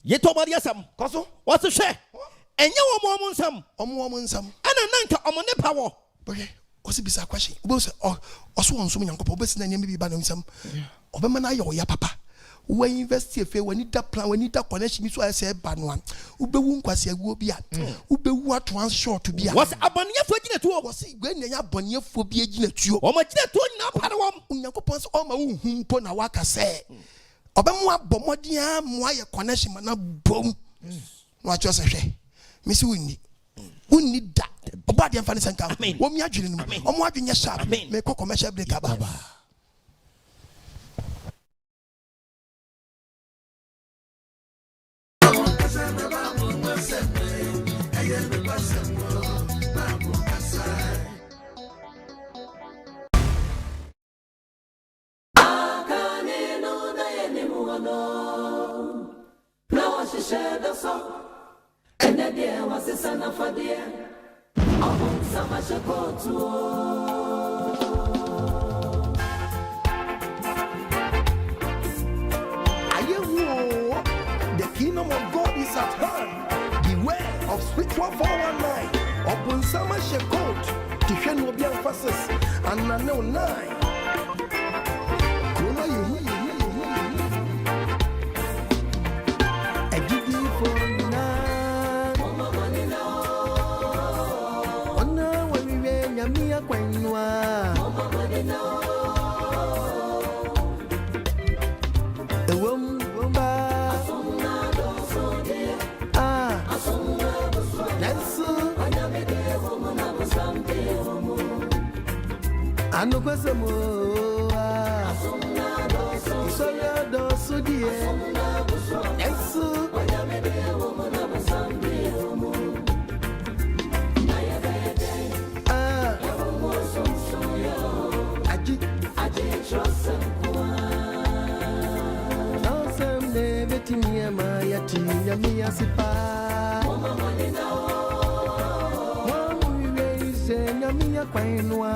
Ye to body asam. Koso. What's the share? Enye wo mo nsam. Omo nsam. Ana nanka omo ne power. Okay. What's the bizarre question? Obo say oso won so me Nyankopon obo sina nyame bi ba no nsam. Obema na yo ya papa. Wo invest efe we need that plan we need that connection so I say ba no an. Ubewu nkwase aguo bi a. Ubewu atwan short bi a. Was abonefo gina tuo. Was gwe nya abonefo bi gina tuo. O ma gina tuo nyina pare wom. Nyankopon so o ma hu mpo na waka say. Obemu abomodi a mo aye connection na bom. No a chose hwe. Misi wunni da. Oba de mfa ne sanka. Wo mi adwene no. Omo adwene sharp. Me ko commercial break aba. And the dear was a son of a dear. Oh, so much a go to. The kingdom of God is at hand. Beware of spiritual 419. Upon summer shekot. Tifen will be emphasis. And I know 9. Anu kwasemo Soya do sudie Yesu Aji trosakwa Awesome neve timia mayati Yamia sipa Mama manina Mama wiweze Yamia kwainwa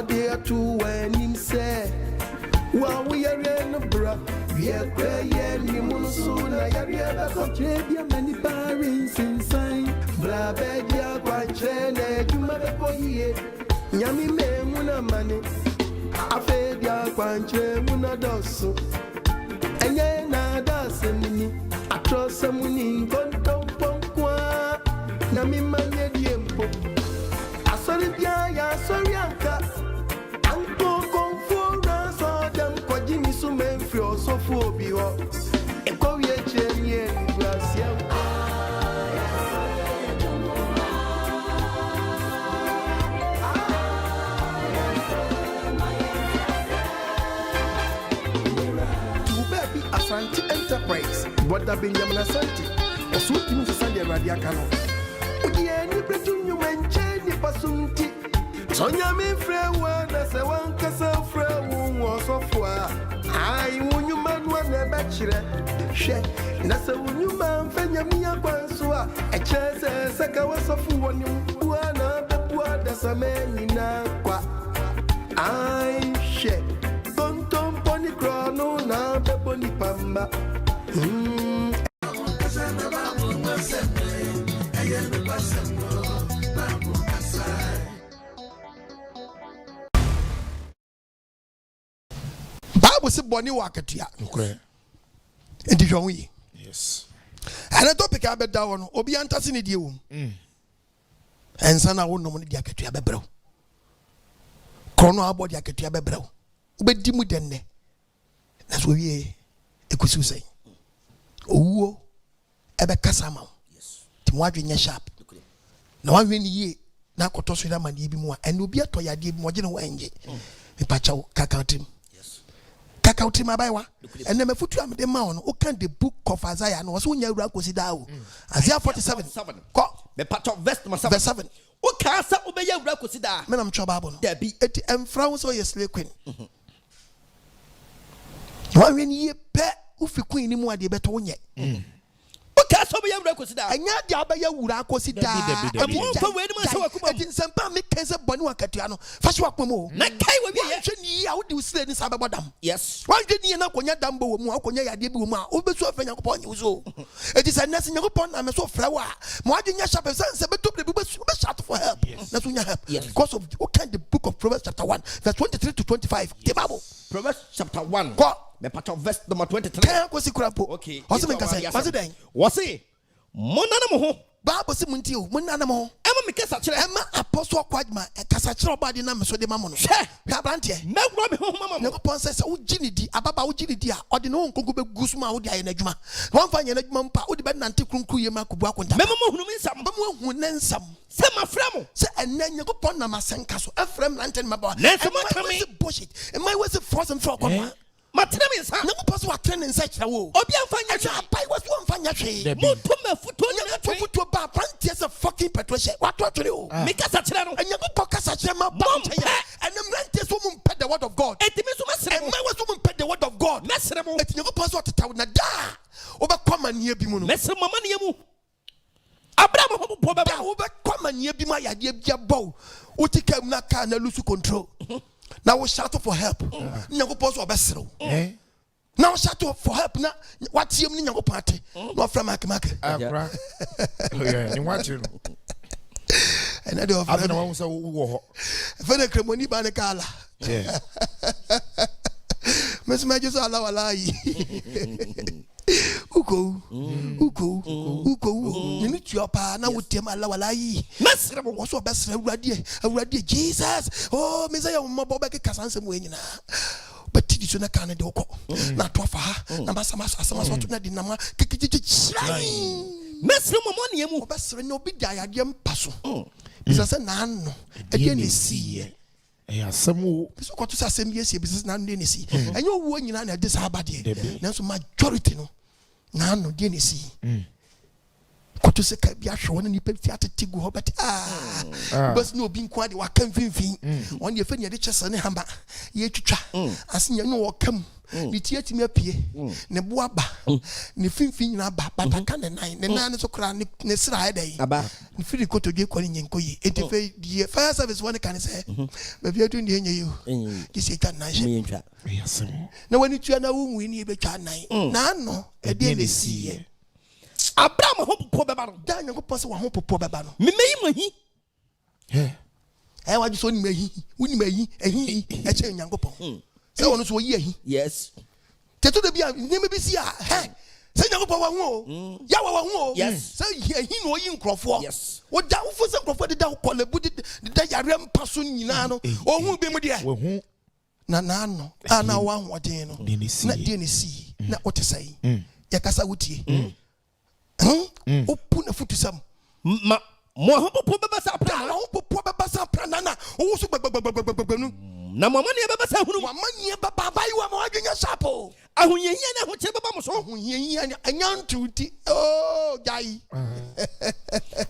dear too when him say, well, we are in a bra, we are crying, you must soon. I are ever contribute many parents inside. Blah, bed, ya, quite chain, you mother for ye. Yammy me, muna money. I fed ya, quite chain, muna dosso. And ya, nada, send me. I trust someone in control. Nami manye diempo. Asori bia ya sorry anka. Anko konfora so dem kwaji mi su menfri osofu obi ho. Eko wie chenye gracia. To baby Asante Enterprise. What da Benjamin Asante. Osu timi so sande radia kano. Ni pretunyu mencheni pasunti Sonya mi frewa na se wankasa frewu wasofwa Ai unyu manwa na bachire She na se unyu manfenya miya kwanswa Echese seka wasofu wani mpuwa na bepua dasa meni na kwa Ai she Tonton poni krono na bepo ni pamba Bible say boni wa Akatua. Okay. Enti hwe Yes. ana topic abeda wo no obi antase ne die wo ensa na wo no ne die Akatua bebrew krono abo die Akatua bebrew obedi mu denne na so wie ekusu sei owuo ebe kasa ma ti mo adwe nya sharp na wa hwe ni ye na akoto so da mane bi mu a ene obi atoyade bi mo gye ne wa enje mepachaw kakautim kakautim abaiwa ene mafutu amde ma ono o kan the book of Isaiah no so nya awura kosi da o Isaiah 47 ko me pato verse number 7 verse 7 o ka sa o be ya awura kosi da me nam choba abo no da bi eti emfra wo so yesle queen wa hwe ni ye pe ufi queen ni mu ade beto nye Kaso be yawura kosi da anya de abaya wura kosi da amu fa we ni ma so akuma eti nsempa me kense boni wa Akatua no fa so akoma o na kai we ye hwe ni a wo de usire ni sabe bodam yes wa hwe ni na konya dambo wo mu akonya yade bi wo mu a obesu afa Nyankopon nyi so eti sa nase Nyankopon na me so fra wa mo ade nya sharp sense be to be shout for help na so nya help because of the book of Proverbs chapter 1 verse 23 to 25 the Bible Proverbs chapter 1 ko me pato verse number 23 kan ko si kurapo okay o se me kase wa se den wose monana mo ho Bible se munti o monana mo ho ema me kasa kire ema apostle kwagma kasa kire obade na me so de ma mo no hwa brante me wura me ho mama mo Nyankopon se wo gini di ababa wo gini di a ode no nkonko be gusu ma wo di aye na adwuma won fa nya na adwuma mpa wo de be nante kronkru ye ma kubu akonta me mama hunu mi nsam ba mo hu ne nsam se ma fra mo se enne Nyankopon na masenka so efrem nante ma ba na so ma kame bullshit my was force and for kon matena mi nsa Nyankopon so atren nsa kire wo obi amfa nya twa pai was wo amfa nya hwe mutu me futo nya futo ba pantie se fucking petroshe wato atwere o me kasa kire no Nyankopon kasa kire ma ba nche ya enne mrante so mu pɛ the word of God etimi so masere mo my was wo pɛ the word of God masere mo eti Nyankopon so tetaw na da obekoma ne bi mu no masere mama ne mu Abraham ho bo ba da obekoma ne bi ma yade bia bo utikam na ka na lose control now we shout for help Nyankopon so obesere now shout for help na watiem ni Nyankopon ate no fra mak Akra. Oh yeah, you want to. and I do I don't know so wo. fene kremoni ba ne kala Yeah. mesma jesu ala wala yi uko ni tuo pa na wotem ala wala yi masere mo wo so obesere awurade Jesus oh mezaya mo bo be kasansem we nyina but ti so na kan de okọ na to fa na basama asama so to na di na ma kikikiki masere mama ne mu obesere no bi da yade mpa so bisa se na no e de si Asemu so ko to say asem yes bisa na no de si enyo wo nyina na de sa abade na so majority no na no de si koto se ka bia hwe wona ni pe ti atete gu ho but bas no obi nko ade wa kan finfin won ye fa ne de kyesa ne hamba ye twitwa asenya no wo kam ni tiatimi apie ne bo aba ne finfin nyina aba bataka ne nan ne so kra ne sira ha dai aba ne firi koto dwe kwani nyenko yi enti fe die fire service won kan say ba bia tu ndi enye yo di se kan na je na wani tua na wo nwi ni be twa nan na no e de ne siye Abraham ho popo beba no da nyankopɔn se wa ho popo beba no me meyi mahi wa ju so ni mahi woni mahi ehi e che nyankopɔn se wono so yi ehi yes teto de bia ni me bi si a se nyankopɔn wa hu ya wa hu yes se ehi no yi nkrofo yes wo da wo se nkrofo de da ko le budi de da yare mpa so nyina no o hu be mu de wo hu na no ana wa hu odin no na de ne si na o te sai ya kasa wutie opu na futu sam ma mo ho popo beba sa pra na ho popo beba sa pra na wo so gbagbagbagbagbagbagba nu na mama ne beba sa hunu mama ne baba bayi wa ma adwenya sapo ahoyehia na ho kire beba mo so ahoyehia ni anyantuti oh jai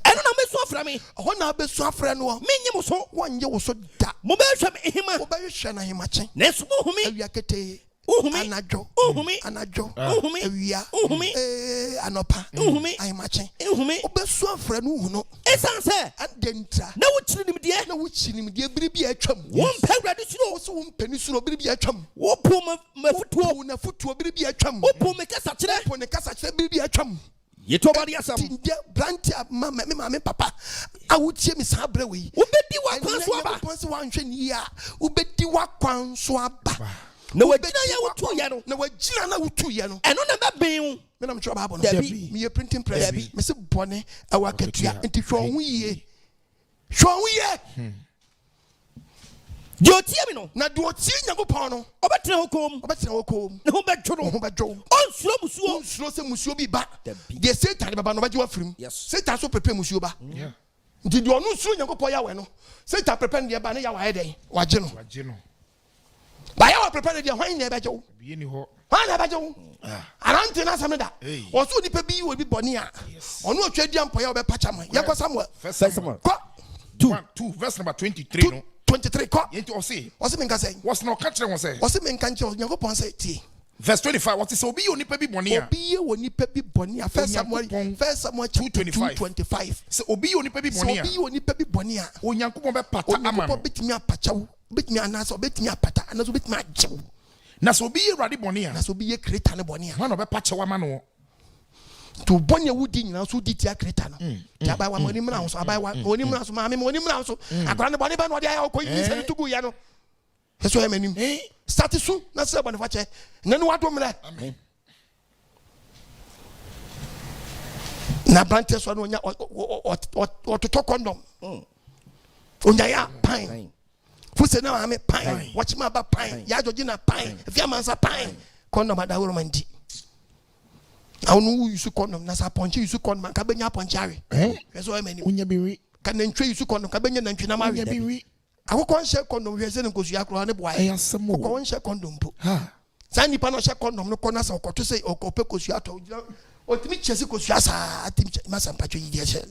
eno na meso afra me ho na beso afra no menye mo so wonye wo so da mo be hwa me ehima wo be hwa na hima chen na so mo humi awia kete anajo awia anopa ahimache obesu afra no hu no esanse adentra na wo chiri nim die biribi atwam wo mpawrade suro wo so wo mpani suro biribi atwam wo po mafutuo na futuo biribi atwam wo po me kasa kire po ne kasa kire biribi atwam yeto bari asam tindia brantia mama papa awutie mi sa bra we wo bedi wa kwan so aba ponse wa nhwe ni ya wo bedi wa kwan so aba na wajina ya wutu ya no na wajina na wutu ya no eno na mabin me na mtwa babo no me ye printing press me se bone awakatua enti hwo hu ye Jotie mi no na do tie nyagopon no obetre hokom ne ho bedwo onsuro musuo se musuo bi ba de Satan baba no baje wafirim Satan so prepare musuo ba nti do no nsuro nyagopon ya we no Satan prepare ne ba ne ya wa heden waje no ba ya wa prepare de hwan ne baje wo bi ni ho hwan ne baje wo aranti na sameda wo so nipa bi wo bi boni a ono atwa di ampo ya wo be pacha man ya ko Samuel First Samuel 2 verse number 23 no 23 ko yenti o say menka say was no catch won say menka nche nyagopon say ti verse 25 what is obi onipa bi boni a obi ye onipa bi boni a First Samuel 2:25 say obi onipa bi boni a obi onipa bi boni a onyankopon be pata ama no betimi apacha wo betimi anasa betimi apata anasa betimi agyew na so obi ye rade boni a na so obi ye creator ne boni a man be pacha wa ma no to boni wudi nyina so di tia creator no tia ba wa moni mra so abai wa oni mra so ma me moni mra so akra ne boni ba no dia ko yi se tugu ya no eso ya manim start su na se boni fa che nanu wado mra amen na brante so no nya ototo condom onya ya pine fuse na ame pine watch ma ba pine ya joji na pine via mansa pine condom adaworo mandi awonu yusu condom na sa ponche yusu condom ka benya ponche awe eso ya manim unya biwi ka nantwe yusu condom ka benya nantwe na mawe biwi akoko nche condom hwese ne kosu akro ne boa asemo ko nche condom po sa nipa no hye condom no kona sa okoto se okope kosu ato otimi chese kosu asa atimi masa mpacho yi dia hye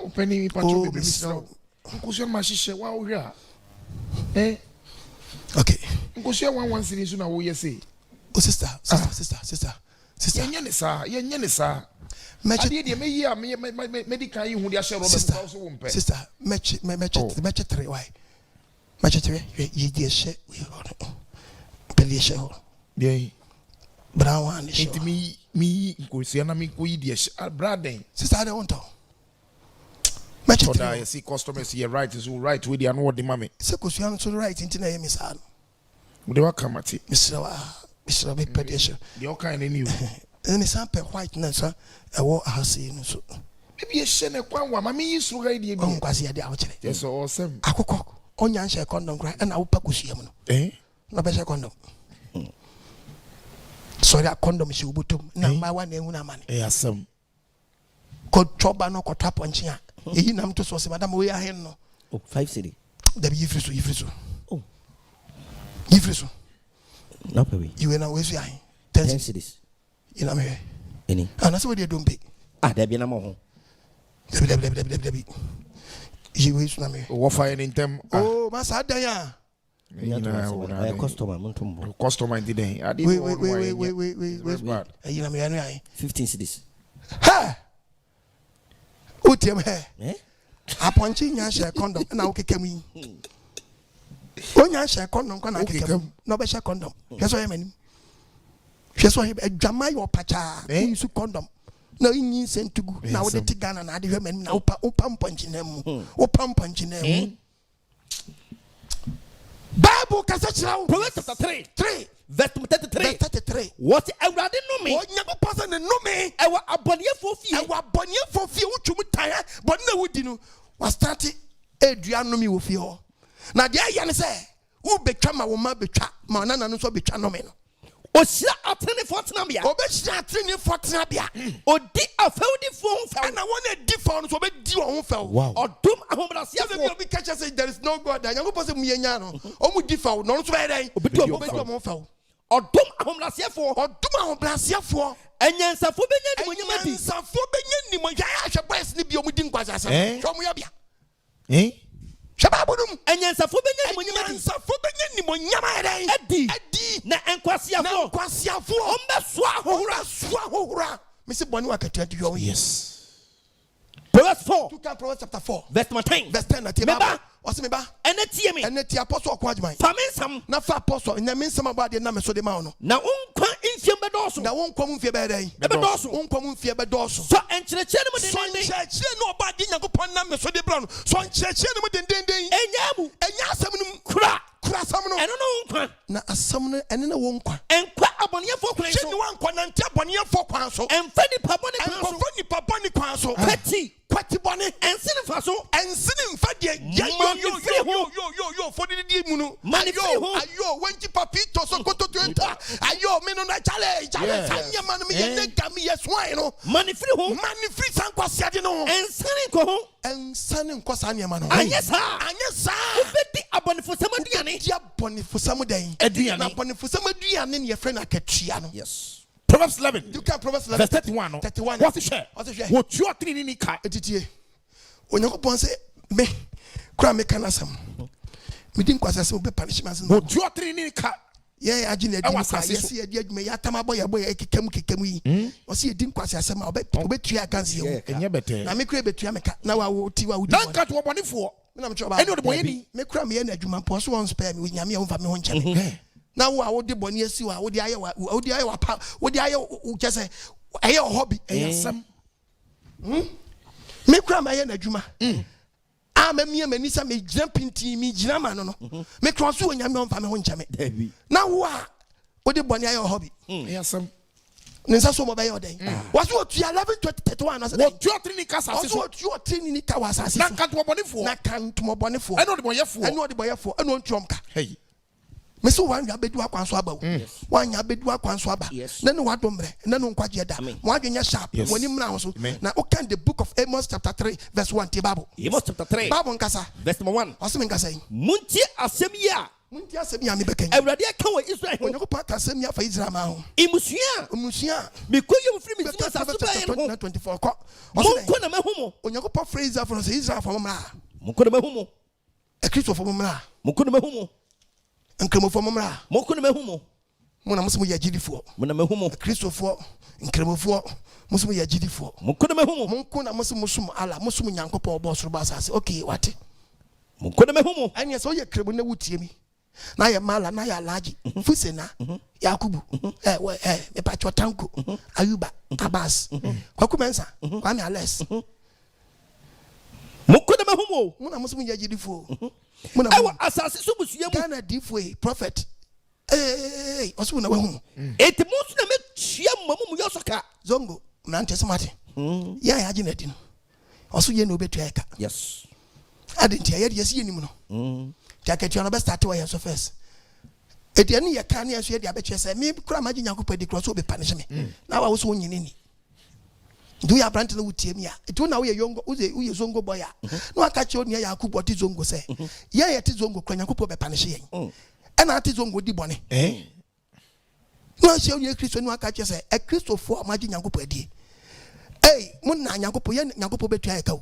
openi pacho bebe misro kosu ma hye wa wo hwa okay kosu 11 series na wo yese oh sister yenye ne sa ade de me yi a medical yi hu de ahye Robert so wo mpe sister meche 3 why meche 3 yi dia hye peli hye ho bien brown one hye mi kosu na mi ko yi de hye braden sister I don't know meche 3 you see customers here right is all right with the and what the mame se kosu an so right intina ye misal we dey kamati Mr. Be petition. The all kind of new. And it's sample white na so e wo ahase no so. Maybe a shene kwan wa mama yi suru ga ide bi. On kwase ade awchire. Yes awesome. Akoko onya nhye condom kra na wo pakosuam no. Na be share condom. Sorry a condom shi ubutum na ma wa na ehu na amane. Awesome. Ko choba no ko tap onche a. Eyi nam to so se madam we ahen no. 5 cedi. Da bi yifriso. Oh. Yifriso. No pay. You na we fi ahen. 10 cedis. You na me. Any. Ana so we dey don pay. There be na mo ho. Debi. You wish na me. What fire in them? Oh, masa daya. Customer in the day. Wait. You know 15 cities. Ha! Utiam he. Aponchi nya share condom na okeke mi. Onya share condom kwa na okeke. No be share condom. Hweso ye manim. Hweso he adwama yo pacha. Use condom. Na yin sentugu na wo de tigana na de hwe manim na opa mponchi na mu. Opa mponchi na mu. Bible kasa chira. Proverbs chapter 3. Verse 33. What Ewurade no me? Onyago pasa ne no me. Ewa abonefo fie. Ewa abonefo fie utwum taya. But na wudi no was start edua no me wo fie ho. Na de aye ne se wo betwa ma wo ma betwa. Ma na no so betwa no me no. Ohyira atenefo tenabia. Obehyira atenefo tenabia. Odi afewdifo mfa. Na wona di fo no so be di wo mfa. Wow. Odum ahobrasiafo. Say obi catch say there is no God. Yango pose mu yenya no. Omu di fo no so be den. Obi di mfa. Odum ahobrasiafo. Enyansafo benya ni monyama di. Enyansafo benya ni monyama ahwe boys ni bi omudi nkwasasa. Hwe mo ya bia. Shababudum. Enyansafo benya ni monyama di. Enyansafo benya ni monyama den. Adi. Na enkwasiafo. Ombeswa hohura. Mesi boni wakatua di yo. Yes. Proverbs 4. You can Proverbs chapter 4. Verse 10. Meba. What's me ba? Eneti apostle Akwagyemang. Famensam. Na fa apostle. Na mensam about na me so de ma no. Na unkwa infie bedoso. Na wonkwa mfie be den. Bedoso. Wonkwa mfie bedoso. So enkyerɛkyerɛ no mu den. So enkyerɛkyerɛ no oba de Nyankopɔn na me so de bra no. So enkyerɛkyerɛ no mu den. Enyamu. Enya asɛm no kura asɛm no. Ɛno no unkwa. Na asɛm no ɛne na wonkwa. Enkwa abɔneyɛfo kwan so. Kyɛ ni wankwa na ntia abɔneyɛfo kwan so. Emfa nipa bɔne kwan so. Emfa nipa bɔne kwan so. Kwati bɔne. Ensene fa so. Ensene mfa de yo for the mu no. Ayo wenji papito so koto tuenta. Ayo me no na chale sanya man me ye gami ye swine no. Mani free san kwasi ade no. Ensene ko ho. Ensane nkwasa ne ma no. Anyesa. Obedi abonefosam aduane. Dia bonefosam den. Aduane. Na bonefosam aduane ne ye friend akatua no. Yes. Proverbs 11. You can Proverbs 11. Verse 31. 31. What's the share? What you are three ni kai. Etitie. Onyankopon say me kura me kanasam. Me din kwasa se obe punishment. What you are three ni kai. Yeah, agina di kwasa. Yes, ye di adwuma ya tama boy kekam yi. O se din kwasa asem a obe tua ganse ye. Enye bete. Na me kura betua meka. Na wa wo ti wa wo di. Dan ka to obonefo. Me na me choba. Eni o de boye ni. Me kura me ye na adwuma po so won spare me nyame wo fa me ho nkyeme. Na wo a wo de boni asi wa wo de aye wa pa wo de aye wo kese aye hobby eyasam me kura ma ye na adwuma a ma mia mani sa me gyina pinti me gyina ma no me kura so onyame on fa me ho nkyame na wo a wo de boni aye hobby eyasam ninsa so mo ba ye odan wo so otua 11:31 na say wo tua trini ka sase so wo tua trini ka wa sase na kan to obonefo eno de boyefo eno ntuom ka hey Meso wan ya bedu akwan so aba wo. Wan ya bedu akwan so aba. Na ne wadomre, na no nkwaje da. Mo adwenya sharp. Woni mra ho so. Na o kan the book of Amos chapter 3 verse 1 ti Bible. Amos chapter 3. Bible nkasa. Verse 1. Oseme nkasa yi. Munti asem yi a. Munti asem yi a me bekan. Awurade aka wo Israel ho. Onyoko pa asem yi afa Israel ma ho. Imusua. Me koyem free me tuma sa super yen ho. 24 ko. Monko na mahumo. Onyoko pa free Israel for Israel for mra. Monko na mahumo. E Kristo for mra. Monko na mahumo. Nkremofo momra monko na mahumo mo na musimo ya gidifo mo na mahumo Kristofo nkremofo musimo ya gidifo monko na mahumo monko na musimo ala musimo nyankopɔ bɔsoro basase okay wate monko na mahumo anya so ye krebo na wutie mi na ye mala na ya laji fusena yakubu me pacho tanko ayuba abas kwakumensa kwame ales monko na mahumo mo na musimo ya gidifo ewa asase so busua mu Ghana difwe prophet osu na wahu etimusu na mechia mamu yosoka zongo na ante smart ya agina din osu ye na obetua eka yes adenti ya de yesi enim no jacket no be start wa so first ediani ye kan ya so ye de abetwe se me kura maji nyakopa di cross obe punish me na wa wo so nyini ni do ya brand na wutie mi a etu na wo ye yongo uye zongo boy a no aka che oni ya Yakubu oti zongo se ye ti zongo kwa Yakubu be panish yen e na ati zongo di bone no che oni Kristo no aka che se e Kristofo amaji Yakubu adie Hey, Muna Yankopo Betuako.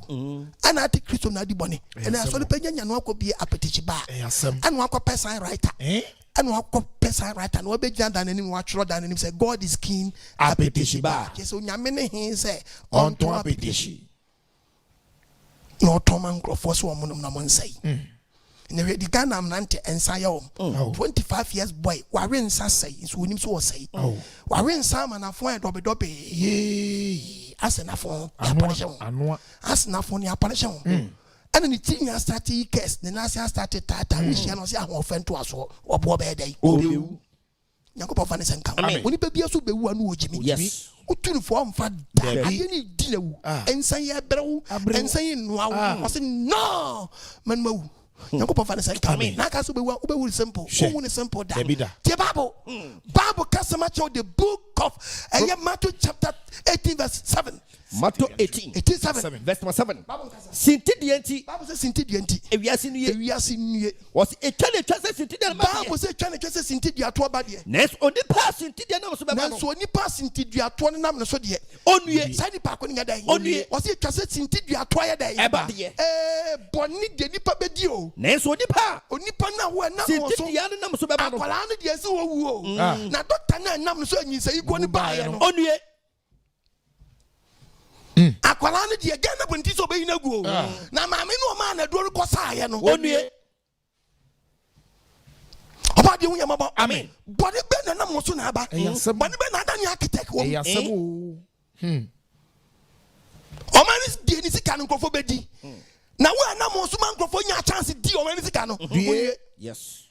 And I take Christian Nadiboni. And I saw the Penya Yanwako be a petition bar. And Wako Pesa writer. And Wako Pesa writer. And Wabe Jan and him watch Rod and him say, God is king. A petition bar. Yes, so Yamene he say, on to a petition. No Toman Crofos woman Namon say. In the Ghana Nante and Sayo, 25 years boy, Warren Sassay is winning so say. Warren Sam and a phone dobe ye as an afford apparition. As an afford apparition. And in the thing I started case, the Nasa started Tata, which I was offend to us or poor day. Oh, Yanko Vanis and come. When you be also be one who Jimmy. Yes. Who to form fat I didn't dinner and say a bro and saying, wow, I said, no, man. Yanko Vanis and come in. Nakasu be simple. Who is simple that? The Bible customer show the book of Matthew chapter 18 verse 7. Matthew 18 verse 7. Sinti dienti. Bible says sinti dienti. Ewiase nuye. Was a chane chase sinti dienti. Bible says chane chase sinti diato ba de. Nes oni pa sinti dienti na so be ba. Nes oni pa sinti diato na na so de. Onue. Sai ni pa ko ni ga dan. Onue. Was a chase sinti diato ya dan. E ba de. Boni de nipa be di o. Nes oni pa na wo na so. Sinti dienti na so be ba no. Akwala no de se wo wu o. Na doctor na nam so anyi sai ko ni ba ye no. Onue. Akwala ne de again na bunti so be na guo na maame no ma na do ko saaye no onue oba de wunya mabo amen body be na na mo so na aba body be na da ni architect wo o mani de ni sika no nkofo be di na wo na mo so man nkofo nya chance di o mani sika no yes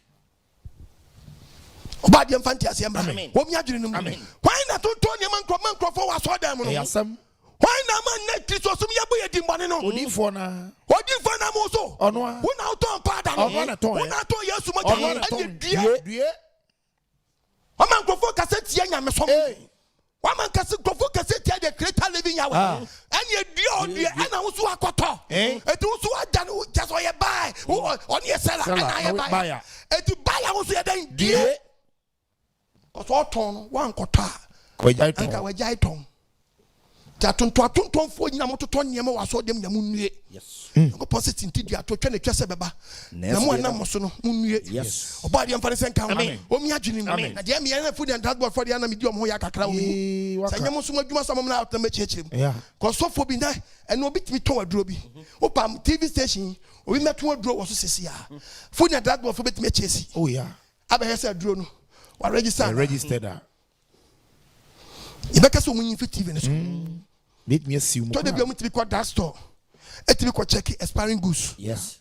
oba de mfanti asem amen wo mi adwene no why na tonto ne man nkofo wa so da mu no why na man na Christos sum ya boye dimbane no odinfo na mo so ono wo na auto pada no wo na to Yesu mo ja due o man kofo kaseti ya nyame som o man kofo kaseti ya the creator living yawe anye due ana wo so akoto eti wo so ada no just o ye buy oni ye sell ana ye buy eti buy wo so ye dan due ko so ton no wan kota wajai ton Atunton for Yamoton Yama was so them Yamun. Yes. Go positive to a twin Chesababa. Namu Namosono, yes. Obadi and Paris come. Omiajin, amen. The Yamiana food and that for the enemy Moyaka Crown. Sayamusuma, you must summon out the church. Yeah. Cause so for being there and no bit me to a droby. Opam TV station, we met to a draw was Cecilia. Food and that was for bit me chase. Oh, yeah. I said drone or registered that. You better so many 50 minutes. Let me assume. Told them to be called that store. Et to be called check expiring goods. Yes.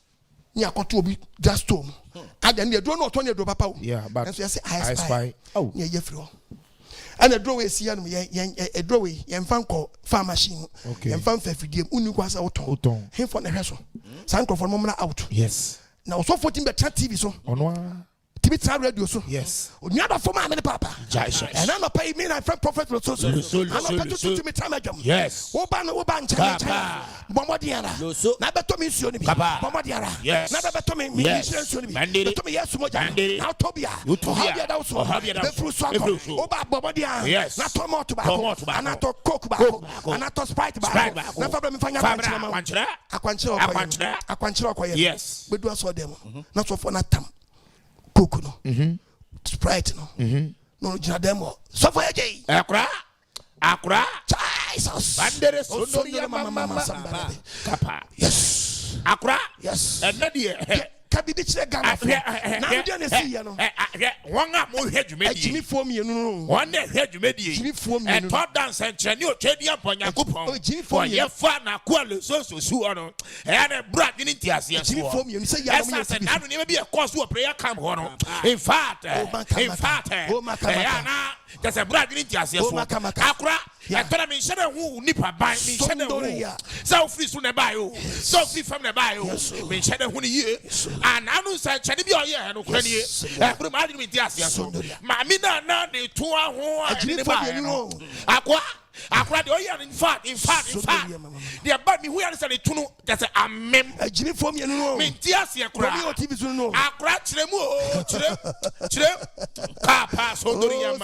Nya to be that store. And then they don't know Tony do papa. Yeah, but and so I say I spy. Oh, yeah, yeah, and a drawway see a drawway, and fan call farm machine. Okay. And fan fair video. Uniquas auto. Him for the hassle. Sanko for moment out. Yes. Now so 14 the chat TV so. On Tibita radio so. Yes. Never for my papa. And I'm not paying me and friend prophet so. I'm not going to me time again. Yes. Oban Bombardiana. Never to me soon. Bombardiana. Yes. Never to me. Yes. To me yes moja. Now Tobia. You Tobia also. The fruit swallow. Oba Bombardiana. Yes. Not to more tobacco. And not to coke back. And not to sprite back. Never be fine. Aquanchero. Yes. We do us for them. Not so for not tam. Coke no, Sprite no, no demo. So for AJ, Accra, Jesus, Bandere, Sonoria, Mama, Papa, yes, Accra, yes, and Nadia. Can be the Ghana. Now you see, you know. One up more head you made. Jimmy for me, no. One head you made. Jimmy for me. And top dance and Chanio Chedi up on your coupon. Jimmy for your fan, a quality so suano. And a brat in India. Jimmy for me, and say, yes, I said, I will never be a cause to a prayer camp. In fact, there's a brat in India. Accra, I thought I mean, Shadow who nipper by me, Shadow. So free from the bio, so free from the bio, mean Shadow who year. And I know such a be here, no cranny. From argument, yes, Mamina, now the 2 hours. Aqua, in fact, they are bad me who are saying to know that's a mem. A Jimmy for me, no, Tias, Aqua, Chilemo, Papa, Sondoria,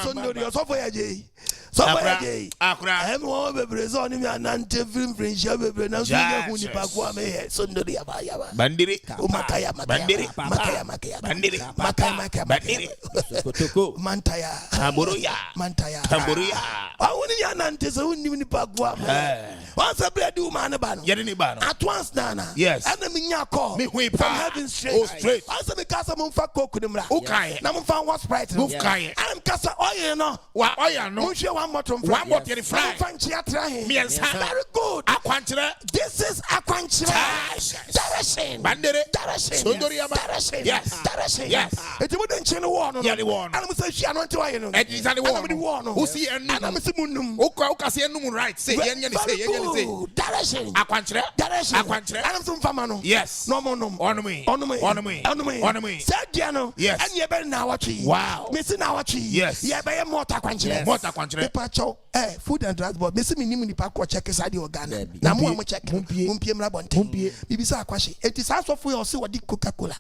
Somebody, Akra. everyone be present in an anti-film friendship. Now, so you need to go away. Sundari Abaya. Bandiri. Makaya, Bandiri. Makaya, Makaya, Bandiri. Makaya, Bandiri. Mantaya, Tamburuya. Mantaya, Tamburuya. I want to anante so ni pagwa. Once a bread do man ban. Yedini bano. At once nana. Yes. And the minya call. Me hui From pa. heaven straight. Oh straight. Once a casa mumfa kokudumra. Ukaye. Na mumfa was sprite. Ukaye. I'm casa oil no. Wa oya no. Munche one bottom. One bottle fry. Yes. Very good. Akwanchire. This is Aquanchire. Direction. Bandere. Direction. Sundori aba. Direction. Yes. Direction. Yes. It wouldn't change the war. Yeah, the war. And I'm saying she anointed oil. It is the war. Who see And I'm saying munum. Uka see enum right. Say yen say. Direction. Akwanchire. Direction. Akwanchire. And I'm from Famano. Yes. No more no. On me. Said Diano. Yes. And you better now watch. Wow. Missing our chi. Yes. Yeah, by a motor Aquanchire. Motor Aquanchire. Pacho. Food and drugs board. Missing me ni park check inside your Ghana. Now more check. Mumpie mrabonte. Bibisa Aquashi. It is also for you see what the Coca-Cola.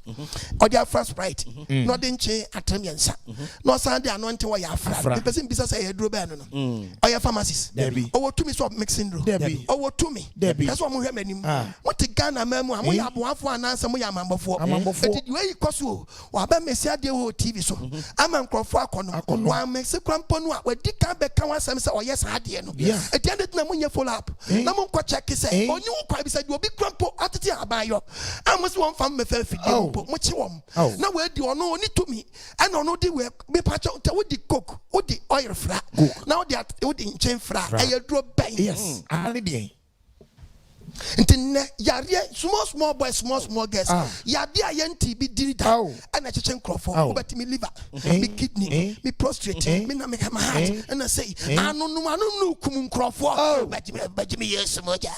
Or their first Sprite. No denche atremiansa. No Sunday anointing or your afra. The person bisa say drew banner. Or your pharmacist. Debbie. Or to me so mixing room. Debbie. Or to me. Debbie. That's what we have many. What the Ghana memo. I'm going to have one answer. I'm before. Did you cost you? Or about Messia de TV so. I'm on Crawford. One makes a crampon where Dick can become some or yes, I did. At the end of the moment, follow up. No one could check his say. Or you quite beside you will be crumple at the time by you. I must want from me fair figure. Much warm. Now, where do you know only to me? I don't know the work. Me patch out with the cook, with the oil flat. Now they are with the chain flat. I drop bang. Yes. I Small boys, small girls. Yadia yenti be did it. And I check Crawford, but me liver, me kidney, me prostrate, me na make my heart. And I say, I no kumun Crawford, but me yes moja.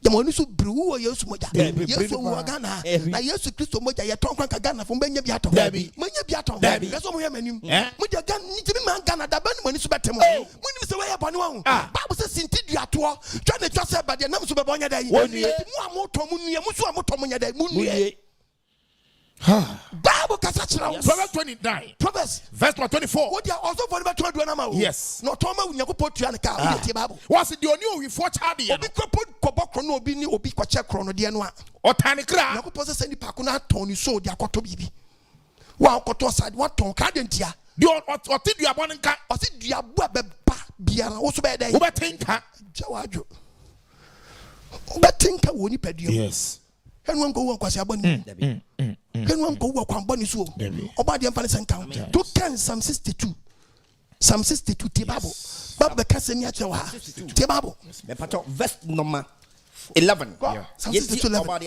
The money so brew or yes moja. Yes, Wagana. I used to Christo moja. Ya tongue Gana from Benya Biato. Manya Biato. That's what we have menu. Muja Gan, Nijiman Gana, the band money subatemo. When you say, where upon one, Bible says, Sinti Atua, trying to just say, but the name Subabonia Day. One year, more Tomunia, Musuamotomonia Day, Moon. Bible Casachra, Proverbs 29. Proverbs, verse 24. What you are also for about 200. Yes. No Toma, when you put you on the car. Was it your new with 4 chardy? Obi put Koboko Bini, Obi Quacha Chrono, Dianoa. Or Tani Cra. No possess any Pacuna Tony, so they are got to be. Wow, Cotosa, what Ton Cadentia? Do what did you have one cat? Or did you have Biana also bad day? Uba think Jawajo. But think I won't pay you. Yes. Can one go walk was your bonny? Can one go walk on bonny so? About the Empire and count. Two cans, some 62. Some 62 Tibabo. Bob the Casimia Tibabo. Verse number 11. Some 62 level.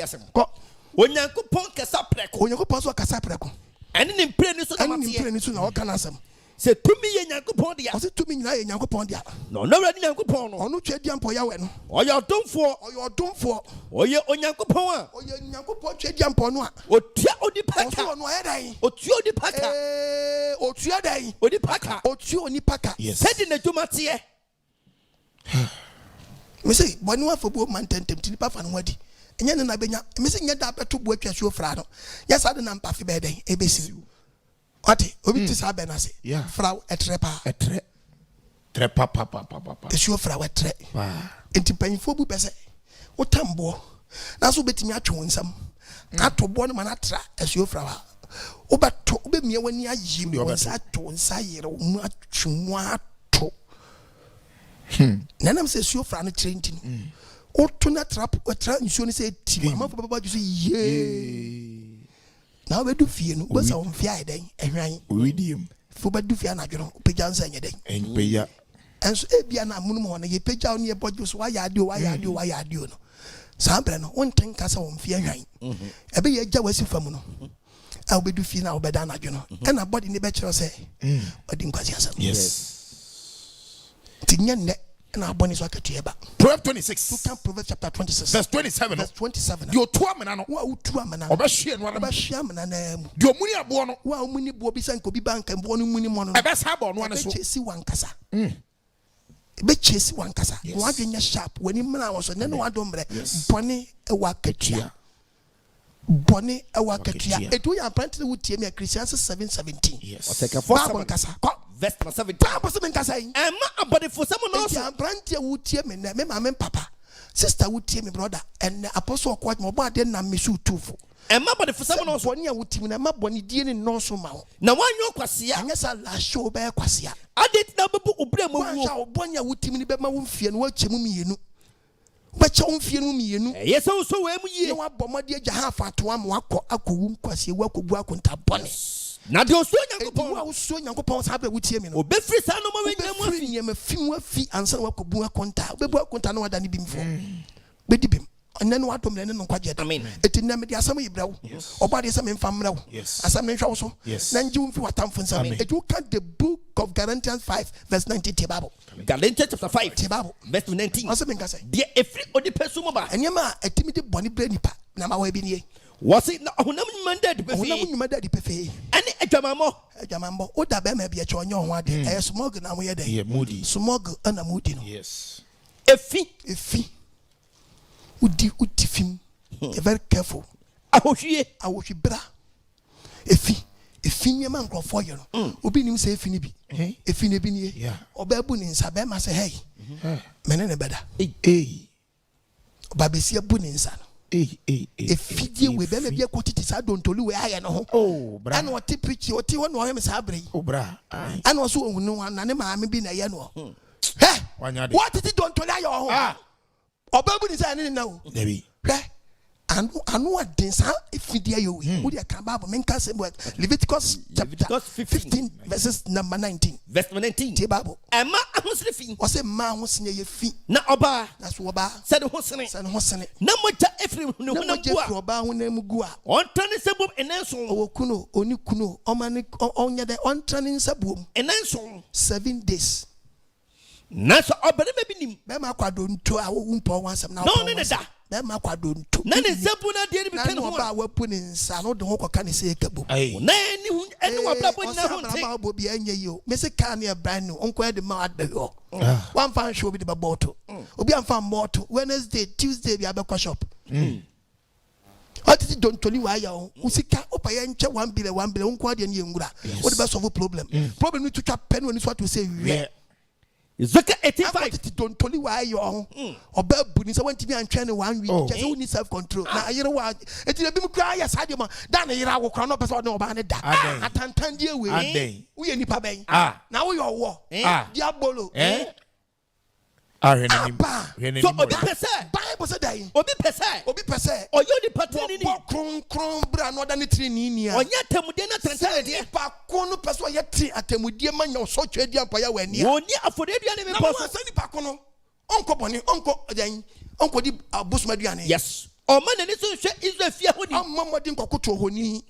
When you go punk a sapreco, when you go pass a casapreco. and in Prenus And in Prenus or Canasam. Say to me, and Yankopodia. Was it to me, Yankopondia? No, no, Yankopon, Or no Chedian Poyawen. or you're done for, Or you're done for. or you're on Yankopon, Or you're Yankopon Chedian Ponua. or Tia or the Also Paca, on Wadi. or Tio the Paca, Or Tiade. or the Paca, Or Tio Nipaka. Yes. said in the Tomatia. Me say, when you have for both man tentem to the path and wedding. And then I be missing your dapper to work your frado. Yes, I don't know Puffy Bed, ABC. What? Obitis Abenasi. Yeah. Frau a trepa. Trepa papa. The show frau a tre. Into painful bese. O tambo. That's what betting your chewing some. Not to one man at as your frau. O but to be me when you are Jim was at to inside or not to. Nanam says your friend training. O to not trap or try and soon say, Tim, about you say, yea. Now we do fear no was on fear day and rain. Redeem. For but do fear not, you know, pigeons and your day. And paya. And so Ebiana Munmon, you page out near bodies, why I do. Sample, one thing castle on fear rain. A be a Jawasi Famuno. I'll be do fear now, Bedana, you know. And a body in the bachelor say, but in Quasiasm. Yes. Tinyan and our bonus like a tiaba. Proverbs 26. You can Proverbs chapter 26. Verse 27. Verse 27. Your 2 men. What 2 men? Obashi and one of Shaman and your money are born. Wow, Muni Bobby and Kobe Bank and Bonnie Muni Mono. I best have on one. See one casa. Be chase one casa. One in your shop when you was and then one dombre. Bonnie a wakatia. Bonnie a wakatia. It will apparently would tell me a Christian 7:17. Yes. Take a 4 casa. verse 17 Bible say menka say Emma abode for some no so brantia wutie me na me ma me papa sister wutie me brother and apostle kwat mo ba de na me su tufo Emma abode for some no so boni a wutim na ma boni die ne no so ma wo na wanyo kwasea anya sa la show be kwasea adet na bebu obra mu wo boni a wutim ni be ma wo mfie no wa chemu mienu bacha wo mfie no mienu yes so we mu yie na wa bomode agya ha fa to am akowum kwasea wa kogu akonta boni na de oso nyankopon wa oso nyankopon sa be wutie me no obefri sa no ma wenya mu afi nyama fi mu afi ansa wa kogu akonta obebu akonta no wada ne bimfo bedi bim ɔnɛ no watom ne no kwagye da eti na me de asɛm yibra wo ɔba de sɛ me mfa mra wo asɛm ne hwa wo so na ngi wo mfi watamfo nsam eti wo ka the book of Galatians 5 verse 19 te Bible Galatians chapter 5 te Bible verse 19 ɔsɛ me nka sɛ de efri odipesu mo ba ɛnyɛma a etimi de bɔne bra nipa na ma wa bi nie wɔse na honam nyuma da de ɔnam pefi nyuma da di pefe ɛne adwamamɔ adwamambɔ wo da bɛma bi ɛkyɛ ɔnyɛ ho ade ɛyɛ smog na mo yɛ dɛ moody smog ana moody no yes efi udi fim you're very careful ahohwie awohwi bra efi nyema nkrofo yɛ no obi nim sɛ efi ni bi efi ne bi nie ɔba bu ne nsa bɛma sɛ hey mene ne bɛda ɔba bɛsi abu ne nsa no efi die we bɛma bi akɔtete saa dontoli we ayɛ no ho ɛna ɔte preach ɔte hɔ na ɔyɛ me saa abrɛ yi ɛna ɔso ohun no na ne maame bi na ɛyɛ no hɛ wɔtete dontoli ayɛ wɔ ho ɔba bu ne nsa ne na o hwɛ anu aden saa efidie ayo wo de ka Bible menka say Leviticus chapter 15 verses number 19 verse 19 te Bible Emma ahosere fi o say ma ahosene ye fi na oba na so oba said hosene na moja efri ne honam gu a oba honam gu a ontane sebom enenso o kuno oni kuno o mane onye de ontane nsabom enenso 7 days na so obere be nim be ma kwado nto a wo mpo wansam na no ne da be ma kwado nto na ne zebu na de bi kan ho ba wa pu ne nsa no de ho koka ne se ekabo na ni hu ene wa bla bo na ho nte ba bo bi anya yi o me se ka ne brand new onko de ma ade yo wan fan show bi de ba boto obi an fan moto Wednesday Tuesday bi abekwa shop atiti don toli wa ya o usika opaye nche 1 billion onko ade ne ngura o de be solve problem ni to twa pen woni so to say we Zaka 85 don't tell you why you are oba bu ni say want me antwe ne 1 week just we need self control na ayere wa eti na bi mu kra ya sade ma da na yere agokra no pese oba ne da atantan die we wo ye nipa ben na wo ye owo diabolo so obi pese Bible say dai obi pese oyo di patani ni kron bra no da ne tri ni ni a onya temude na tantane de pa ko no pese oye tri atemudie ma nya so twedi ampa ya wani a woni afodedua ne me pose na sani pa ko no onko boni onko dan onko di abusmaduane yes o ma na ni so hwe Israel fie ho ni amma modi nkokoto honi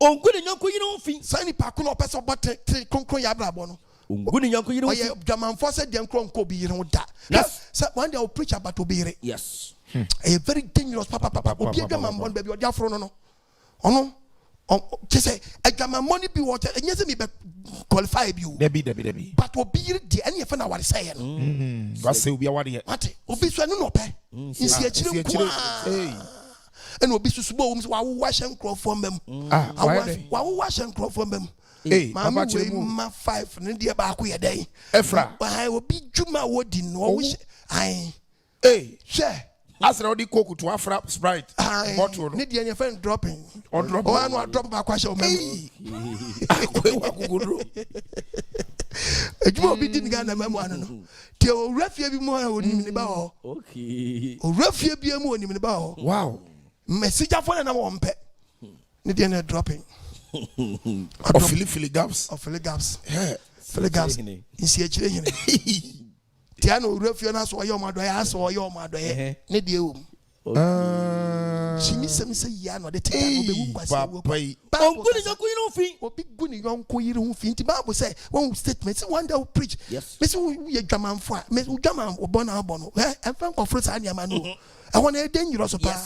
ongu ne nyonko yire ho fi sani pa ko no pese obote tri kronkron ya brabo no ongu ne nyonko yire ho fi German force dem kronko bi yire ho da so one day I will preach about obire yes a very dangerous papa obi German born baby odia fro no ono say a German money be water and yes me be qualify bi o debi but obire di any fa na ware say no God say obi awade what obi so no pe nsi akire kwa and obi susubo wo wa wo hye nkrofo mbam wa wo hye nkrofo mbam mama we ma 5 ne dia ba ko ye den Efra obi djuma wodi no wo ai she asra odi coke to afra Sprite bottle ne dia nyefen dropping o drop o anu drop ba kwa she o mem akwa kuguru ejuma obi di nga na mem anu no te o rafie bi mu oni mi ba ho okay o rafie bi mu oni mi ba ho wow message afọ na wo mpe ne dia na dropping of Philly gaps Philly gaps insi akire hene ti ana orafio na so oyo madoye aso oyo madoye ne die wo chimi sem se ya no de te na obewu kwase wo ongu ne nyonko yire ho fi obi gu ne nyonko yire ho fi nti Bible say one statement say one day will preach me say we dwaman fo me dwaman obona abono enfan ko fruit ani ama no e wona e dangerous pa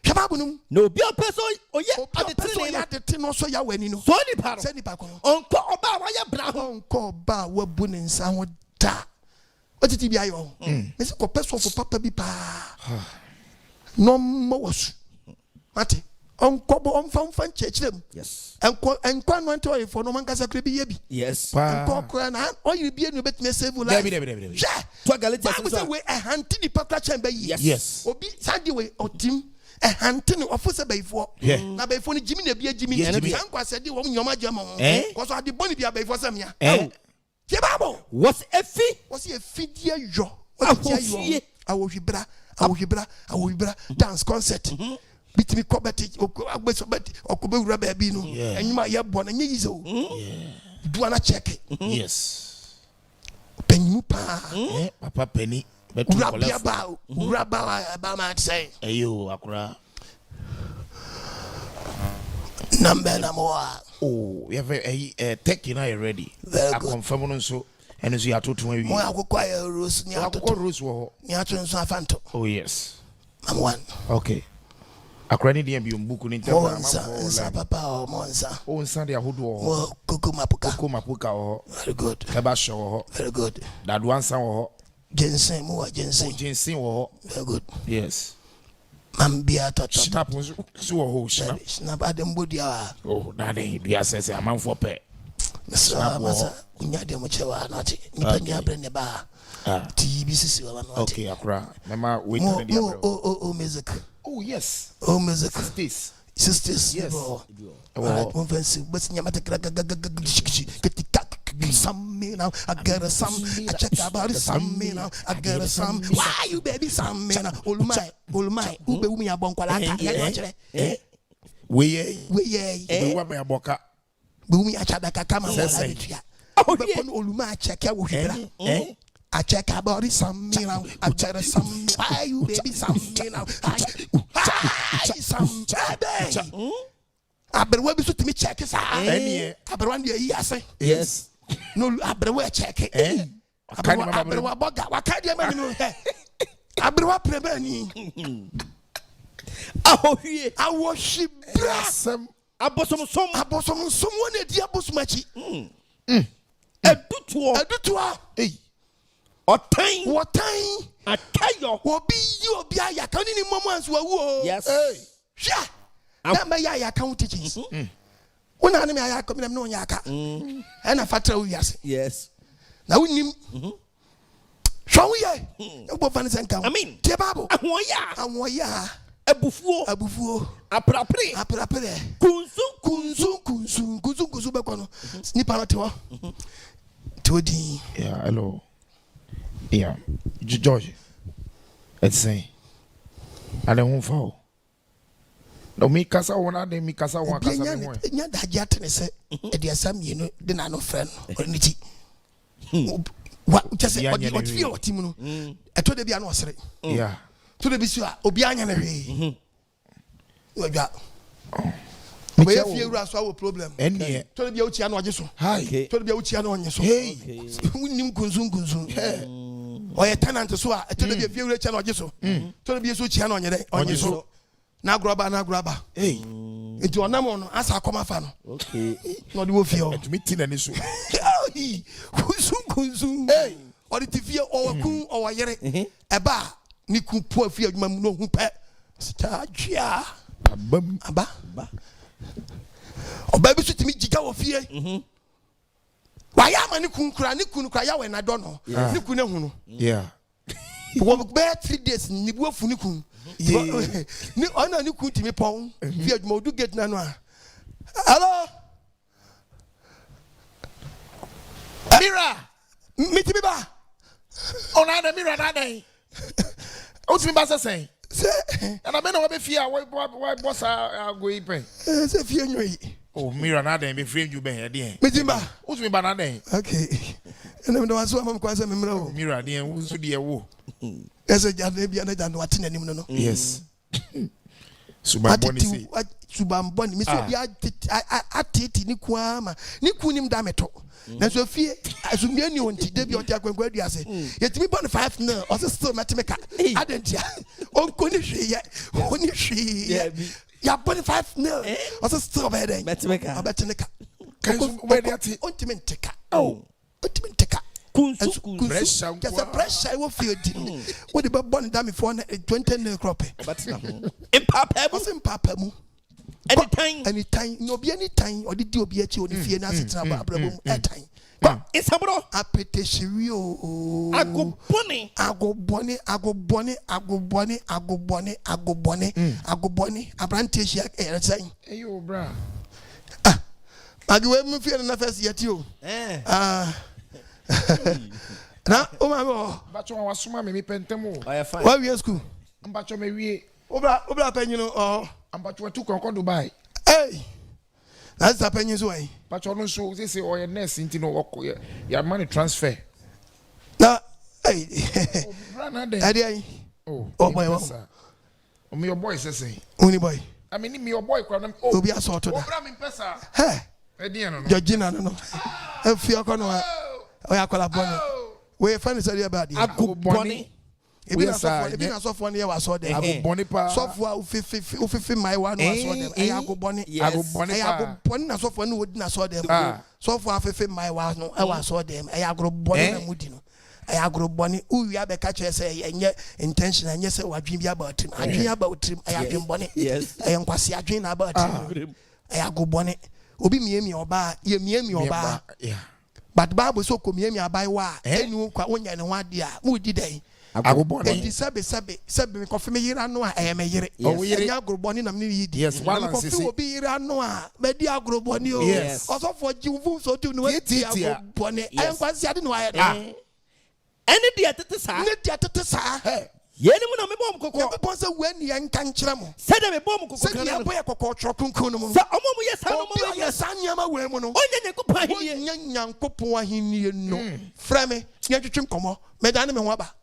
Shababunum no be a person oye adete no so ya wani no so ni pa se ni pa ko onko oba wa ya bra ho onko oba wa bu ne nsa ho da otiti bi ayo me se ko person for papa bi pa no mo wasu mate Unkobo on fan church them. Yes. And quan went to for no man can say be. Yes. And Cochrane, or you be a bit me save life. To Galatians way a hunting the papa chamber. Yes. Or be Sandy way or Tim. A hunting officer before. Now before Jimmy be a Jimmy and said you want your major. Because I did Bonnie be before some year. What's a fee? Was he a fee dear Joe? I will be bra dance concert. Beat me cobbetti or Kobe Rabbi Bino, and you might have born a years old. Do I check it? Yes. Penny Papa Penny. Rabba might say, Ayo, Akra. Number more. Oh, we have a tech in I ready. I confirm so, and as you are to me, I will acquire Rose near Fanto. Oh, yes. I'm one. Okay. A credit DM you book in Monza, Papa or Monza. Oh, Sunday, who do Kukumapuka. or Very good. Kabasho, Very good. that one sound Jensen, more Jensen. Jensen or Very good. yes. Mambia Toto. Snap was so Snap Adam Budia. oh, that ain't the assess a man for pay. Massa, Unyadamuchewa, not Nipania Breneba. TBC. Okay, Akra. Mama, wait. Oh, music. Oh, yes. Oh, music. Sisters. Yes. Some me now, I got a some. I check about it. Some me now, I got a some. Why you baby? Some me now. All my, Ube me a bonkwala. We We were a boca. Bumi a chabaka come and say, oh, Oluma check out with I check about it. Some me now, I check some. Why you baby? Some me now. Some baby. I better wait to me check it. I better one year, yes. No, I better check it. I better what can't you imagine? I better what prebeni. I worship Brassam. I bosom someone a diabos machi. A dutua. What time? I tell you, what be you be a counting in moments were yes. Sha. That may I account teachings. When I am coming, no yaka. And a fatal yes. Now we him. Shall we? No bofanis and come. I mean, Tebabo. And why a buffo. A prapre. Kunzu bacono. Sniparatua. Todi. Yeah, hello. Yeah, George. Let's say. I don't fall. No, me casa one day, me casa one casa. Nya da jatne se e dia sam ye no de na no friend or niti. What just say what feel what no. E to de bia no osere. Yeah. To de bi so a obi anya na hwe. Wadwa. Me ye fie wura so a problem. Enie. To de bia uchi anu oje so. Hi. To de bia uchi anu onye so. Hey. Unim kunzun. Oye tenant so a to de bia fie wura uchi anu oje so. To de bia so uchi anu onye so. Na graba. Hey. It was no asa come fan. Okay. No do feel. To meet in so. Kunzu. Hey. Or the fear or kun or yere. Eba ni kun po fear no hu pe. Stajia. Aba. O baby so timi giga wo fear. Why am ni kun kra ya we na do no. Ni kun na hu no. Yeah. Wo be 3 days ni bu afu ni kun. Ni ona ni kuti me pon via mo do get na no a hello Mira miti ba ona na Mira na den o ti ba say and I be no be fear why boss go ipen say fear nyi oh Mira na den be frame you be here den miti ba o ti ba na den okay and me do aso am kwa say me mra Mira den wo so de wo yes jade bia na jade watine nim no yes Subamboni Subamboni mi so bia atiti ni kwa ma ni kunim da meto na so fie asumia ni onti de bia oti akwankwa aduase yetimi bon 5 na o still matemeka adentia onko ni hwe ya bon 5 na o still be dey matemeka abeteneka where dey ati ontimenteka kunsu pressure just a pressure wo feel di what the born da me for 20 na crop impapa mu anytime no be anytime or did you be at you on fear nasty about time. It's a bro. Apeteshirio. Ago bunny. Abrantesia air saying. Hey, you, bra. I go even fear enough as yet you. Now, oh my God. But you was summa me pentemo. I fine. Why we at school? But you may we. Obra pen, you know, oh. And but you were too conquered Dubai. Hey, that's the penny's way. But you don't show this or your nest into no your money transfer. Now, hey, oh, my God. Oh, me your boy says, only boy. I mean, me your boy, Oh, be assaulted. Hey, Georgina, no. If you're going to, I call a bonnet. We're funny about it. Ago bunny. If you are so funny, I saw them. Ago bonipa. Software 50 my one was saw them. I go bonnet. Ago bonipa. I go bonnet. So for no wouldn't saw them. Software 50 my was no. I was saw them. I go bonnet and mudino. I go bonnet. Who you have a catcher say and yet intention and yes, I dream about him. I dream about him. I have been bonnet. Yes, I am quasi a dream about him. I go bonnet. Obi me or bar, ye me or bar. Yeah. But Bible so come me by wa. Anyone quite one and 1 year. Who did they? I go born. It is sabe coffee me here no I am a year. Oh, we are go born in a minute. Yes, one coffee will be here no but they are go born. Yes. Also for you so to know it. Bonnet. I am quite sad in why. Any dear to the sir. Yenimuna me bom koko. Because when you can chram. Said me bom koko. Said you boy koko trokunkunum. Sa omo yes ha no yes anyama we mu no. Onye ne kopa hi nyankopon ahini no. Frame, nya twetwem komo. Me dan me ho aba.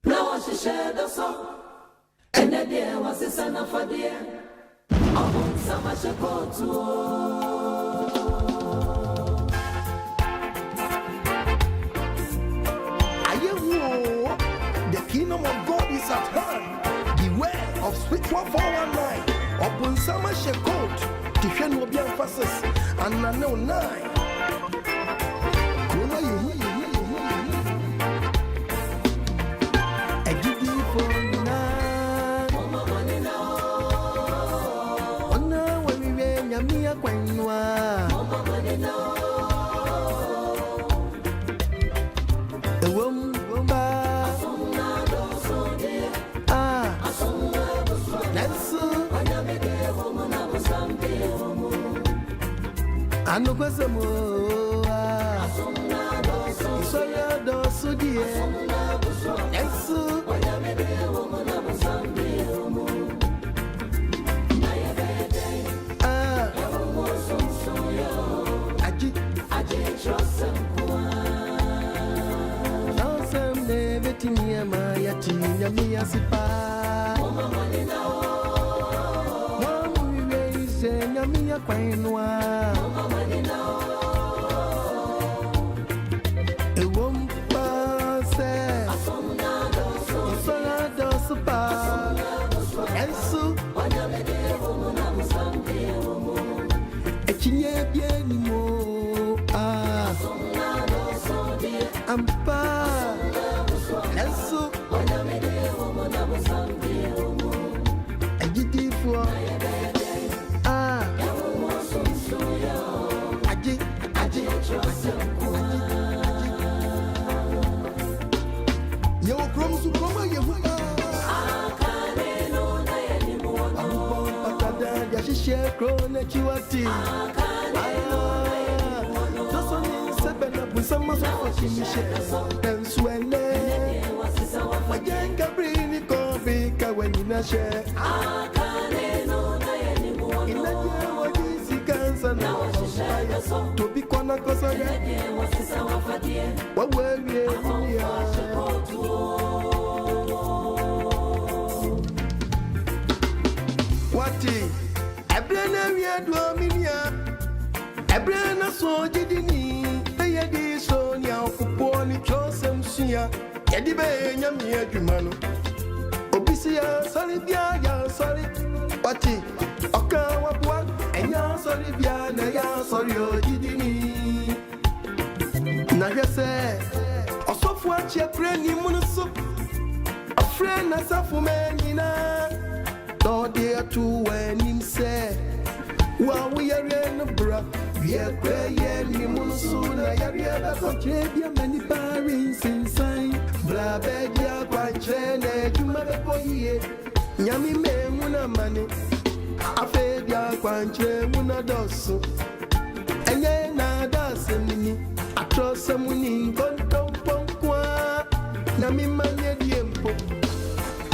Now she shared the song, and the dear was a son of a dear. Among some I shall go to. The kingdom of God is at hand. Beware of spiritual 419. Upon summer shekot, Tiffany will be emphasis, and I know 9. Anu kwasemo Isoya dosu die Yesu Aji Nansem neveti niyama yati nyami yasipa Mwamu ise nyami ya kwainwa Krone chiwati Doso ni sebena busama so chimishe Enswele Wajenga brini kobi kaweni nashe Inaje wajisi kansa na washishaya Tobi kwana kosa ya Wawewe dunia Wati Ebrena so jidini Eyedi so nya okuponi chosem suya Yedi be nyami adwuma no Obisi sorry, yeah, sorry. Wati, oka wapwa, and ya sorry, yeah, na ya sorry, oh, didini. Na ya say, also for a cheap friendly munusu. A friend as a fumenina. No dear to when him say, while we are in the bra, we are praying, you munusu, na ya riaba, contribute many parents inside. Bla bedia kwa chene, you mother boy. Nyami me muna mane afebia kwanche muna doso enye na dase mini atrose muni kontomponkwa na mi manye diempo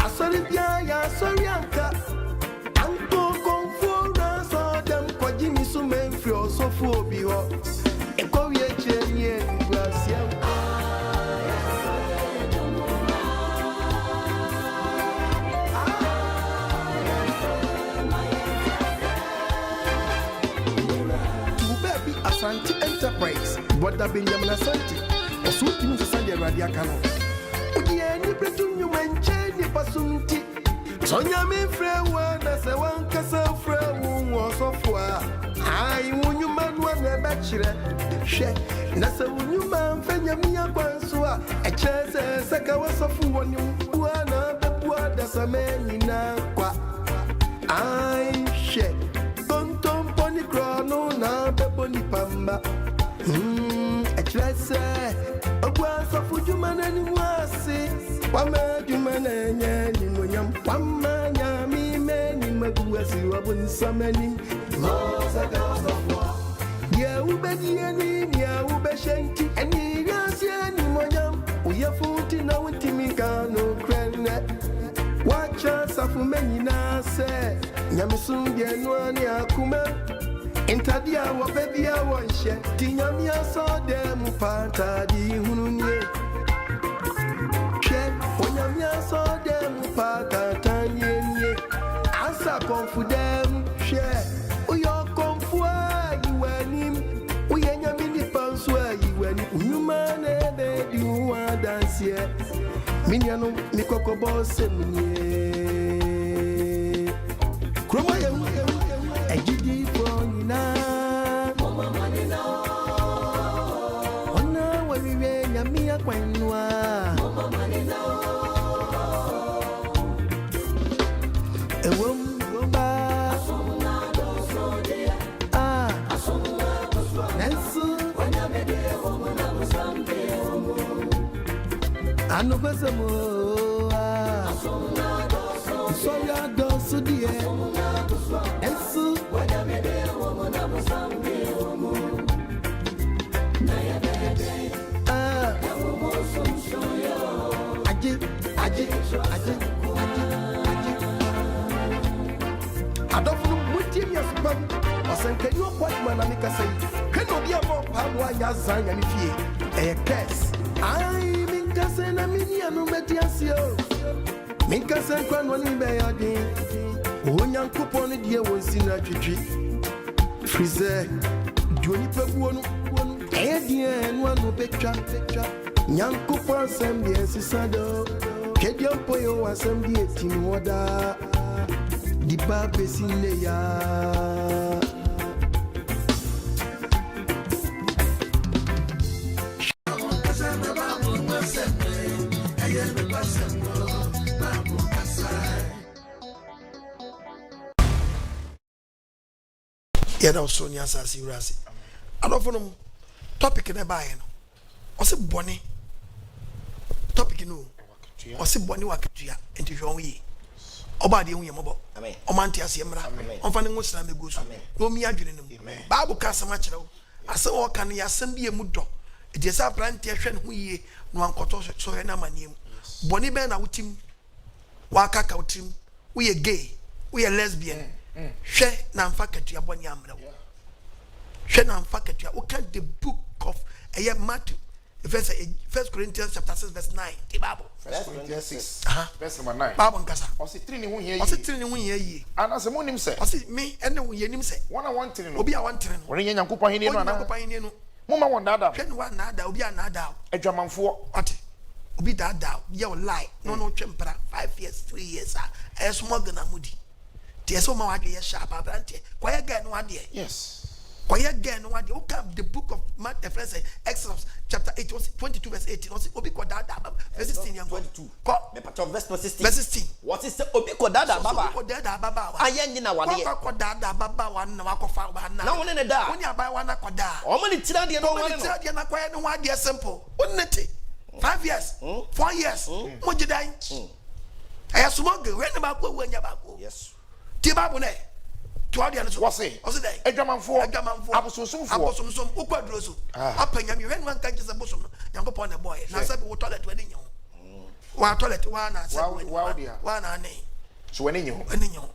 asori bia ya sori anka anko konfora so dem kwaji mi so menfri osofu obi ho ekwo wie chenye glasia Asante Enterprise, what the Benjamin Asante, or Sutin Sunday Radiacano. Udia ni pretum you mention the Pasunti. Sonya me friend one as a one castle friend was software. I won you man one a bachelor. She, Nasa won you man, Fenya Quansua, a chance as a kawas of one you, one of the poor that's a man in Aqua. I shed. No, na beboni pamba. I try say, a glass of food you man and wasi. Wama you man and yam, Wama yami many maguasi, wabun summoning. Laws a glass of war. Ya ubediani, ya ubeshanti, and yasiani moyam. We are 14 now with Timicano cranet. Watch us of many na say, Yamisun Yanuani Akuma. Intadia wa baby a one share, Tinyamia saw them Pantadi Hunye. Check, Onyamia saw them Patatanye. Answer come for them, share. We all come for you and him. We ain't a mini pounds where you and you man, baby, you are dance here. Miniano, Mikoko Boss, and ye. Cromaya, a giddy from Mama money now. Oh, no, when we rain, and me a quenwa. Mama money now. A woman, I know what's a more. Sorry, I don't so dear. And so, when I made a woman, I was someday. I don't know what team you're supposed to. I said, can you watch my Namika say? Can you be a more power? Yazan and if you a curse. I mean, Cassan, I mean, you know, Metiasio. Minkasan Kwan one in Bayadi. When young coupon the dear was in a tree. Freezer, Juniper one, and one who picture. Young coupon some the Sisado. Kedian Poyo was some the 18 water. The Babes in the yard. Yeah, that was Sonia Sassi Rassi. I don't know topic in a buy. I said Bonnie topic in who? I said Bonnie Wakatia into your way. Obadi Yamabo, Omantia Siemra, on finding what's name goes. No me adjuring him. Babu Casamacho. I said, oh, can you assemble a mudo? It is a plantation we no one cotos so enamanium. Bonnie Ben out him. Waka out him. We are gay. We are lesbian. She na mfakatia boni amra. She na mfakatia. Look at the book of Matthew. First Corinthians chapter 6 verse 9. The Bible. First Corinthians 6 verse number 9. Bible nkasa. Osi trini hu ye. Osi trini hu ye yi. Ana se monim se. Osi me ene hu ye nim se. Wana wan trini no. Obi a wan trini no. Woni Nyankopon hini no ana. Nyankopon hini no. Moma won dada. Hwe no wa nada obi a nada. Adwamanfo. Ate. Obi da ye will lie. No chempera 5 years, 3 years a small gana mudi. Tia so ma wadi sharp abante. Kwa again one day. Yes. Kwa again one day. Okay, the book of Matthew Exodus chapter 8 was 22 verse 18. Was obi ko da verse 16 yan 22. Ko Me patch verse 16. Verse 16. What is the obi ko da baba? Ko da baba. Ayen na wade. Ko da baba wan na wakofa wa na. Na won ne da. Woni abai wa na ko da. O mo ni tira de no won no. Tira de na kwa ne wa de simple. Wonnete. 5 years, 4 years. Mo jidan. Aya smuggle we na ba ko we nya ba ko. Yes. Ti babu ne. Tuadi anu so. Wase. Ose dai. Adwamanfo. Abosomfo. Ukwadro so. Apanya mi we no kan kise bosom. Yankopon na boy. Na sabi wo toilet we ni nyo. Wa toilet wa na sabi. Wa dia. Wa na ne. So we ni nyo. Ani nyo.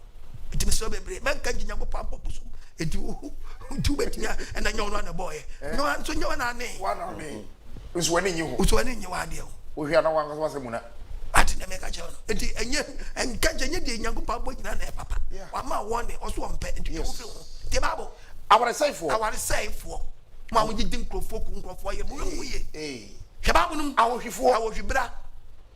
Itimi so bebre. Man kan Yankopon bosom. Enti tu betinya na nyo no na boy. No an so nyo na ne. Wa na me. So we ni nyo. So we ni nyo wa dia. Wo hia na wan so wase mu na. Ati na meka che no enti enye enka je nye de Nyankopon bo nyina na e papa wa ma wone oso ompe enti wo fi ho te babo aware saifo ma wo gidi nkrofo ye mu ye hwe babo num awohwibra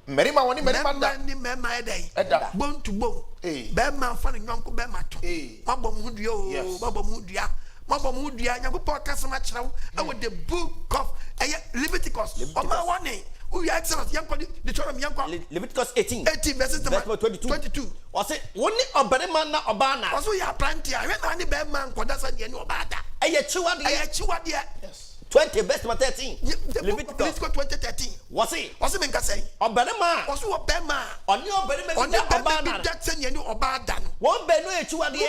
merima woni merima da ni mema eda bon to bon be ma fa ne nyonko be ma to mabom hu dua o mabom hu dua Nyankopon kasema kyerɛw awo the book of Leviticus o ma wone we are excellent. Leviticus 18 verses 22. Was it only a better man na obana? Also, you are plenty. I went on the bad man, Kodasa, and Obada. Yes. 20 verse 13. Leviticus 2013. Was it? Was it Menka say? A better man. Also, a better man. On your better man. On your Obana. That's and you Obada. One better way to a dear.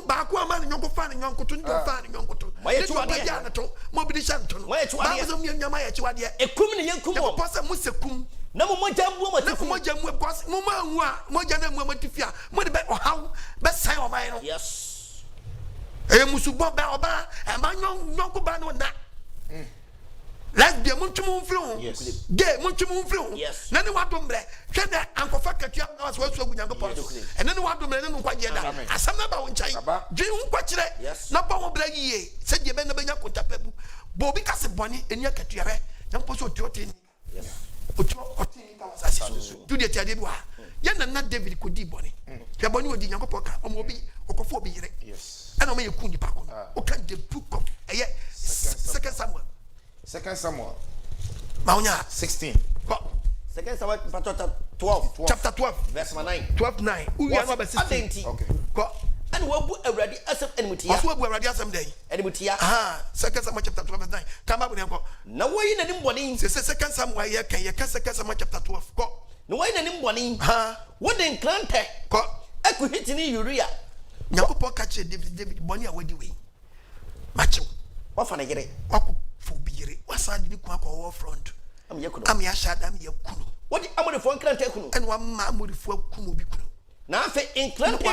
Bakuaman, Yonko fan, and Yonko to fan, and Yonko to. Why to a dianato, Mobili Shanton. Why to a Yamaya to a dear. A kumini Yankumo, Possa Musakum. No more jam woman, no more jam with boss, more jam woman to fear. What about how? Best sign of mine. Yes. A Musuba Baoba, and my Yonko Ban on that. Let's be a munchum flow. Yes. Gay munchum flow. Yes. None of what don't break. Can that Uncle Fakat was what so good younger person. And then what do men know quite yet. As some about in China. Dream watch it. Yes. Not power break ye. Said you bend the Benya Cotapebu. Bobby Cass Bonnie and your Catiare. Young Poso Totin. Yes. To the Tadua. Yan not David could be Bonnie. Yaboni would younger poker or Mobi or Cophobia. Yes. And I may Kuni Paco. Okay, the book of Second Samuel. Second Samuel. Maunya 16. Second Samuel chapter 12. Chapter 12. Verse 9. 12:9. Who are number 16? Okay. And what book already as of enmity? Also, we already have some day. Enmity. Second Samuel chapter 12 verse 9. Come up with him. No way in any morning. Second Samuel, you can Second Samuel chapter 12. Go. No way in any morning. What then clanter? Go. I could hit in urea. Nyakupo catch David Bonnie away the way. Macho. What fun I get it? For beer. What's I did war front? I'm Yashad, I'm Yakunu. What am the phone clanter? And one man would for Kumu Bikuno. Now, in clanter,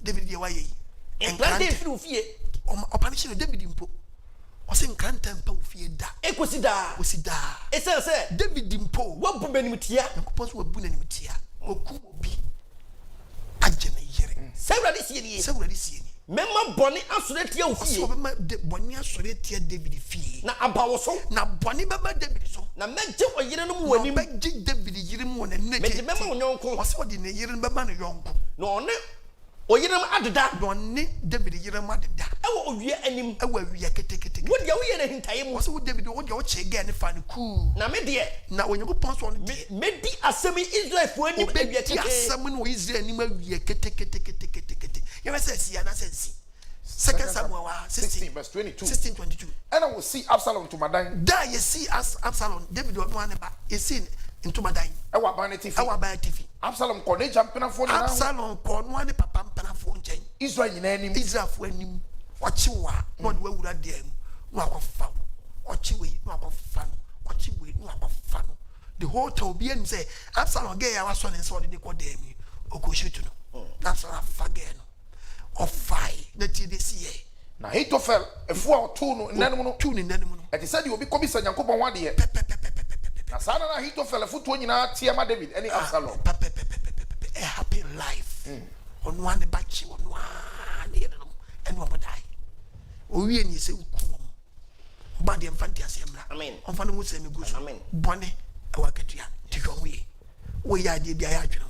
David Yawaye. And clanter through fear. Or punishing David Impo. Or saying Clantempo fear da. Equisida. Wasida. It's a David Impo. What Bubenimitia? Suppose we're Bunimitia. Or Kumu be. Ajana hearing. Several this year. Memma Bonnie absolutely so Bonnie absolutely David fee. Na about so. Na Bonnie Baba David so. Na Major or Yerim when you make David Yirim and Member Yonko was what in a Yirim Baba Yonko. No, or Yerim added that. Bonnie David Yirim added that. Oh, we are any. Oh, we are getting. What you in time was what David what you watch again if I cool. Now, my dear, now when you go past one, maybe a semi Israel for any baby, someone who is there, we are getting. You say, and I said, Second Samuel 16 verse 22. 16:22. And I will see Absalom to Madine. There you see as Absalom. David was one about you see into Madine. Our vanity. Our TV. Absalom called jumping on Absalom called one papa phone chain. Israel in any Israel for any. Watch you are not where would I dare. No fun. Watch you wait, no fun. Watch you wait, no fun. The whole Tobian say Absalom gay our son and saw the decodem. OKOH to know. That's what I forget. Of 5 that you see. Now, Hitofel, a 4 or 2 no, Nanuno, 2 in Nanuno. And he said you will be commissioned Yakuba 1 year. Nasana Hitofel, a foot 20 Tiama David, any Absalom. A happy life. On one batch, on one, and one die. We and you say, Body and fantasy. Amen. On Fanny would say me good. Amen. Bonnie, a wakatia, Tishon we are the Diageno.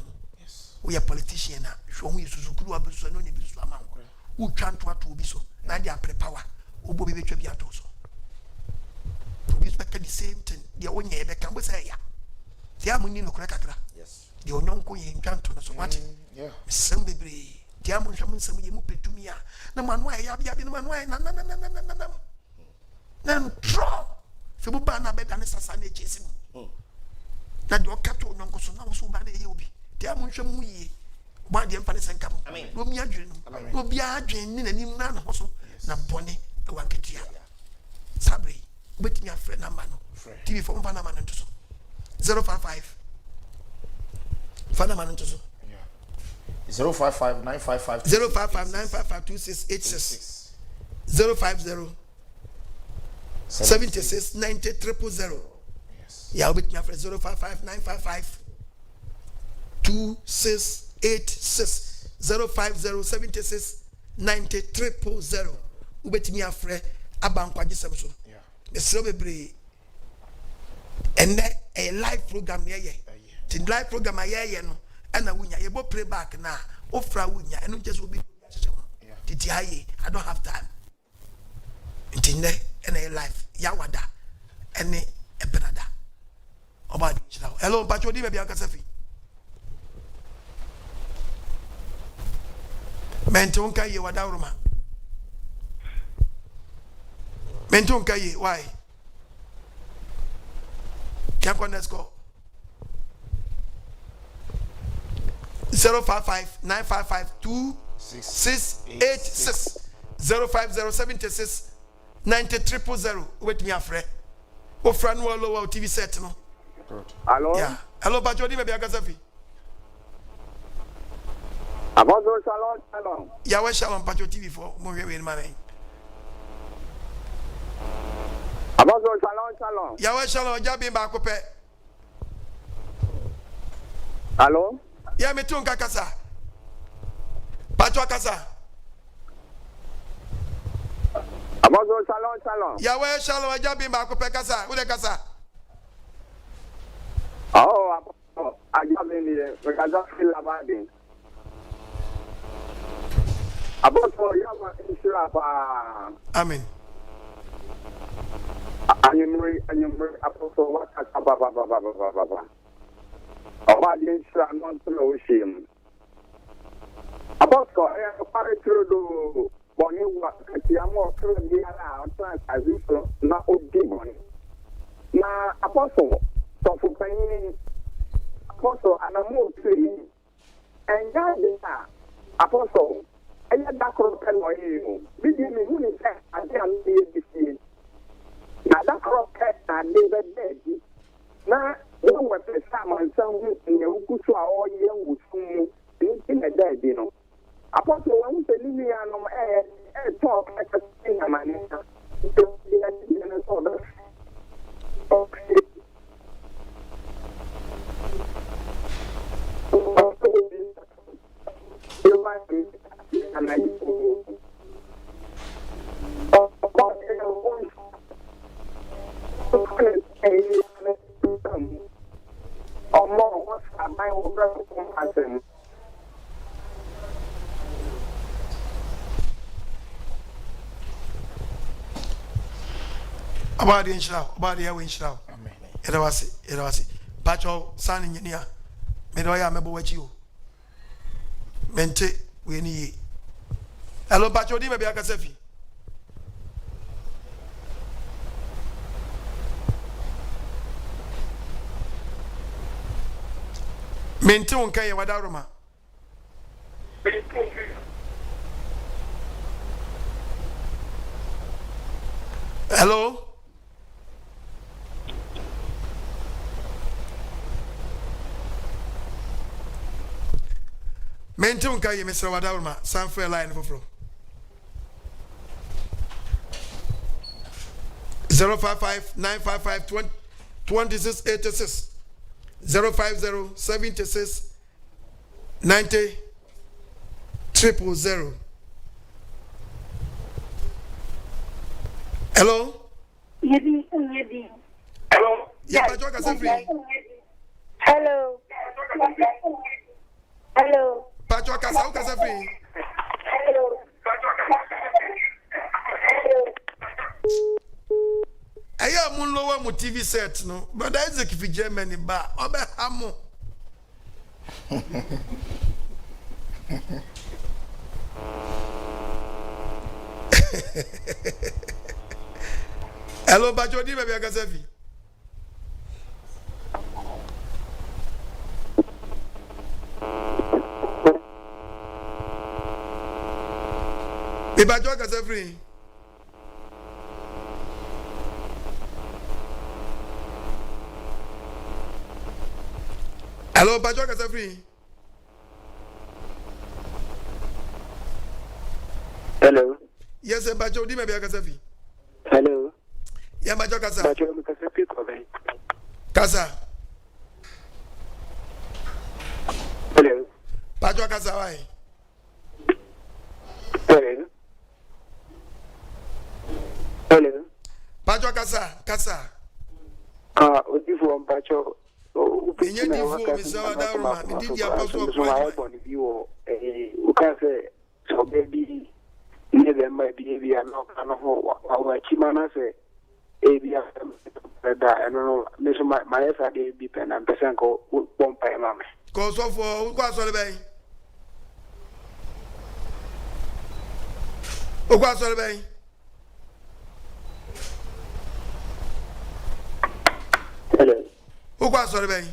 We are politicians. Show me Suzuku Abuso, no Nibusama. Who can't to be so. Nadia prepower. Who will be the Trebiatoso. We expect the same thing. The only ever can say, the Amunino Cracker. Yes. The Ononko in Canton, so what? Yeah. Some baby. The Amon Shaman Sami Mupe to me. No man, why have you been one way? No. Then draw. Fibubana better than Sassani chasing. That your cattle no go so now so bad you be. The Amon Shamu. Why the Empire and come? Amen. No be a dream. No be a dream in any man also. Na Bonnie, a Wanketia. Sabri, wait me a friend Amano. TV from Panaman and so. 055 Panaman and so. 055 955 055 955 2686 050 76 90 000. Yeah, with me after 055 955 2686 050 76 90 000. With me after AGYEMANG so. Yeah. The celebrity and a live program here. The live program here no. And I wunya yebo play back na ofra wunya and just will be I don't have time. Intine and a life yawada and a penada. About hello, Pacho di baby akasafi. Mentonka ye wada uruma. Mentonka ye why? Can't let's go. 055 955 2686 050 76 90 000. Wait me afre. O friend no low TV set no. Hello. Yeah. Hello Bajodi maybe agasafi. Apostle Shalom. Yahweh Shalom Pacho TV for mo we in my name. Apostle Shalom. Yahweh Shalom jabi ba ko pe. Hello. Ya me tun kakasa. Pacho akasa. Apostle Shalom. Yahweh Shalom jabi ba ko pe kasa. Ule kasa. Oh, Apostle, AGYEMANG because I feel about it. Apostle, you have an issue of Amen. and you Apostle, what has about the issue I'm not to ocean. Apostle, I have a through the Bonnie Katiamo through the other as if not demon. Now, Apostle, so for paying Apostle, and I'm more free. And that Apostle, I had that crop and my you. Begin me, who is that? I can't be this year. Now that crop cat and never dead. Now, one was the salmon sound in the Ukusu all young with whom in a dead, you know. Apostle, one say, Lilian, talk like a singer, man. Okay. About the inshal, about the inshal. Amen. It was Pacho, son in Yania. Medoya, maybe what you mente we need. Hello, Pacho, di maybe akasafi. Mente unka ye wadaruma. Hello. Mente unka ye Mr. Wadaruma. Sanfre line for 055 955 2686 050 76 90 000. Hello? Yes, Hello. Yeah, but you can say Hello. Hello. Pacho kasa u kasa free. Hello. Aya mun lower mu TV set no, but Isaac fi Germany ba, obe hamo. Hello, Pacho, di baby kasa free. Pacho kasa free. Hello, Pacho kasa free. Hello. Yes, Pacho, di baby kasa free. Hello. Yeah, Pacho kasa. Pacho mi kasa free ko be. Kasa. Hello. Pacho kasa why? Hello. Hello. Pacho kasa. Odifu Pacho. Inye di fo mi sawa da roma, mi di apostle of Christ. O ka se so baby ne be ma bi no kana ho wa chimana se bia da no me so my esa de bi pen and person ko pompa e mama. Ko so for kwa so le bay. O kwa so le bay. Hello. O kwa so le bay.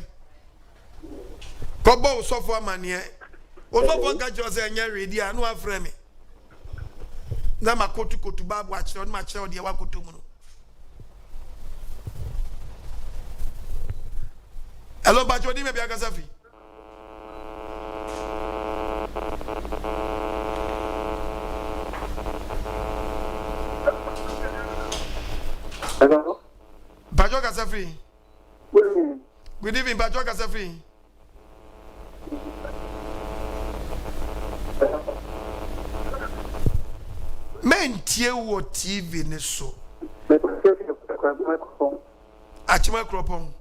Ko bo so for amane. O so for ka jo se nya ready anu afre me. Na makotu babu a chiro ma chiro de wa kotu mu no. Hello, Bajo, di me bi akasa fi. Hello. Bajo kasa fi. Good evening, Bajo kasa fi. Men tie wo TV ne so. Achima kropon.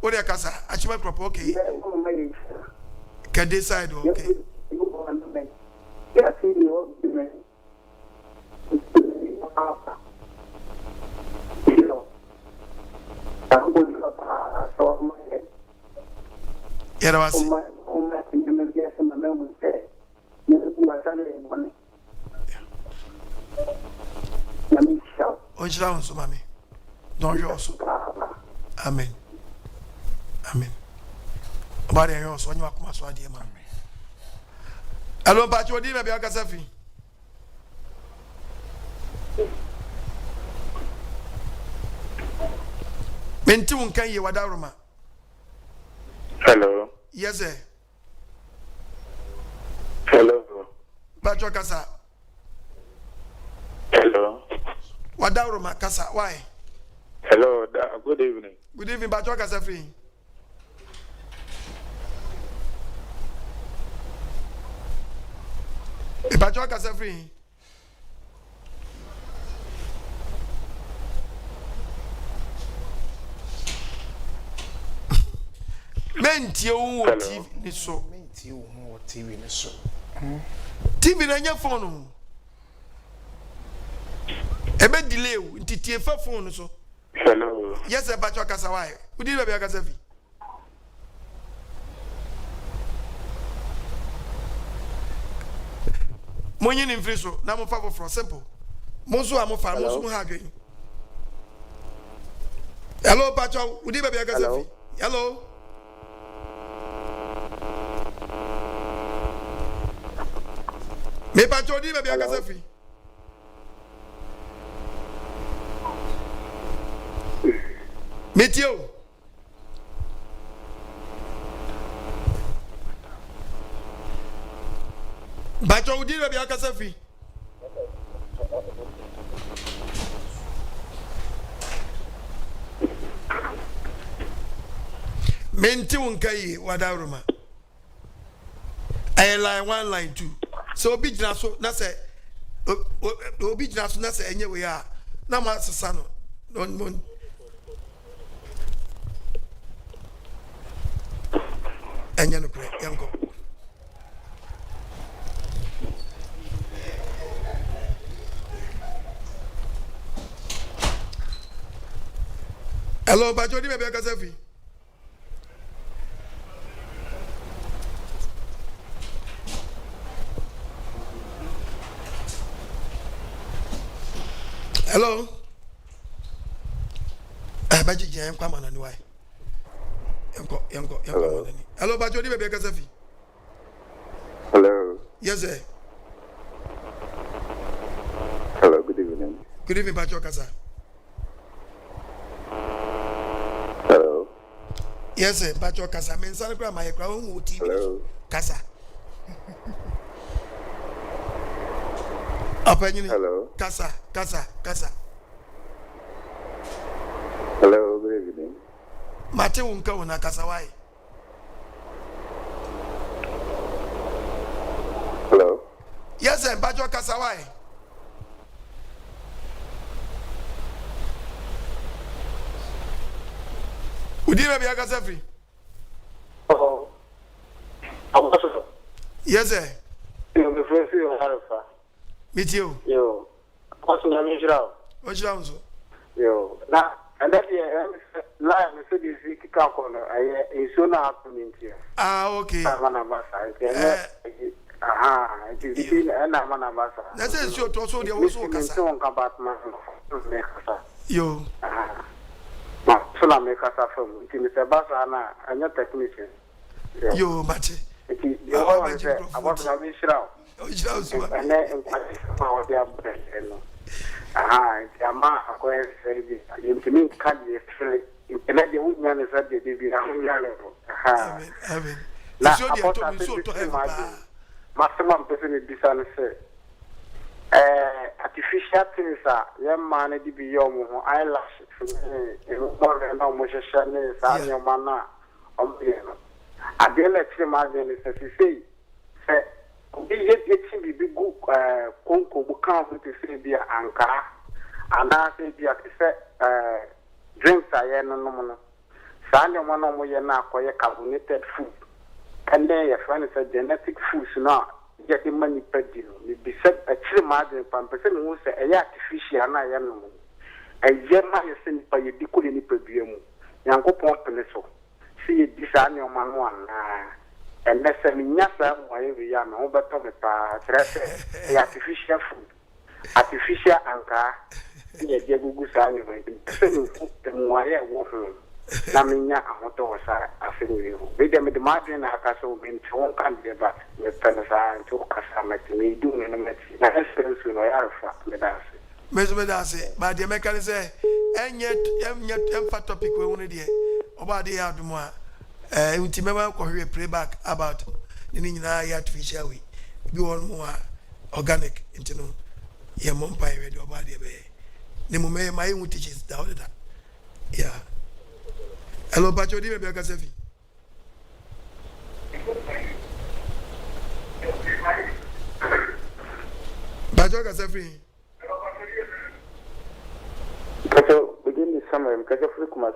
What are kasa? Achima kropon, okay. Kade side, okay. Yera wasi. Onjira onso mami. Don't you also. Amen. Amen. Obade yo so onye wakoma so ade ma. Hello, Pacho, odi me be akasa fi. Menti unkan ye wadaroma. Hello. Yes, sir. Hello. Pacho kasa. Hello. Wadaroma kasa. Why? Hello. Good evening. Good evening, Pacho kasa free. Pacho kasa free. Mentie wo TV ni so. Mentie wo TV ni so. TV na nya phone no. Ebe delay wo ntitie fa phone so. Hello. Yes, sir, Pacho kasa why? Udi be akasa fi. Monye ni mfiri so na mo fa for simple. Mo so amofa mo so ha adwen. Hello, Pacho, udi be akasa fi. Hello. Me Pacho di be akasa fi. Metio. Pacho udi be akasa fi. Menti unkai wadaruma. I line 1 line 2. So obi gyina so na sɛ obi gyina so na sɛ enye we a na ma sesa no non enye no kure yanko. Hello, Bajodi maybe I can say. Hello. Baji jam come on anyway. Yanko. Hello, Bajodi maybe I can say. Hello. Yes, sir. Hello, good evening. Good evening, Bajo Kasa. Hello. Yes, sir. Bajo Kasa. Men sana kwa my crown TV. Hello. Kasa. Hello. Kasa. Hello, good evening. Mate unka una kasa why? Hello. Yes, sir. Bajo Kasa why? Udi maybe I can say. Oh. Yes, sir. You me friend you Alpha. Meet you. Yo. What's your name, Israel? What's your name? Yo. Now, and that live me say this kick out on I so na happening here. Okay. Mana basa. It is na mana basa. That's it. So to so there also kasa. So on compartment. Yo. Ma so na me kasa from. It is basa na anya technician. Yo, mate. It is you want to say about the Israel. Israel so. And then what they are bringing. Jama akwai sai intimin kan ya fili ina da wunya ne sai da bibi na wunya ne amen na so dia to mi so to e ba maximum person bisa ne say artificial things yamma ne di bi yomo ho eyelash mo na mo shesha ne sa nyoma na ombe no adele tire ma ne say obi yeti bibi gu konko bukan ho te se bia ankara ana se bia te se drinks aye no no sa ne mo no mo ye na akoye carbonated food and then your friend say genetic foods na get the money pedi no be said a chire ma de pam person who say e artificial na ye no e ye ma ye se ni pa ye dikuli ni pedua mu yankopon pele so si ye disa ne o ma no ana and that's a minyasa why we are no better with artificial food, artificial anchor, the Jagugu Sani, the Moya Wolf, Naminia, Amotosa, I think we them the margin of Castle been to one country, but with Penasa and to Casama, me doing in a medicine. That's the way I have Medase, but the American say, and yet, fat topic we wanted here about the Admoa. Remember we pray back about the nyina artificial way be one more organic into no ye mompa ready about the be the moment my own teachers down that yeah. Hello Bacho di maybe I can say Bacho can say free Kato begin this summer because of Kumas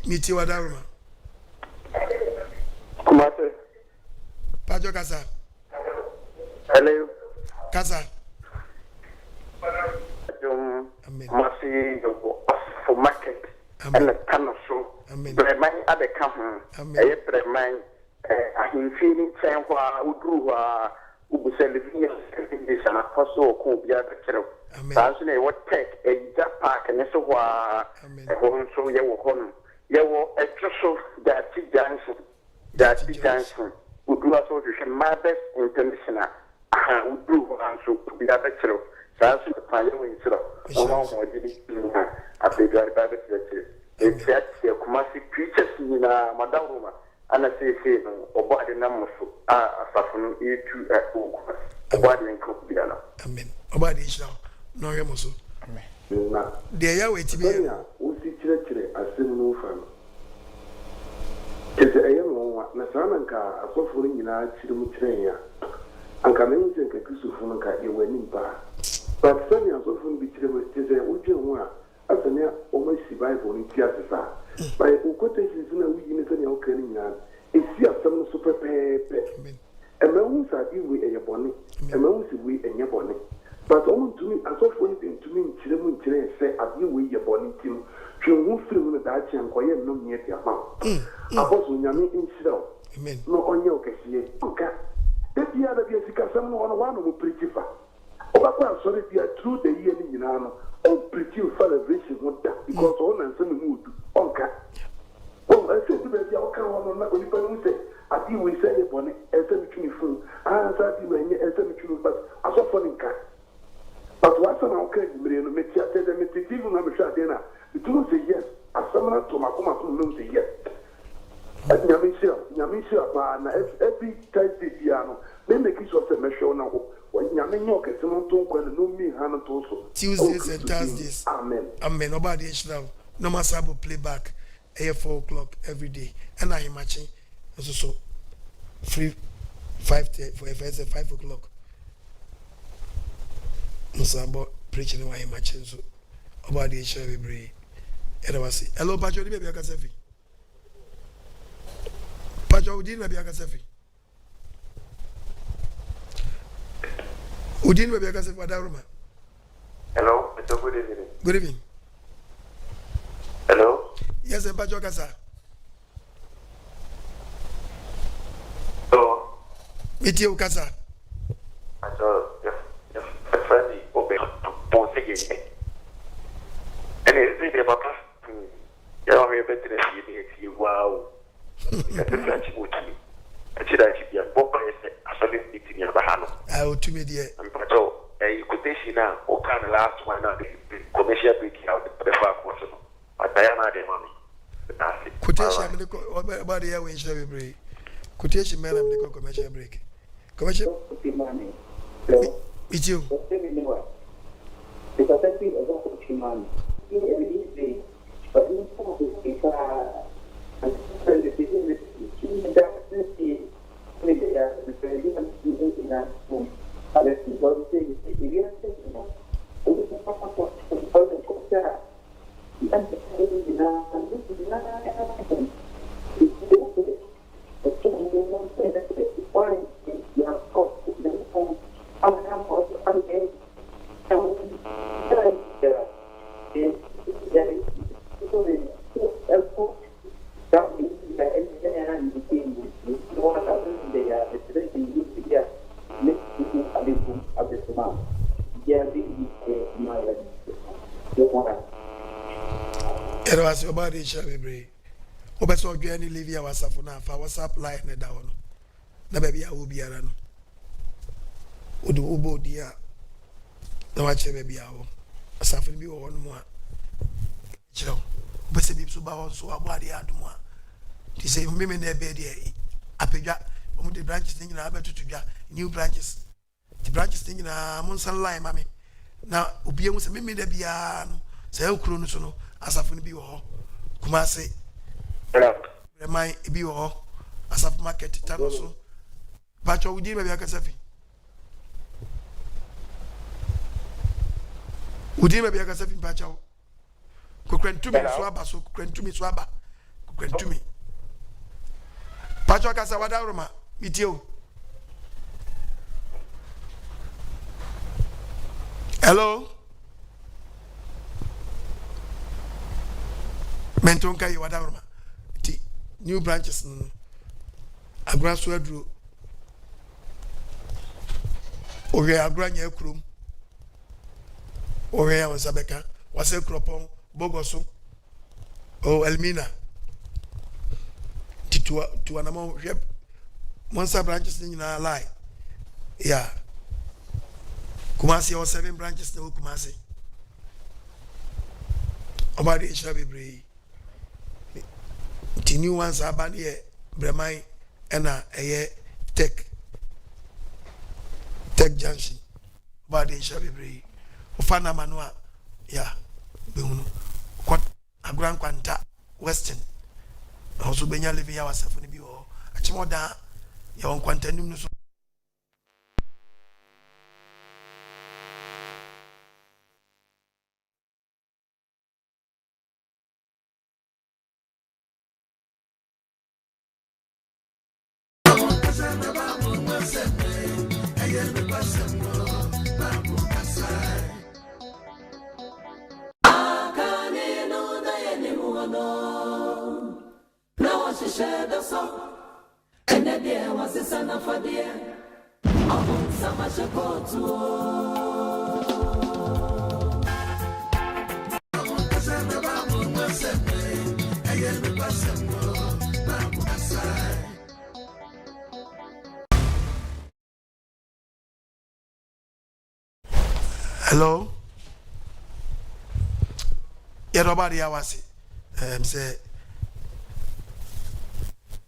meet you Wadaruma Kumase. Pajo Kasa. Hello. Kasa. Masi for market. And the can so. Bremen at the camp. Bremen. I can feel it saying what Udru Ubuselivian this and a coso could be at the channel. Sansune what take a jap park and so a home so you will home. You will a so that Johnson. That Johnson would do also my best international. Would do also to be a better. That's the fire in Sro. More did it a big lecture. If that's your Kumasi preachers in Madame and I say, or body numbers from you to at home. A body in Copiana. Amen. About this now. No, you must. Amen. They are waiting. We see church as no family. It's a young one, Nasanka, a suffering in our children train. anka me nse nka Kristo no ka ye wani ba but sani asofo no bi tire mo tire wodwe ho a asane o ma si Bible ni tia sesa by o quotation na wi ni sani o kan ni nya esi asam no so pepepe emewu sa di we eye boni emewu si we enye boni but on to me asofo ni to me ntire mu ntire se adi we ye boni tim twe hu firi mu da achi anko ye no mi e ama aposo nyame nsira amen no onye okesiye nka ebi ada bi esika sam no ono wa no preacher Oba sorry be through the year ni nyina no o preaching celebration wonda because on and some mood onka o ese ti be dia o kan wono na onipa no say ati we say e bone ese mi tumi fu sa ti me nye ese mi tumi but aso for nka but what na o kan mire no me ti ate de me ti even na me sha de na itu say yes asamana to makoma to no say yes nyamisha ba na every Thursday dia no me make sure say me show na Tuesdays and Thursdays. Amen. Amen. Nobody is now. No matter how play back. 4 o'clock every day. And I am matching. So free 5 o'clock. So about preaching why I'm matching. So about the shall be brave. And I was say, hello, Pacho, baby, I can say. Pacho, didn't I say? Udin baby akase for Daruma. Hello, Mr. Good evening. Good evening. Hello. Yes, Pacho Kasa. Hello. Meet you Kasa. Pacho, your friend open pose again. And it's the papa. You are very better than you. Wow. That's a good to me. Actually, I should be a papa. I saw this meeting in Bahano. I will to me, dear. So, a quotation now, or kind of last one, the commercial breaking out the back was but I am not the money. Quotation about the airways shall be break. Quotation, man, I'm the commercial break. Commercial money. It's you. Because I think about money. But Body shall be brave. Obeso Granny Livia was up for WhatsApp line down. The baby I will be around. Udu Ubo dear. No watch a baby hour. A suffering be one more. Joe, but the people about so a body had more. To say women in their bed here. Apega, the branches thinking about to get new branches. The branches thinking a monson line, mammy. Now, Ubia was a mimi de biano. Say, oh, Cronosono, as a funny be all. Kumase, remind be all as a market tanoso. Pacho, we did maybe a casafi. We did maybe a casafi, Pacho. Could to me, swabba, so could to me, swabba, could to me. Pacho Casawada Roma, meet you. Hello. Mentonka you wada roma new branches agura so aduro owe agura nya ekrum owe ya wasabeka wase kropon bogoso o elmina titua tuanamo hweb monsa branches ni na lie yeah Kumasi or 7 branches no Kumasi about it shall be brave. The new ones are bad here, Bremai and a tech junction. But it shall be brave. Ofana Manua, yeah, what a grand quanta Western. Also, Benya living ourselves in the bio. A chimoda, your quantanum she shared the song. And the dear was the son of a dear. Among some I should go to. Hello? Yeah, nobody I was say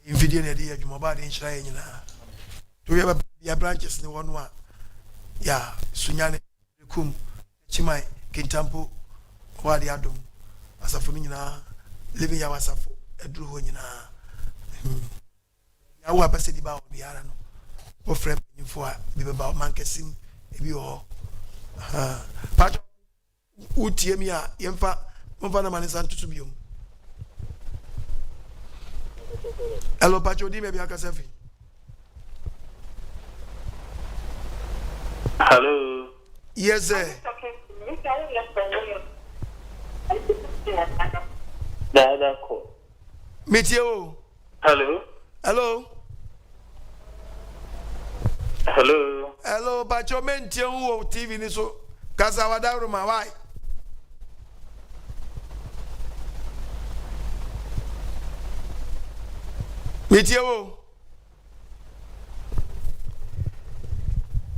in video na dia juma ba de nhyira nyina to ya branches ni wonu a ya sunyane kum chimai kintampo wa de adom asafo nyina living ya wasafo eduru ho nyina ya wa base di ba o biara no o frem nyimfo a bi be ba mankesim ebi ho pacho utie mi a yemfa mfa na manisa ntutu biom. Hello, Pacho, di me bi akasafi. Hello. Yes, sir. Dada ko. Meet you. Hello. Hello. Hello. Hello, Pacho, meet you on TV ni so. Kasa wadaru ma why? Meet you.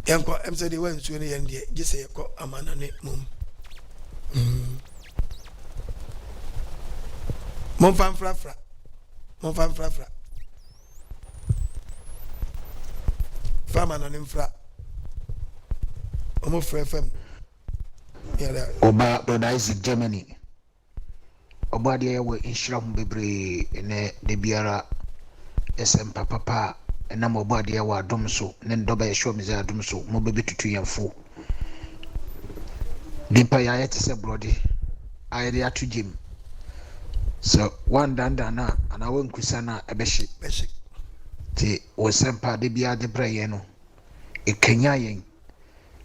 Yanko MCD when so ni yende just say ko amana ne mum. Mon fan frafra. Mon fan frafra. Fama no nimfra. Omo frefem. Oba brother is Germany. Oba de we inshram bebre ne de biara esem papa na mo oba de wa dom so ne ndoba ye show me za dom so mo bebe tutu yemfo. Nipa ya yete se brody ayre atu gym. So one danda na ana won kusa na ebeshi ti o sempa de bia de braye no e kenya yen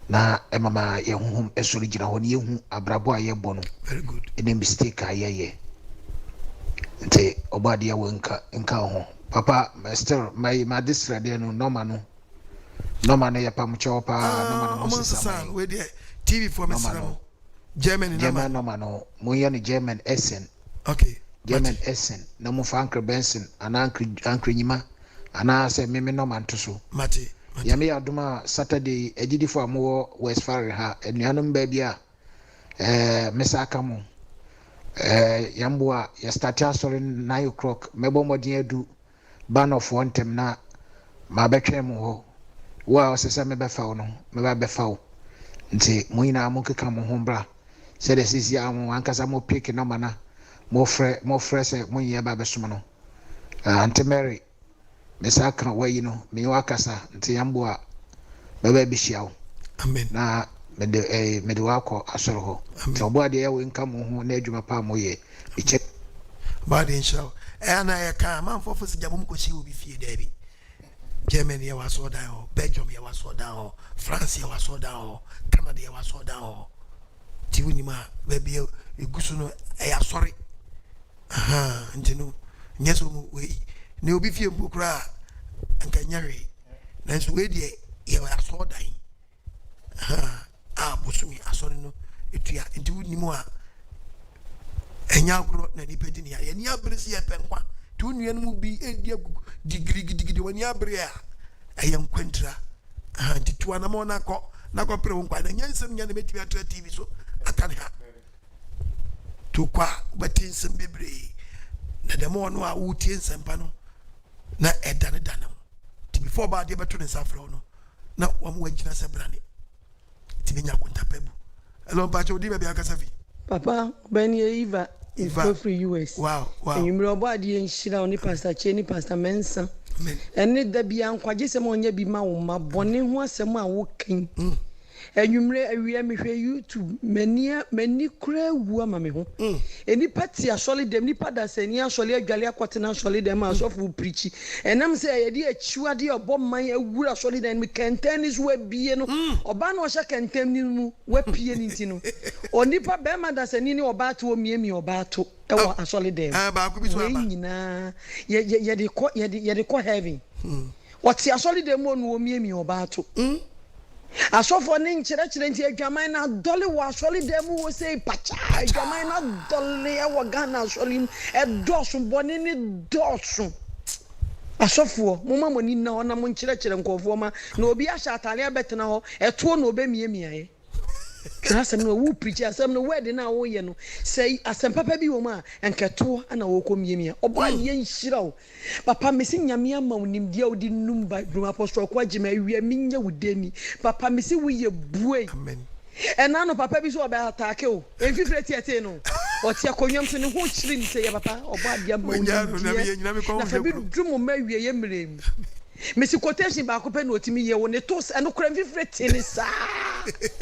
na emama ye honhom esori gina ho ne yehu abrabo aye bo no very good any mistake ayeye nti obade ya wenka nka ho papa still my district there no normal no ya pamcho pa normal no sisa we there TV for me no German no mo ya ni German Essen okay German Essen na mo fa Uncle Benson ana Uncle Nyima ana se meme normal to so mate yame aduma Saturday ejidifo amowo Westfalen ha enuanom ba bia mesaka mo yamboa ya start asori 9 o'clock mebo modin adu ban of one tem na ma betwe mo ho wa osese me befa wo no me ba befa wo nti mo ina mo keka mo ho bra se de sisi amu ankasa mo pick na mana mo frɛ se mo yɛ ba besom no Auntie Mary mesaka wayi no me wakasa nti yamboa baba bihia wo amen na mede wako asoro ho nti obo de yawo nka mo ho na adwuma pa mo ye eche ba de inshallah ana ya ka man fofo se jabom ko shi obi fie da bi Germany ya waso da ho Belgium ya waso da ho France ya waso da ho Canada ya waso da ho ti woni ma ba bi egusu no ya sorry nti no nyeso mo we ne obi fie mbukura anka nyare na so we de ya waso da yi bosumi asori no etua nti woni mu a enya agro na nipa di ne ya ni abresi ya penkwa tu nua no mu bi edi agugu digiri wani abre a ayam kwantra nti tu ana mo na ko pre wonkwa na nyansem nya na metibi atra TV so akane ha tu kwa batinsem bebre na demo no a wutie nsempa no na edane danam ti before ba de beto ne safro no na wam wagina sebrane ti benya konta pebu hello pacho di be akasafi papa beni Eva free US wow enyimre obo ade enhira oni pastor Cheni pastor Mensa ene da bia nkwagesem onye bi ma wo ma bone ho asem a wo kan Enwumre awia me hwe YouTube mani kura wu ama me ho. Eni pati asole dem ni pada sani asole adwale akwatena asole dem asofo preachi. Enam say ye de achiwade obomman awura asole dem me kenten is we bie no. Oba na o hye kenten ni mu we pie ni nti no. Onipa be ma da sani ni oba to omiemi oba to ewo asole dem. Ba ko bi so aba. Nyina ye de ko heaven. What ya solid dem onu omiemi oba to. Asofo ne nkyerɛkyerɛ nti adwaman na dɔle wa solid dem wo say pacha adwaman na dɔle e wo Ghana solim e dɔso bɔne ni dɔso. Asofo mo ma moni na ona mo nkyerɛkyerɛ nkɔfo ma na obi ahya atale abetena ho ɛto na obemiemiaye. Asem no wo preach asem no word na wo ye no say asem papa bi wo ma enketo ana wo komiemia obo ye nhira wo papa mesi nyame ama wonim dia odi numba drum apostle kwa gima wi minya wudeni papa mesi wo ye buei amen ena no papa bi so oba attack o enfifre tiete no o tia konwam so ne ho chiri ni say papa obo adia ma wonim na fa bi drum ma wi ye mrem Mesi quotation ba ko pe no otimi ye wo ne tos eno kra mfifre tini sa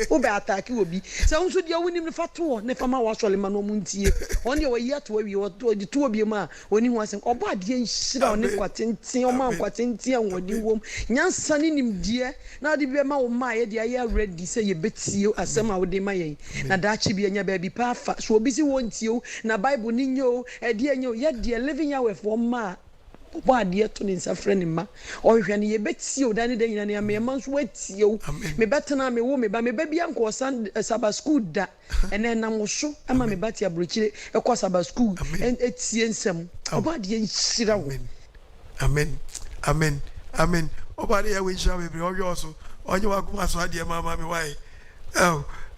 wo be attack wo bi se unso dia wonim ne fato ne fama wa sole ma no muntie on dia wo yi ato wi wo di to obi ma oni hu asen obo ade nhira one kwatenten o ma kwatenten anwodi wom nyansa ne nimdie na ade bi ma wo ma ye dia ye ready say ye betie asem a wo de ma ye na da chi bi anya ba bi pa fa so obi si wontie na bible ni nyo e de anyo ye de living ya we for ma Oba de to ni nsafre ni ma ohwe ne ye betie o dane de nyina ne me man so watie o me betena me wo me ba bia nko Sabbath school da ene na mo so ama me batia brochire ekọ Sabbath school etie nsem oba de nhira wo amen oba de ya we nhira we o so onye wa kuma so ade mama me why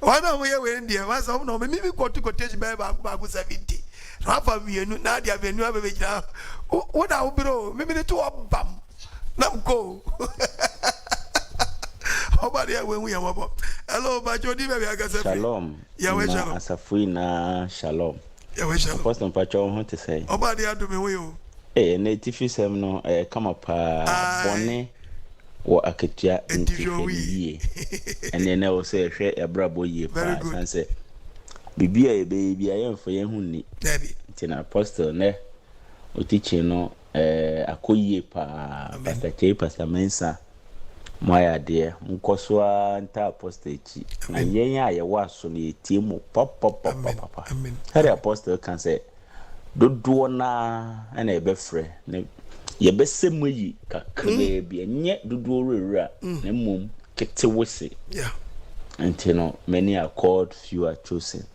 wana wo ye we ndie wa so no me mi kotu ba 70 Rafa mienu na dia venu abebejina oda obiro me to obam nam go obari ya wenwu ya mabo hello ba jodi be agase shalom ya we shalom asafina shalom ya we shalom apostle pacho ho te say obari adu me we o na tifisem no kama pa bone wo Akatua ntifie ene na wo say hwe ebrabo yie pa sanse bibia e bibia yemfo yehunni David tina apostle ne o teaching no akoyie pa pastor Mensa moya de nkoso anta apostle chi na yen aye waso ne tie mu pop hari apostle kan say dodo na na e be frɛ ne ye be semuyi kakra bi enye dodo rewura na mum ketewose yeah until many are called, few are chosen.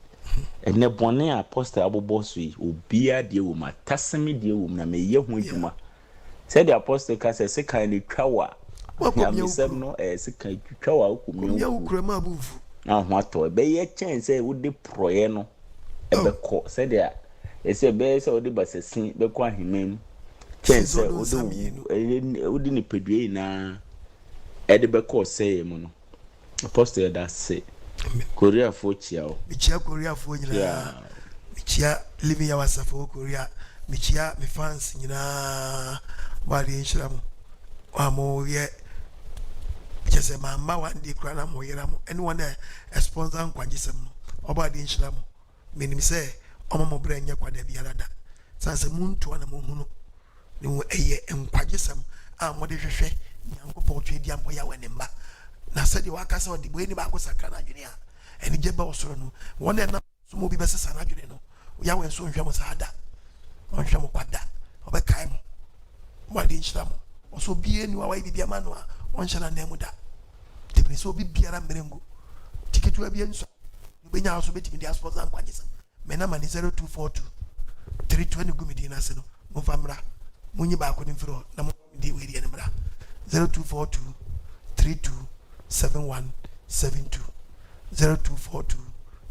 And the bonnet apostle Abobosui, Ubia de Uma, Tassami de Uma, may ye wuma. Said the apostle Cass a second kawa. Welcome, you said no, a second kawa, now what to obey a chance, say, would the proeno ever call, said there. It's a base or the bus, a sin, the quan him. Chance, wouldn't pedre na Edibacor say, mono. Apostle that say Korea for chiao michia Korea for nyina michia living ya wasafo Korea michia mi fans nyina wali nshiramu wa mo ye jese mama wandi kra na mo yeramu anyone a sponsor nkwagisem no oba di nshiramu menim say omo mo bra nya kwada biara da sanse muntu na mo hunu ni wo eye nkwagisem a mo de hwehwe nyankopɔ twedi ambo ya wanemba na said you waka so the way ni ba ko sakra na adwene a eni jeba osoro no won na so mo bi be sesa na adwene no ya wen so nhwɛ mo saada on hwɛ mo kwada obɛkae mo wadi nhyira mo oso bie ni wa wa bibia ma no a on hyɛ na na mu da tebiri so bi biara mmerengo tiketu abie nso benya so betimi dia sponsor nkwagyesem me na mani 0242 320 gumidi na se no mo famra munyi ba ko ni mfiro na mo di we di enmra 0242 327172 0242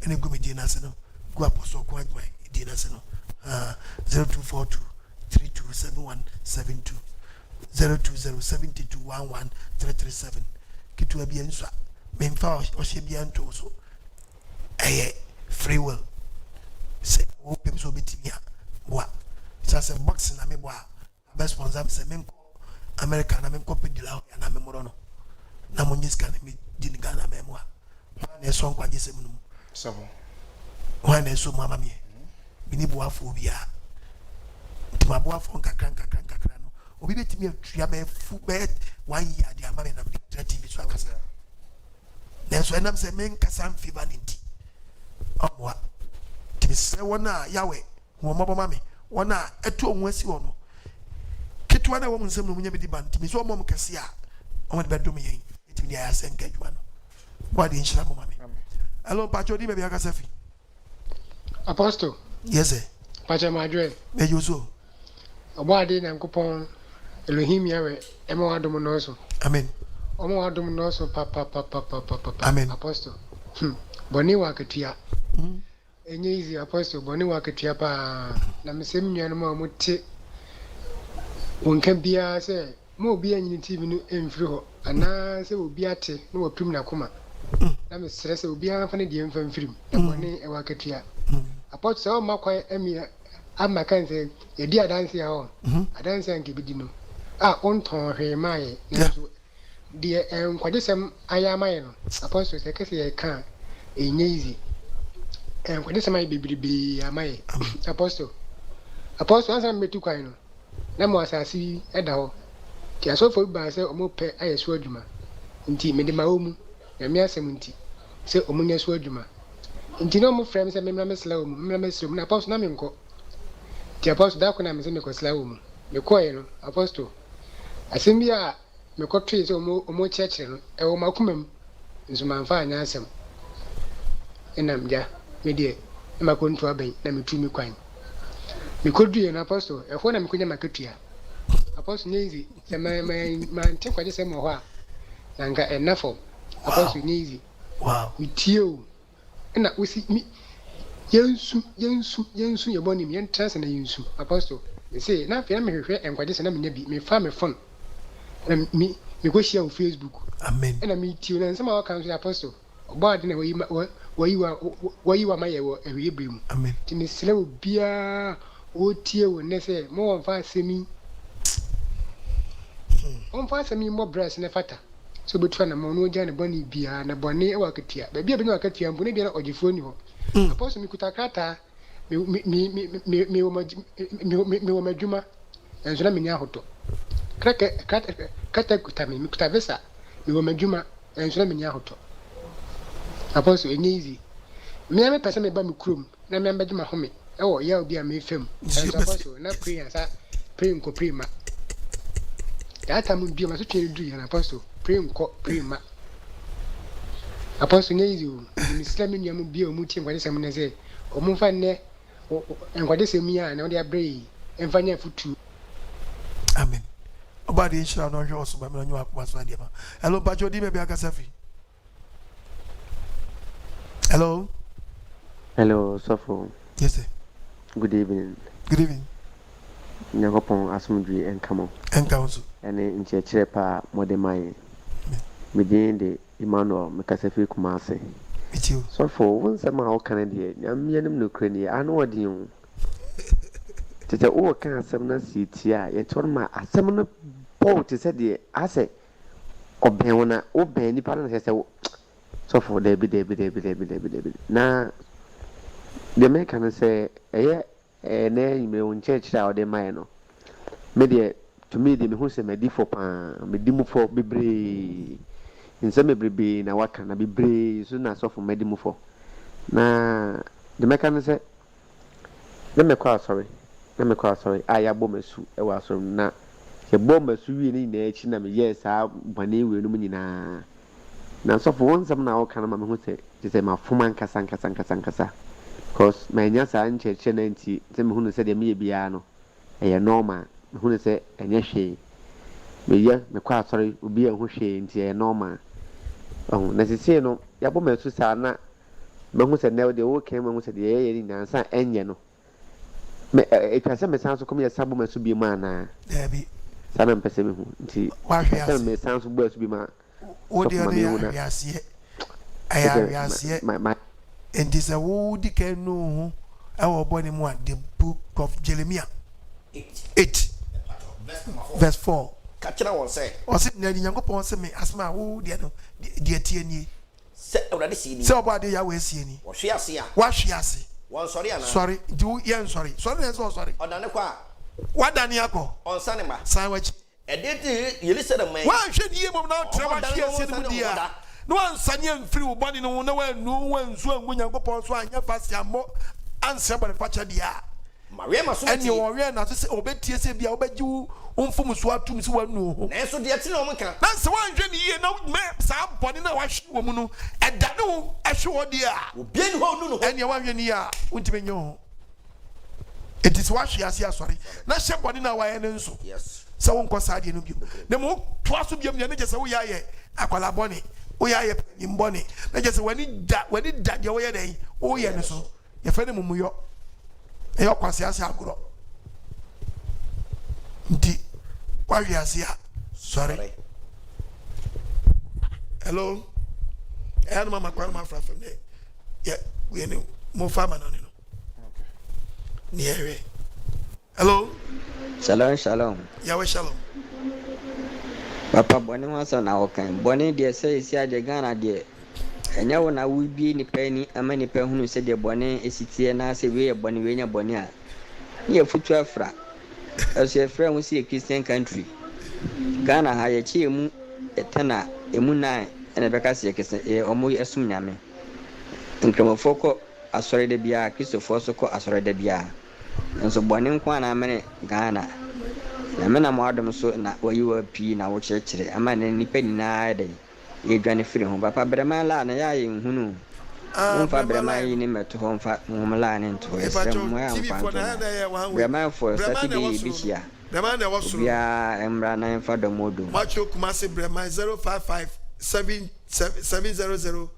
ene gumi dina seno go apostle ko agwa dina seno 0242 327172 0207211337 kitu abia nso memfa o hye bia nto so free will se o pem so betimia boa sasa box na me boa best sponsor se menko America na menko pedila ya na memoro no na monyiska na mi din Ghana memwa na so nkwagyesem no so wan na so mama me bini boafo bia tima boafo nkakra no obi betimi atua be fu be 1 year dia mama na TV so akasa na so enam se men kasa mfiba nti obwa timi se wona yawe wo mabo mame wona etu onwu asi wo no ketwa na wo nsem no munya bi di ban timi so omom kase a omod bedom yen timi dia ya senka adwuma no wadi nshira mo mame hello pacho di be akasa fi Apostle. Yes sir. Pacha madre. Me yoso. Obo ade na nkopon Elohim yawe ema wadom no so. Amen. Omo wadom no so pa. Amen. Apostle. Boni wa Akatua. Enye easy Apostle boni wa Akatua pa na mesem nua no ma muti. Wonka bia se mo obi anyini TV no emfiri ho ana se obi ate no waprim na koma. Na me stress obi anfa ne die mfa mfirim. Na boni e wa Akatua. Apostle so makwa emia ama kan se ye di adanse ya ho adanse anke bidi no onton hwe mai nso de nkwajesem aya mai no apostle se kese ye kan enye easy nkwajesem ai bibribi amai apostle ansa metu kwan no na mo asasi eda ho ti asofo ba se omo pe ayeso adwuma nti me de ma omu na me asem nti se omunya so adwuma nti no mo frem se me mra mesla omu mra mesrum na apostle na me nko ti apostle da ko na me se me ko sla omu me ko ye no apostle asem bia me ko twe se omo chechire no e wo makomam nso manfa anya asem enam ja me de e ma ko ntu aban na me tu mi kwan me ko due na apostle e fo na me ko nya makatua apostle nyezi se ma nte kwaje se mo ho a na nga enafo apostle nyezi wow we tio na usi mi yensu ye boni mi entrance na yensu apostle me say na afia me hwehwe enkwaje se na me nya bi me fa me phone na mi go share on Facebook amen na mi tio na nsema wa kan so apostle obaade na wayi wa maye wo ehwe brem amen ti me sele obia o tie wo ne se mo won fa asemi on fa asemi mo brass ne fata so betua na mo no gya ne boni bia na boni e wa Akatua ba bia be na Akatua mbo ne bia na ogifo ni ho apostle mi kutakata mi wo madwuma enso na me nya hoto kata kutami mi kutavesa mi wo madwuma enso na me nya hoto apostle enye easy me ame pese me ba mi krom na me ambedwuma home e wo ya obi a me fam enso apostle na prayer sa pray nko pray ma data mu bia ma so twere du ya na apostle pray nko pray ma apostle nye easy o mi islami nua mu bia o mu tie nkwade sem ne se o mu fa ne nkwade sem ya na o de abrei emfanya futu amen obadi inshallah no hwe oso ba me nyu akoma so ade ma hello bajo di me bia kasafi hello sofo yes sir good evening nyakopon asumdwi enkamo enkawo ene nchechire pa modemai medin de Emmanuel mekasafi kumase sofo wonsema o kanade nyamyenim no krani anu odin tete o kan asem na sitia ye torma asem no po te se de ase oben wona oben ni pa na se sofo debi na de me kan se eye na me won church ra o de mai no me de to me de me hu se me di fo pa me di mu fo bebre nse me bebre na waka na bebre so na sofo me di mu fo na de me kan se de me kwa sorry aya bom asu e wa so na ye bom asu wi ni na echi na me yes a bane we no mu nyina na sofo wonsam na o kan ma me hu se ma fuma nkasa cause my nya sa ncheche na nti se me hu se de me ye bia no e normal me hu se enye hwe me ye me kwa sorry obi hu hwe nti e normal na sisi no ya bom asu sa na me hu se na de o kan me hu se de ye ni nansa enye no me etwase me sanso kom ye sabo masu bi ma na dabi sana mpese me hu nti wa hwe ase me sanso bo asu bi ma o de ya ase and this a woody can know our body more the book of Jeremiah 8 verse 4 catch that one say o se na nyankopon se me asma wo de no de tie ni Se already see. Se obade ya we sie ni. Wo hwe ase a. Wa hwe ase. Won sorry ana. Sorry, do yen sorry. Sorry na so sorry. Odane kwa. Wadane akọ. On sane ma. San wachi. Edete yeli se the man. Wa hwe die mom na tra wa hwe ase ni dia. No ansanye mfiri wo body no na wa nu wa nsu angu Nyankopon so anya fasi ammo anse bone facha dia. Maria maso. Eni wo we na se obetie se bia obeji umfumu so atum se wanu ho. Na enso de ati na o mka. Na se wan hwe ni ye na me sa bone na wa hwe wo mu no eda no ehwe wo dia. Obi ni ho nu no. Eni wan hwe ni ya untime nyo. It is what she has here sorry. Na she bone na wa ye nso. Yes. Se won ko sa de no bi. Na mo to aso biam ne je se wo ya ye akwala bone. Wo ya ye nimbone. Na je se wani da de wo ye den. Wo ye ne so. Ye fa ne mumuyo. E yo kwase ase agoro. Nti wa wi ase ya. Sorry. Hello. I mama kwa ma fra from there. Yeah, we know mo farmer no no. Okay. Hello. Shalom. Yawe shalom. Papa boni wasa na wokan. Boni de say isi ade Ghana de. Enya wo na wo bi ni pa ni ama ni pa hunu se de boni esitie na se we boni we nya boni a. Ye futu afra. As your friend we see a Christian country. Ghana ha ye chi emu etana emu nan ene beka se kese omo esum nyame. Nkromofo ko asore de bia Christopher so ko asore de bia. Nso boni nkwa na amene Ghana. Na mena mo adom so na wayi wa pi na wo kyerkyere ama ne nipa nyinaa de ye dwane firi ho papa brema la na ya ye nhunu mfa brema yi ni meto ho mfa mo la ne nto esrem mo ya mfa brema for Saturday bishia brema na wo suru ya emra na mfa do modu macho kuma se brema 055 700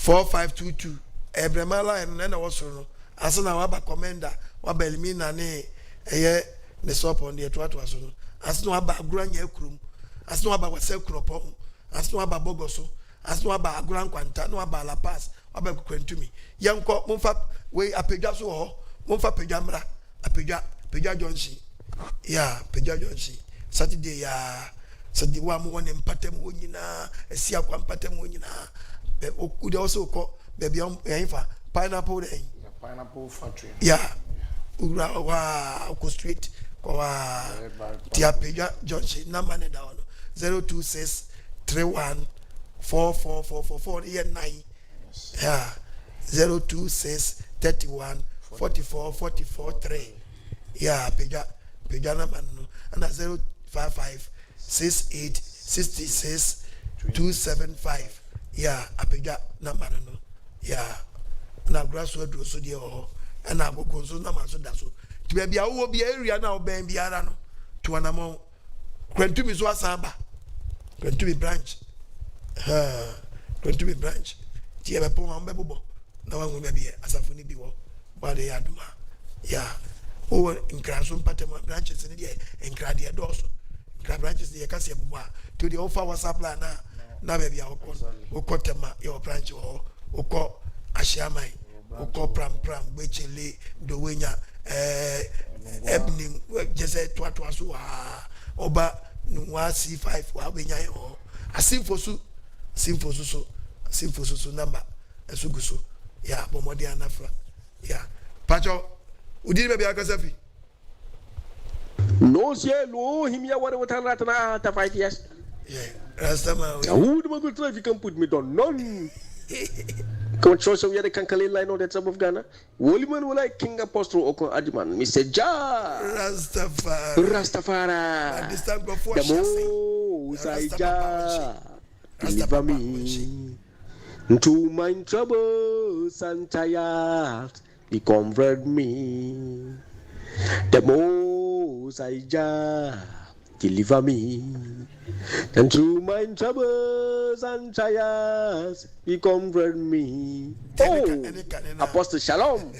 4522 brema la na wo suru asa na wa ba commander wa ba elimina ne eye ne stop on the to aso no asno aba aguranya akurum asno aba wase kuropon asno aba bogoso asno aba aguran kwanta no aba la pass aba kwantumi yanko mumfa we apegwa so ho mumfa pegwa mra apegwa jonshi ya pegwa jonshi Saturday ya Saturday wa mo won empatem wonyina esi akwa empatem wonyina be okude also ko be bia yanfa pineapple dey pineapple factory ya ura wa ko street kwa Tiapeja George number ne down 026314444 year 9 yeah 026314444 yeah peja number no and 05568662275 yeah apeja number no yeah na grassroot so dey o and I go so na ma so da so ti be bia wo bia area na oben biara no to anamo kwantumi so asamba kwantumi branch kwantumi branch ti e be pon am be bobo na wa ngwe bia asafo ni bi wo ba de aduma ya o nkraso patem branches ni de nkrade doso nkra branches de ka se bobo a to de offer WhatsApp la na be bia wo tema your branch wo ko ashiamai wo pram gbechele do wenya ebnim jese to so oba nwa C5 wa benya yo asimfosu so number esuguso ya bomodi anafra ya pacho udiri be bia kasafi no cielo himia ware wotana tana ta 5 years yeah rastama who do go try if you can put me down none. Come show some the Kankali line on the top of Ghana. Woliman will like King Apostle Okon Adjuman. Mr. Ja Rastafari. This time before the most I deliver me into my troubles and trials. He convert me. The most I deliver me. And through my troubles and trials, He comfort me. Oh, Apostle Shalom.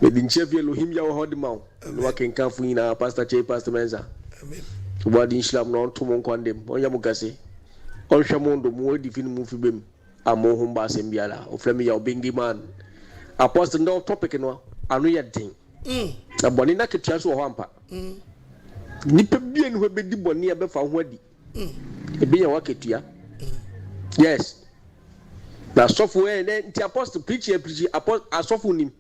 Maybe Chef Elohim ya hold mouth. No can come for ina Pastor Che Pastor Menza. Amen. What in Islam no to mon kwandem. Onya mukase. On shamondo mo divine mu fibem. Amo humba sembiala. O frame ya obingi man. Apostle no topic no. Anu ya din. Na boni na ketia so ho ampa. Nipa bia no be di boni e be fa ho adi. Ebi ya waketua. Yes. Na software then the apostle preach apostle asofunim.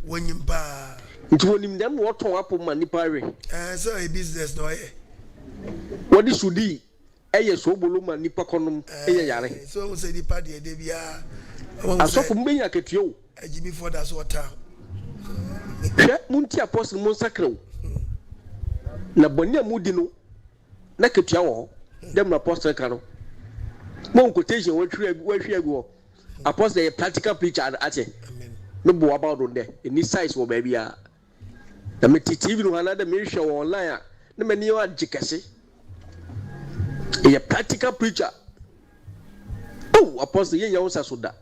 Wonim ba. Nti wonim dem what ton apo ma nipa re. So a business no eh. What is sudi? Eye so bolo ma nipa konom eye yare. So say nipa de bia. Asofu mbenya ketuo. Ajibi for that water. Hwe munti apostle mon sakrew. Na boni amudi no na ketua wo dem na apostle ka no. Mon quotation we hwe agu. Apostle a practical preacher ate. No bo about on there. Any size wo baby a. Na me TV no hana da me hwe online a na mani o agikase. A practical preacher. Oh, apostle yen yawo sasoda.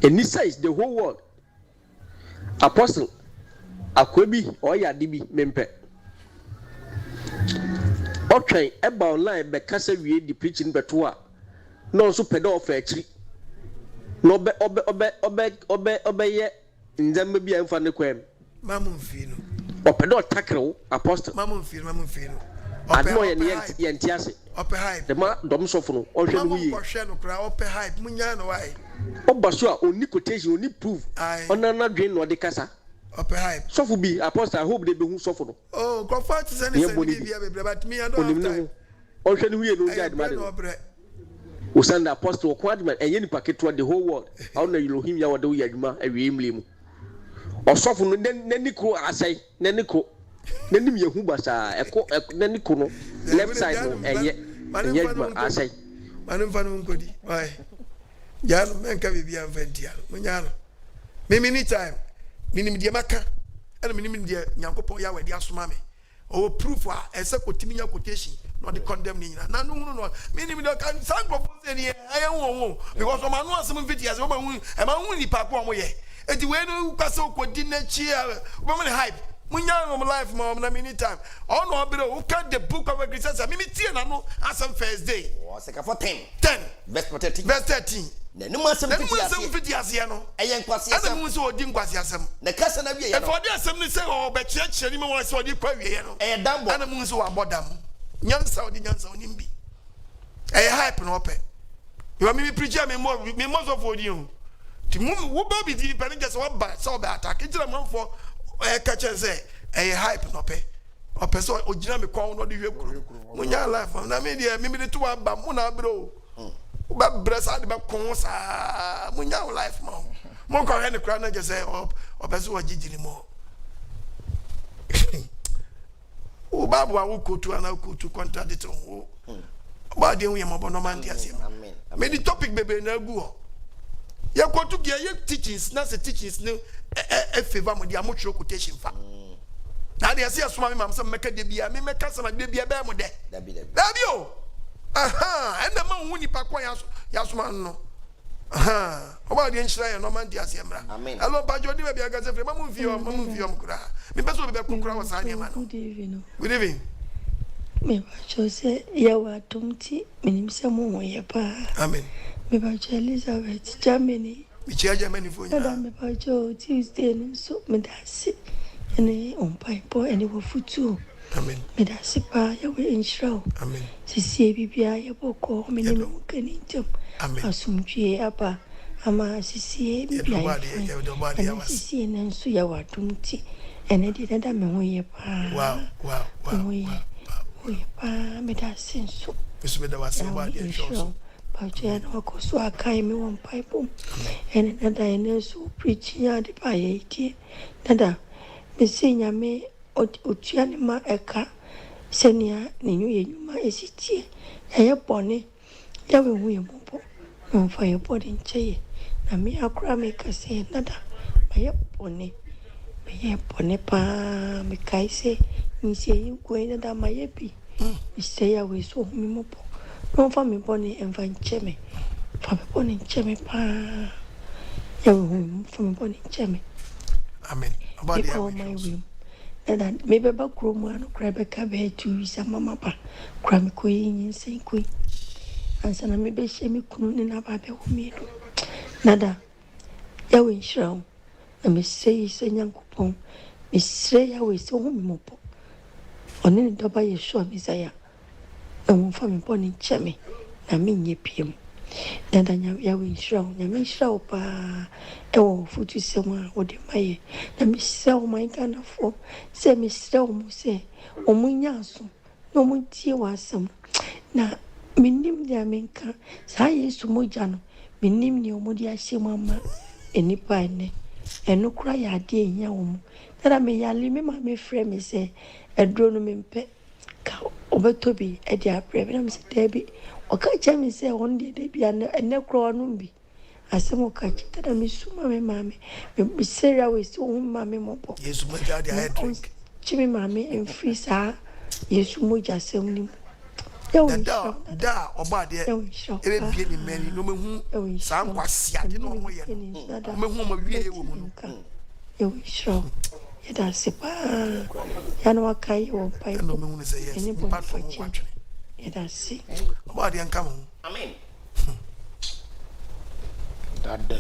Any size the whole world. Apostle akwabi oyade bi mempe. Okay, eba online be kasa wie di preaching beto a no so pede of akiri. No obe ye nzamba bia mfa ne kwam. Mamu mfi no. Opede otakrew apostle. Mamu mfi no. Adno ye ne ase. Ope hype. The man dom sofo no ohwe no yi. Mamu hwe no kra ope hype munya no why. Obaso a oni quotation oni proof. Onana dwen no de kasa. Ope hype. Sofo bi apostle I hope they be hu sofo no. Oh, go for to send bia bebre but me I don't have time. Ohwe no yi no guide man. Usanda apostle ko adman enye ni paketo the whole world. How na Elohim ya wode wo adwuma awie mlemu. Osofo no naniko asai naniko nanim yehu basa eko naniko no left side no enye adwuma asai. Manu fanu nkodi. Why? Jano menka bibi anventia. Munyano. Me any time. Minim dia maka. Ana minim dia Nyankopon ya wadi asoma me. O proof a ese kotimi nya quotation no de condemn ni nyina. Na no no minim dia kan sankrofo se ni aye won because o ma no asem mfiti ase o ma hu e ma hu ni pa ko mo ye. Eti we no kwase okodi na chi a o ma ne hype. Munyano mo life mo na many time. O no obere o ka the book of Ecclesiastes. Me tie na no asem first day. O se ka for 10 verse 13. Verse 13. Na no asem fiti ase no. Eyen kwase asem. Ana mu so odi nkwase asem. Na kasa na wie ye no. For the asem ni say o be chiachire ni me won so odi kwa wie ye no. E dambo. Ana mu so abodam. Nyansa odi nyansa oni mbi. E hype no ope. You want me preacher me more of odi o. Ti mu wo ba bi di pe nje so ba so be attack. Ntira mo for e ka chen say e hype no ope. Ope so ogina me kwa no de hwe kuru. Munya life na me de me de to aba mu na bro. Ba bresa de ba kon sa munya life mo mo ko he ne kra na je say obeso wagigiri mo o babu an kotu ana kotu contradict o ba de hu ye mo bono man dia se me di topic bebe na gu ho ye kotu ge ye teachings na se teachings ne e favor mo dia mo tro quotation fa na de se asoma me mam se meka de bia me meka se na de bia ba mo de dabi o aha enda ma hu ni pa kwa yasoma no aha oba de nshira ye no man dia se mra hello pa jodi be bia gase fre ma mu fio mkura me beso be kukura wa sanye ma no good evening me ba chose ya wa tumti minim se mu ye pa amen me ba cho Elizabeth Germany mi chia Germany fo nya me ba cho Tuesday no so me da si ene on pipe ene wo futu amen me da si pa ya we nshira amen sisi bibia ya boko me ne mo kanintem amen asumtwe apa ama sisi bibia ya sisi ne nso ya watumti ene de dada me ho ye pa wow oye pa me da senso eso me da wase wa de show pa je na ko so akai me won pipe ene dada ene so preach ya de pa ye ti dada me senya me otuane ma eka senia ne nyu ye nyuma esitie ye bone ya we hu ye mopo no fa ye body nche na me akura me kase nada ma ye bone pa me kaise ni se yin ko ina da ma ye bi ise ya we so hu me mopo no fa me bone enfa nche me fa me bone nche me pa ya we hu fa me bone nche me amen about the and maybe ba kromo ano krebe ka be tu isa mama ba kram ko yin sen ko ansa na me be she me kunu ni na ba be hu me do nada ya we nshraw na me sei se Nyankopon me sre ya we so hu me mopo oni ni do ba ye sho me saya na mo fa me boni cheme na me nye piem Dada ya we show, ya me show pa. Ewo futu sema ode maye. Na me show my kind of for. Say me show mu say omunya so. No mu tie wasam. Na minim dia menka. Sa Yesu moja no. Minim ni omudi ahye mama enipa ene. Eno kura ya ade ehia wo. Dada me yale me ma me frɛ me say edro no me mpe. Ka obetobi e dia prɛ. Na me say debi. Oka chemi say on de bia ene kro no bi asemo ka chita mi suma me mame me serious we so mame mopo Yesu moja de I drink chimi mame en free sa Yesu moja sem ni da oba de ebe bie ni mani no mehu sa nkwase ade no mo ye no mehu mo wie ye wo mu no yo show ya da sepa ya no akai wo pai no mehu ne say yes part from what that's it. About the uncommon. Amen.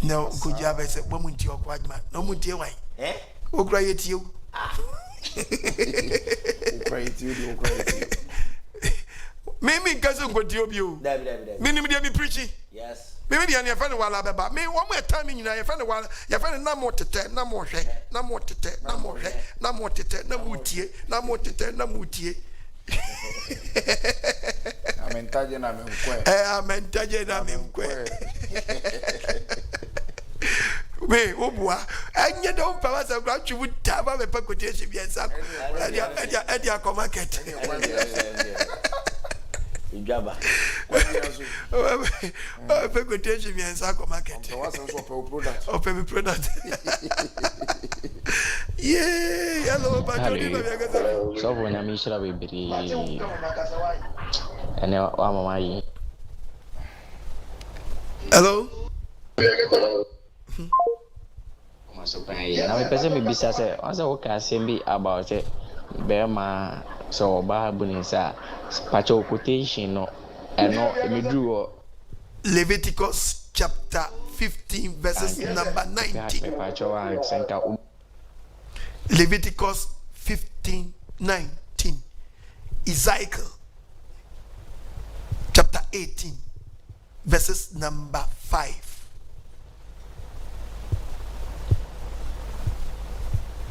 No, good job. I said, woman to your quite man. No one to your way. Eh? Who cry it to you? Cry to you, Maybe cousin go to you. Minimum, me preaching. Yes. Maybe I'm your friend while I'm about me. One more time in your friend while your friend no more to tell, no more, no more to tell, no more, no more to tell, no more tea, no more to tell, no more tea. Amentaje na memkwe. Amentaje na memkwe. Me obua anya don pa wasa kwa chubu taba me pa koteshi biensa. Edia ko market. Ijaba. Pa koteshi biensa ko market. Wasa so pe product. O pe product. Yeah, hello, Patrick. So when I'm Mishra Baby, and now I'm my hello. Now, person may be said, I can say about it. Berma, so Babunisa, Pacho quotation, and no, me drew Leviticus chapter 15, verses number 19. Leviticus 15:19, Ezekiel chapter 18, verses number 5.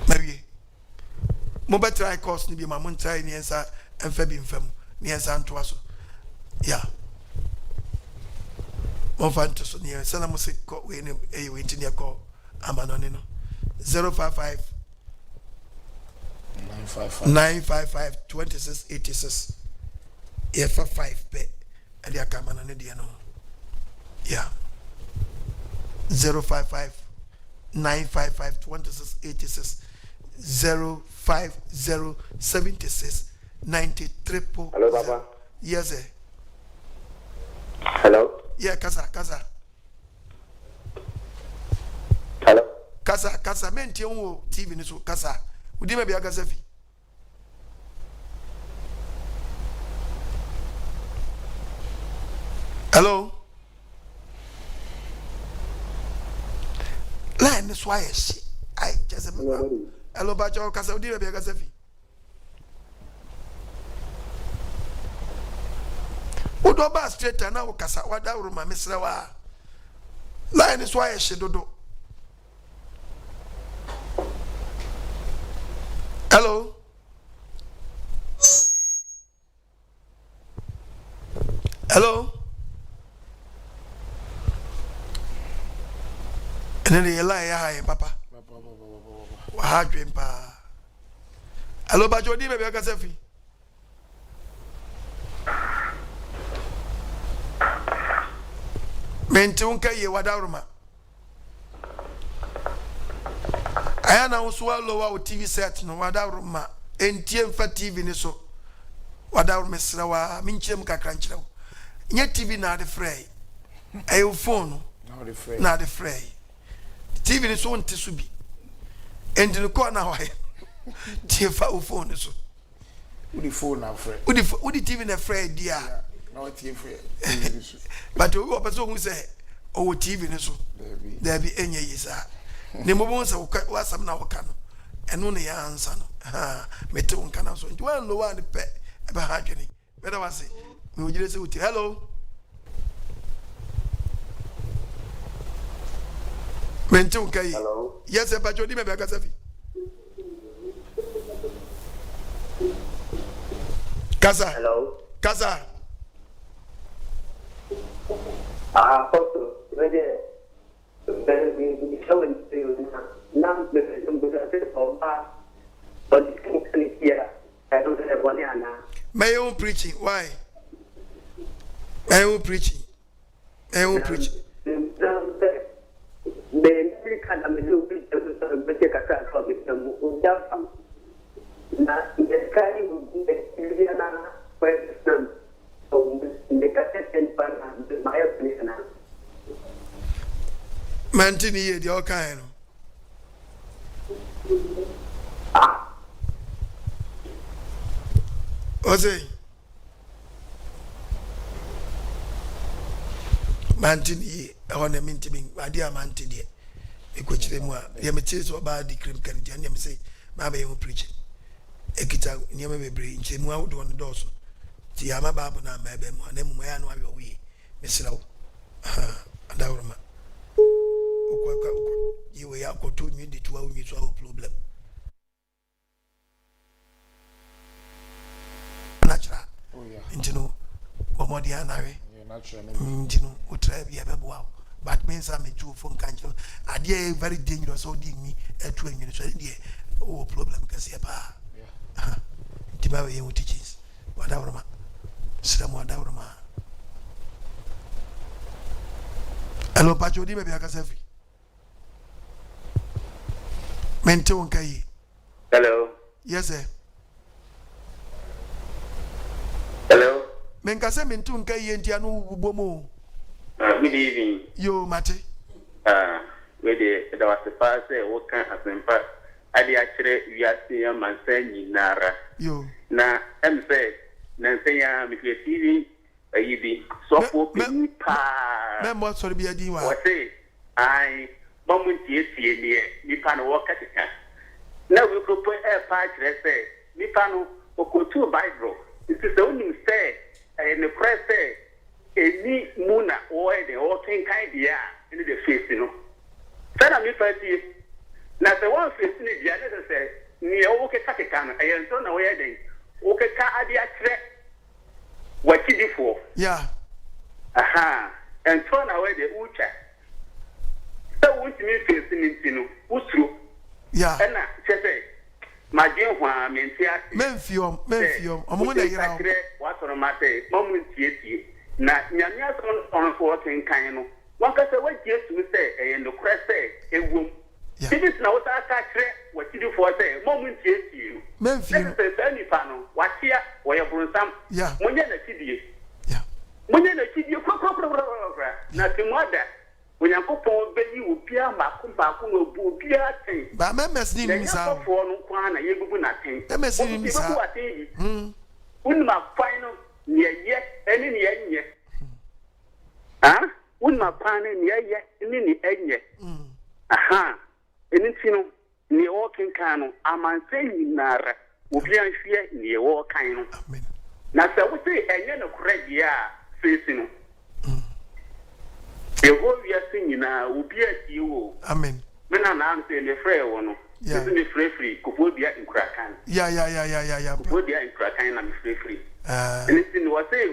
Maybe mobile try course ni bi ma mon try ni ensa enfa bi mfam ni ensa ntoa so yeah mon fa nto so ni ensa na mo se ko we ni e we nti ni ko amanone no 055 955 2686 efa 5 pe and ya kama na ne de no yeah 055 955 2686 050 76 93. Hello, Papa. Yes, sir. Hello. Yeah, Kasa. Hello. Kasa. Men tiyo TV ni so Kasa. Udi me bi Kasa fi. Hello. Line is why she. I just hello, Bajo Kasa. Udi me bi Kasa fi. Udo ba straight na Kasa. Wada uruma misra wa. Line is why she dodo. Hello. Hello. And then the lie hi papa. Wa dream pa. Hello Bajo di baby Kasa fi. Menti unka ye wadaruma. Aya na uswa lowa o TV set no wadaruma. Entie mfa TV ni so. Wadaruma sra wa minchirem kakra nchira. Nye TV na de frey. Ayo phone na de frey. TV ni so nte so bi. Endi no ko na wa. Tie fa o phone so. Udi phone na frey. Udi TV na frey dia. No TV frey. But we person who say oh TV ni so. There be enye yisa. Ne mo bon se wasam na woka no. Eno ne ya ansa no. Ha, mete won kana so. Nti wan lo wan pe e ba ha dwene. Better was say me ojire se uti. Hello. Mentu kai. Hello. Yes, e pacho di me be kasa fi. Kasa. Hello. Kasa. Apostle, ready. Showing to you now the but here I don't have one now. May you preaching? Why? May you preaching? May you preaching? Mantini ye di okaino. Ose. Mantini ye on a minting adia mantidi. Equachile moi. Yamitis or bad the cream can jam say, Mamma you preaching. Ekita near me brain, Chimwa would want the dorsal. Tiama Babana, maybe more than my annual way, Miss Low. And I remember. You were out to me the 12 years old problem. Natural. Oh, yeah. Into no, Omodianare. Natural. Into no, who try be a wow. But means I'm a true phone cancer. I dear very dangerous, so did me a 2 minutes. Oh, problem because here, pa. Yeah. Timawe you teaches. Whatever, ma. Someone down, ma. Hello, Pacho, maybe I can say. Mento Kai. Hello. Yes, sir. Hello. Menkase Mento Kai and Tianu Bomo. Good evening. Yo, Mate. Where there was the first what kind of impact. I actually we are seeing a man saying Nara. Yo. Na, I'm saying, Nansaya, if you're seeing a yibi, so for me, pa. Member, sorry, be a diva. What say? I. Moment yes, me pano walk at it. Now we could put a patch, let's say, me pano or go to a Bible. It is the only say, and the press say, any muna or the all thing kind in the face, you know. Tell me first, now the one facing the other says, near okay, Katakan, I am so aware then. Okay, Kadia threat. What you did for? Yeah. Aha, and turn away the Ucha. Which means facing Usru. Yeah. And I say, my dear one, Memphium, I'm going to get what's on my say, moment, yes, now, Yamias on 14 kind. One can say, what yes, we say, and the crest say, a womb. If it's now what I catch, what you do for say, moment, yes, you. Memphium, any panel, what here, where you bring some. Yeah. When you're the TV. Yeah. When you're the TV, nothing more that. When you go for baby, will be a macumba, will be a thing. But members need me some for no quan, and you will nothing. Members need me some. Wouldn't my final near yet, any near yet. Ah, wouldn't my pan near yet, any yet. Aha, anything near walking canoe, a man saying Nara, will be a fear near walk kind. Now, so we say, and you're no correct, yeah, facing. The whole year singing now will be at you. Amen. When I'm answering the frail one, isn't it free? Kubodia in Krakan. Yeah. Kubodia in Krakan and free. And it's in what say,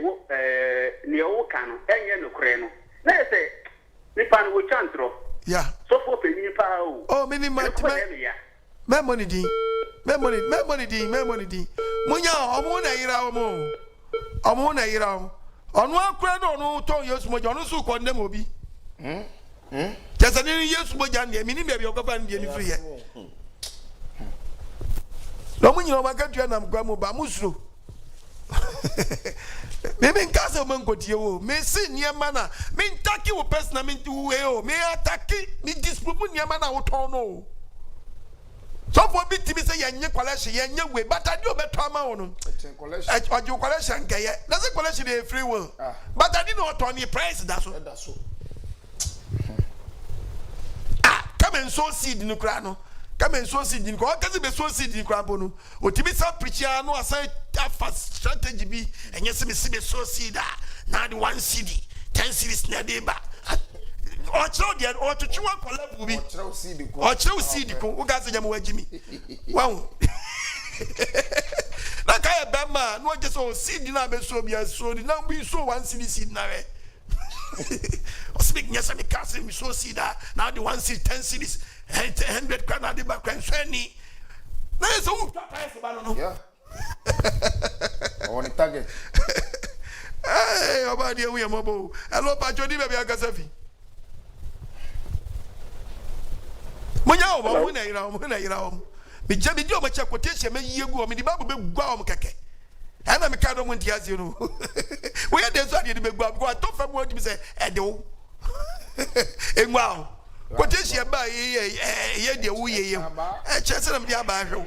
near Okano, and Yano Crano. Let's say, Nipan will chantro. Yeah. So for penny pow. Oh, many money. Memory D. Munya, I'm on a year. I'm on a year. On one crano, no, Tom, yes, Mojono, condemn will be. Just a little years, Mojan, maybe you're going to be free. No, when you know, my country and I'm Gramo Bamusru. Maybe Castle Mango, you may see near mana, may take you personal into way, may attack it, me disprove your mana or tono. So for me to be saying, your collection, your way, but I do better amount. At your collection, that's a collection in free will. But I didn't know what on your price, that's all. Come and sow seed in the crano. Come and sow seed in the crano. Can't be sow seed in the crano. Or to be some preacher, no, I say, fast strategy be, and yes, me see sow seed. Now the 1 CD, 10 cities near the back. ɔkyerɛw deɛ ɔtwetwe wa kɔla bu bi ɔkyerɛw seed ko wo gas nyam wagimi wahu na ka yɛ bɛma na ɔgye sɛ seed na bɛso bia so di na bi so one seed na re ɔsɛ nyɛ sɛ meka sɛ mi so seed na de one seed 10 seeds 100 kra na de ba kra nhwɛ ni na yɛ sɛ wo twa price ba no yeah on target hey oba de we mobo hello pacho di baby agasafi monya o mo na ira o me je bi di o ma che quotation me yegu o me di babu be gua o mo keke ana me ka do mo ntia no we dey so ade be gua because to fam wo di say e de wo enwa o quotation ba ye de wo ye e che se na me di aba hwe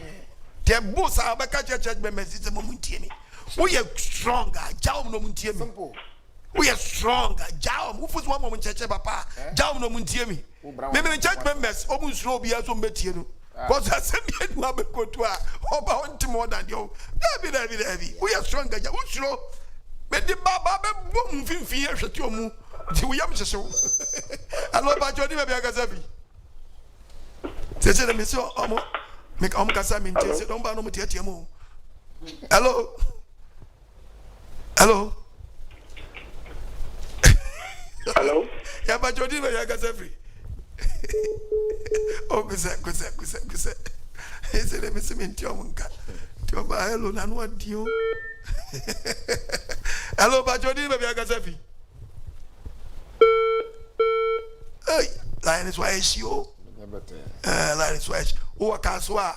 te boss aba ka church be message mo ntie ni we are stronger jaum no muntie mi we are stronger jaum who fus one moment church papa jaum no muntie mi me church members omu suro bia so mbetie no cause asem ye no abekoto a oba want more than you dabi we are stronger jaum suro me di baba be bom finfin ehwete omu ti we yam hyehyw allo ba jodi me bia gazabi se me so omo me ka kasa me ntie se don ba no mutiatia mu hello hello ya ba jodi ba ya gasa free o kusa ese le misimenti omunka to ba hello na no adio hello ba jodi ba ya gasa free hey line is why she o line is why o kaswa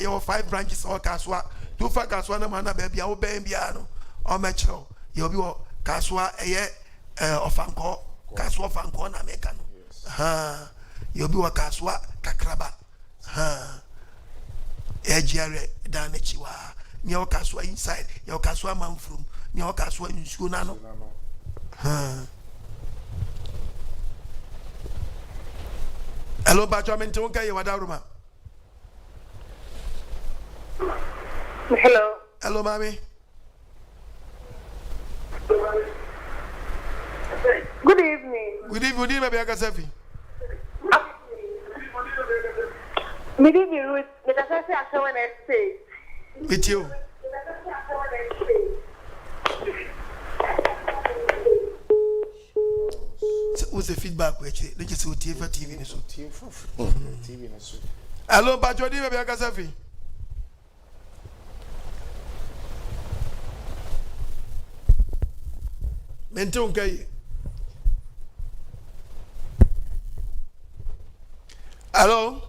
you 5 branches o kaswa tu fa kaswa na mana ba bia o ben bia no o mechro you bi o kaswa eye ofanko kaswa ofanko na meka no you bi o kaswa kakraba ejiare dan chiwa ni o kaswa inside you kaswa manfrum ni o kaswa nsuo na no hello bacho mente won kai wadaruma hello mami Good evening. Good evening, baby Akasafi. Me did you with the Akasafi Akawan Estate. With you. What's the feedback which they just see TV in so TV in so. Hello, Bajodi, baby Akasafi. Menton kai. Hello?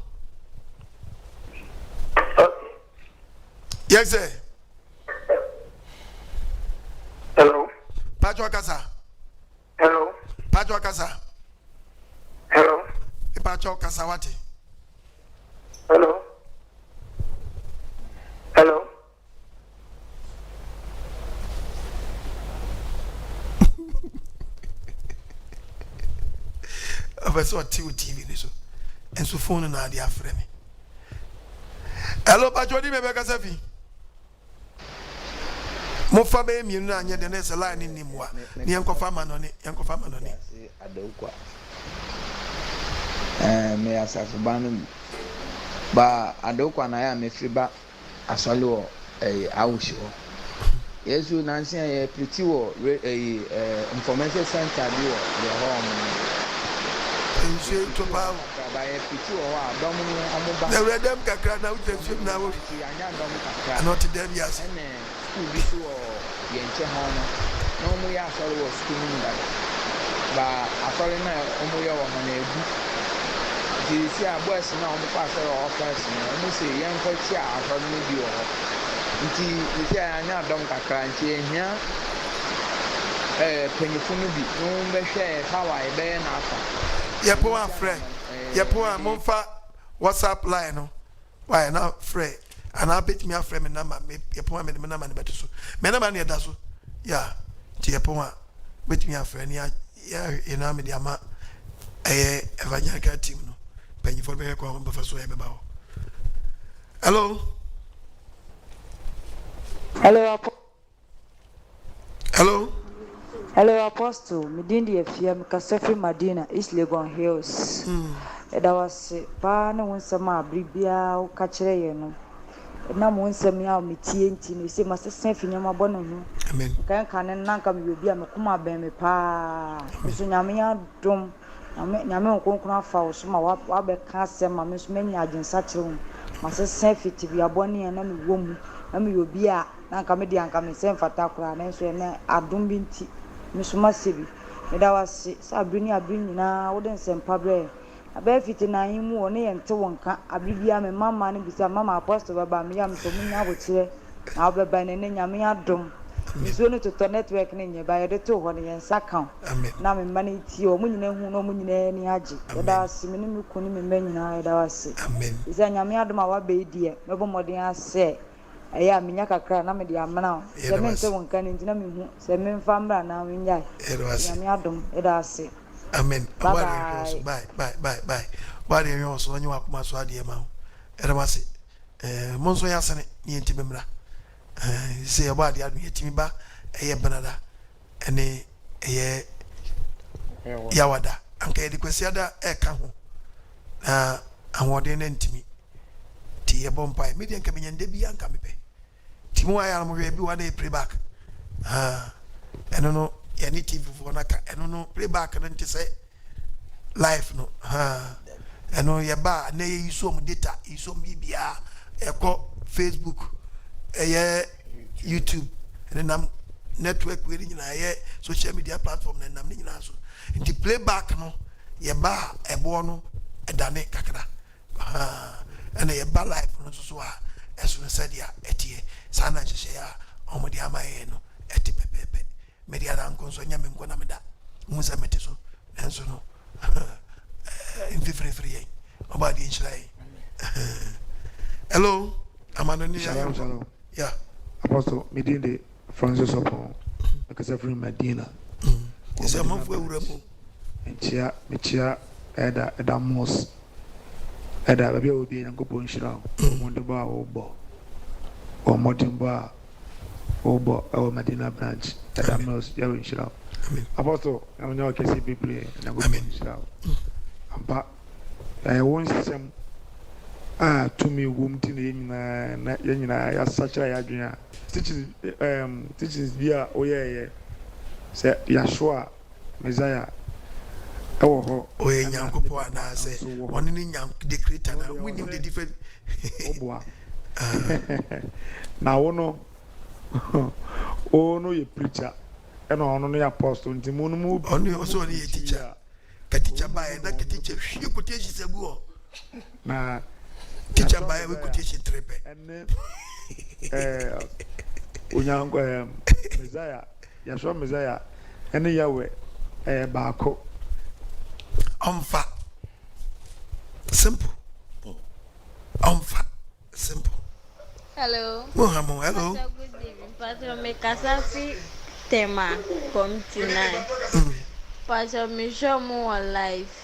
Yes, sir. Hello? Pacho Akasa. Hello? Pacho Akasa. Hello? Pacho Kasawati. Hello? Hello? So TV so and so phone na dia frame me hello Bajodi me beka safi mo fa be mi na anye de na se line ni mo a ne yankofa ma no ne adokwa me asafu banu ba adokwa na ya me friba asole wo awushi wo yesu nansi ya pretty wo information center bi wo the home nse to ba ba ye pitu o wa dom no omoba na redem kakra na uche film na wo anya dom kakra not them yes ene school bi so ye nche ho no mo ya asori wo school ni ba asori na omo ye wo na ebu di si a boys na omo pa asori o class ni omo se ye nko ti a asori ni bi wo nti di anya dom kakra nti ehia penyifunu bi no mbehwe hawa ebe na afa yepo a friend yepo a monfa WhatsApp line no why na friend and I bet me a friend me number me yepo a me number ne beto so me number ne da so yeah ti yepo a bet me a friend ya ina me dia ma evangelical team no penyifo be ko ba fa so e be ba ho hello hello hello Hello, Apostle. Midindi Efia, Mikasefi Madina, East Legon Hills. That was Pana Winsama, Bribia, Cachere, na mo nsɛm ya me tie nti no se masesa fi nyama bɔ no ho amen kan nanka me obi a me kuma bɛn me pa so nyame ya dom nyame nkonkron afa wo so ma wa bɛka asɛm ma me so manya agensa kyerɛ wo masesa fi tibia bɔ ne na me wɔ mu na me obi a nanka me de anka me sɛ mfata kora na so na adom bi nti me so masebi me da wase sa abri nyina wo de nsɛmpa brɛ abe fiti na himu one yente wonka abibia me mama ne bisa mama apostle baba me yam so munya wochire na obeba ne nyame adom nso no to network ne nye ba yede to ho ne yensa kan na me mane ti o munyina hu no munyina ni age yeda wase me ne me kunu me manyina yeda wase amen isa nyame adom a wa be die mebo modin ase eya menya kakra na me de amana se me nte wonka ne ntina me hu se me mfa mra na me nyai nyame adom yeda wase amen. Bye. Bye yo so nyi wakuma so ade ma. Eramase. Monso yasene ni enti bemra. Se ya ba ade adu yetimi ba eye benada. Ene eye yawada. Anka yedi kwesi ada ka ho. Na anwode na ntimi. Ti ye bompa me de anka menyande bi anka mepe. Ti mo aya mo hwe bi wa na playback. Eno no yani TV for naka eno no playback no nti say live no eno ye ba na ye iso mu data iso bibia eko Facebook YouTube and nam network we nyina ye social media platform na nam nyina so nti playback no ye ba ebo no edane kakra ena ye ba live no so a eso no sadia etie sana nhye ya omodi amaye no eti pepepe media dan konso nyame nkona meda musa meteso enso no free obadi nshrai hello amanoni shalom yeah apostle midinde Francis Opon Akasefi Medina is a month where metia eda mos eda baby obi nyankopon nshira omondo ba o modin ba obo our Medina branch eda mos yawo nshira apostle amanya okesi bible nyankopon nshira ampa won system to me wom tin na nyina ya sachira ya adwena teachings bia oyeye se yashua Messiah ewo ho oye nyankopo ana se woni ni nyank the creator na we need the different oboa na wono ono ye preacher ena ono no apostle ntimu mu ono also ye teacher ka teacher bae na ka teacher hwie quotation sebu na teacher bae we quotation trepe ene unyango Messiah yashua Messiah ene yawe baako omfa simple omfa simple hello Mohamo hello good evening pastor me kasafi tema committee 9 pastor me show mo on life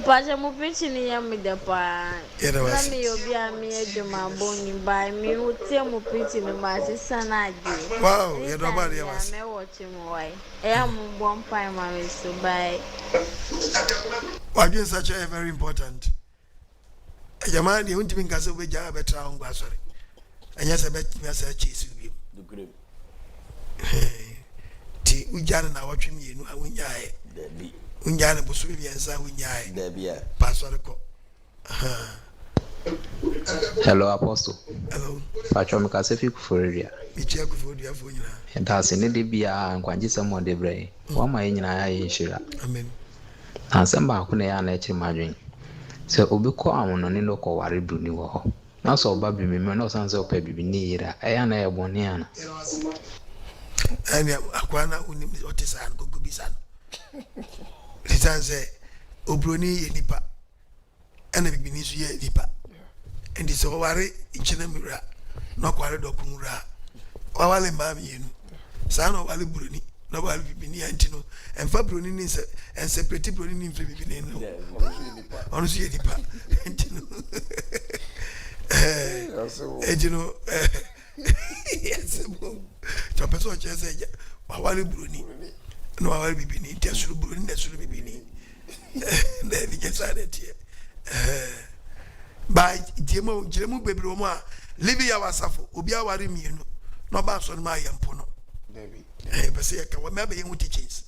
pastor mo preaching ya me de pa na me obi a me eduma boni by me utie mo preaching ma sisa na ade wow you do bad ya was me watch mo why e am bon pai ma we so by what such a very important jamani you ntimi nkase we ja betra ngwa sorry anya se betimi asa chesi bi ti ujana na watwe mienu awunyae dabi unjana busu bi ensa awunyae dabi ya pastor ko hello apostle hello pacho mkasefi kufuria bichia kufuria fo nyina ndase ne de bia nkwanjisem ode bre wa ma nyina ya yinshira amen ansamba ko ne ya na echi madwen se obi ko awono ne no ko ware bruni wo ho na so oba bi me no sanse opa bibi ni yira eya na ye bone ana ani akwana unim otisan gogo bisan lisanse obroni ye nipa ana bibi ni so ye nipa endi so ware ichina mira no kware dokunra wawale mami yenu sana wale broni no wale bibi ni antino enfa broni ni se en separate broni ni mfe bibi ni no onu so ye nipa antino you know yes so person chese awari bruni no awari bibini tesuru bruni tesuru bibini na bi jesare tie by jemu bebre wo a libi ya wasafo obi awari mienu no ba so no ma yempo no David bese ya ka wa me ba yen teachings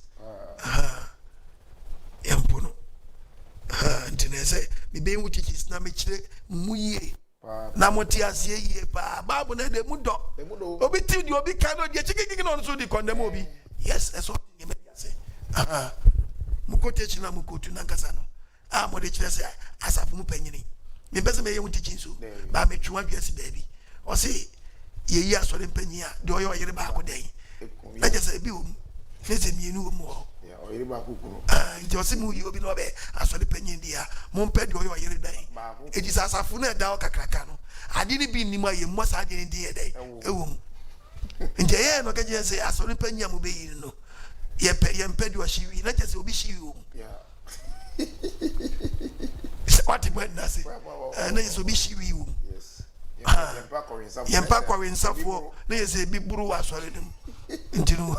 yempo no ntinese mi be yen teachings na me kire muye na moti asie yie pa babu na de mudo obi ti di obi kan no de chikiki no so di condemn obi yes eso ni me ase mukote china mukotu na nkasa no mo de kire se asafu mu panyini me bese me yen teachings so ba me twa biase baabi o se yeyi asore mpanyi a de oyo yere ba ko den na je se bi o feze mienu o mo oyere ba kokuru nti se mu yi obi no be asore panyi dia mo mpa de oyo yere dan eji sasafu na da o kakraka no ade ni bi ni mu aye mo sa ade ni die den ewom nti ye no ka je se asore panyi a mo be yi no ye mpa de o shiwi na je se obi shiwi o what went na se na je se obi shiwi o yempa kwa wensafo na yese bi buru wa sore dem ntinu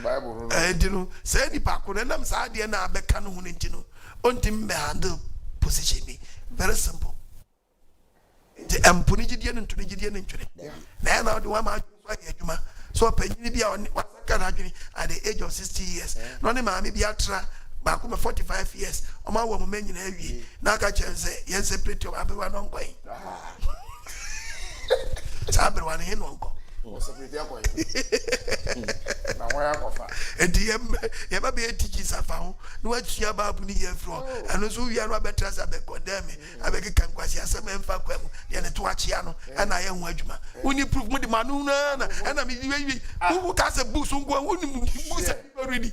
Bible ntinu say ni pa ko na msa de na abeka no hu ntinu ontim be handle position ni very simple the empuni gidie no ntuni gidie no ntwene na na de wa ma adwuma so panyini bia wasaka na adwene at the age of 60 years no ne ma me bia tra ba ko 45 years o ma wo mo manyina awie na ka chense yen separate o abewa no nkwan sabre wa ne no nko o separate akwan na wa akofa enti ye ba be tiji safa ho no atua babu ni ye fro eno so wi anu abetra sa be condemn abeke kan kwasi asem emfa kwam ye ne to achia no na ye ho adwuma uni proof mu de manu na mi wi wo ka se books ngo uni books already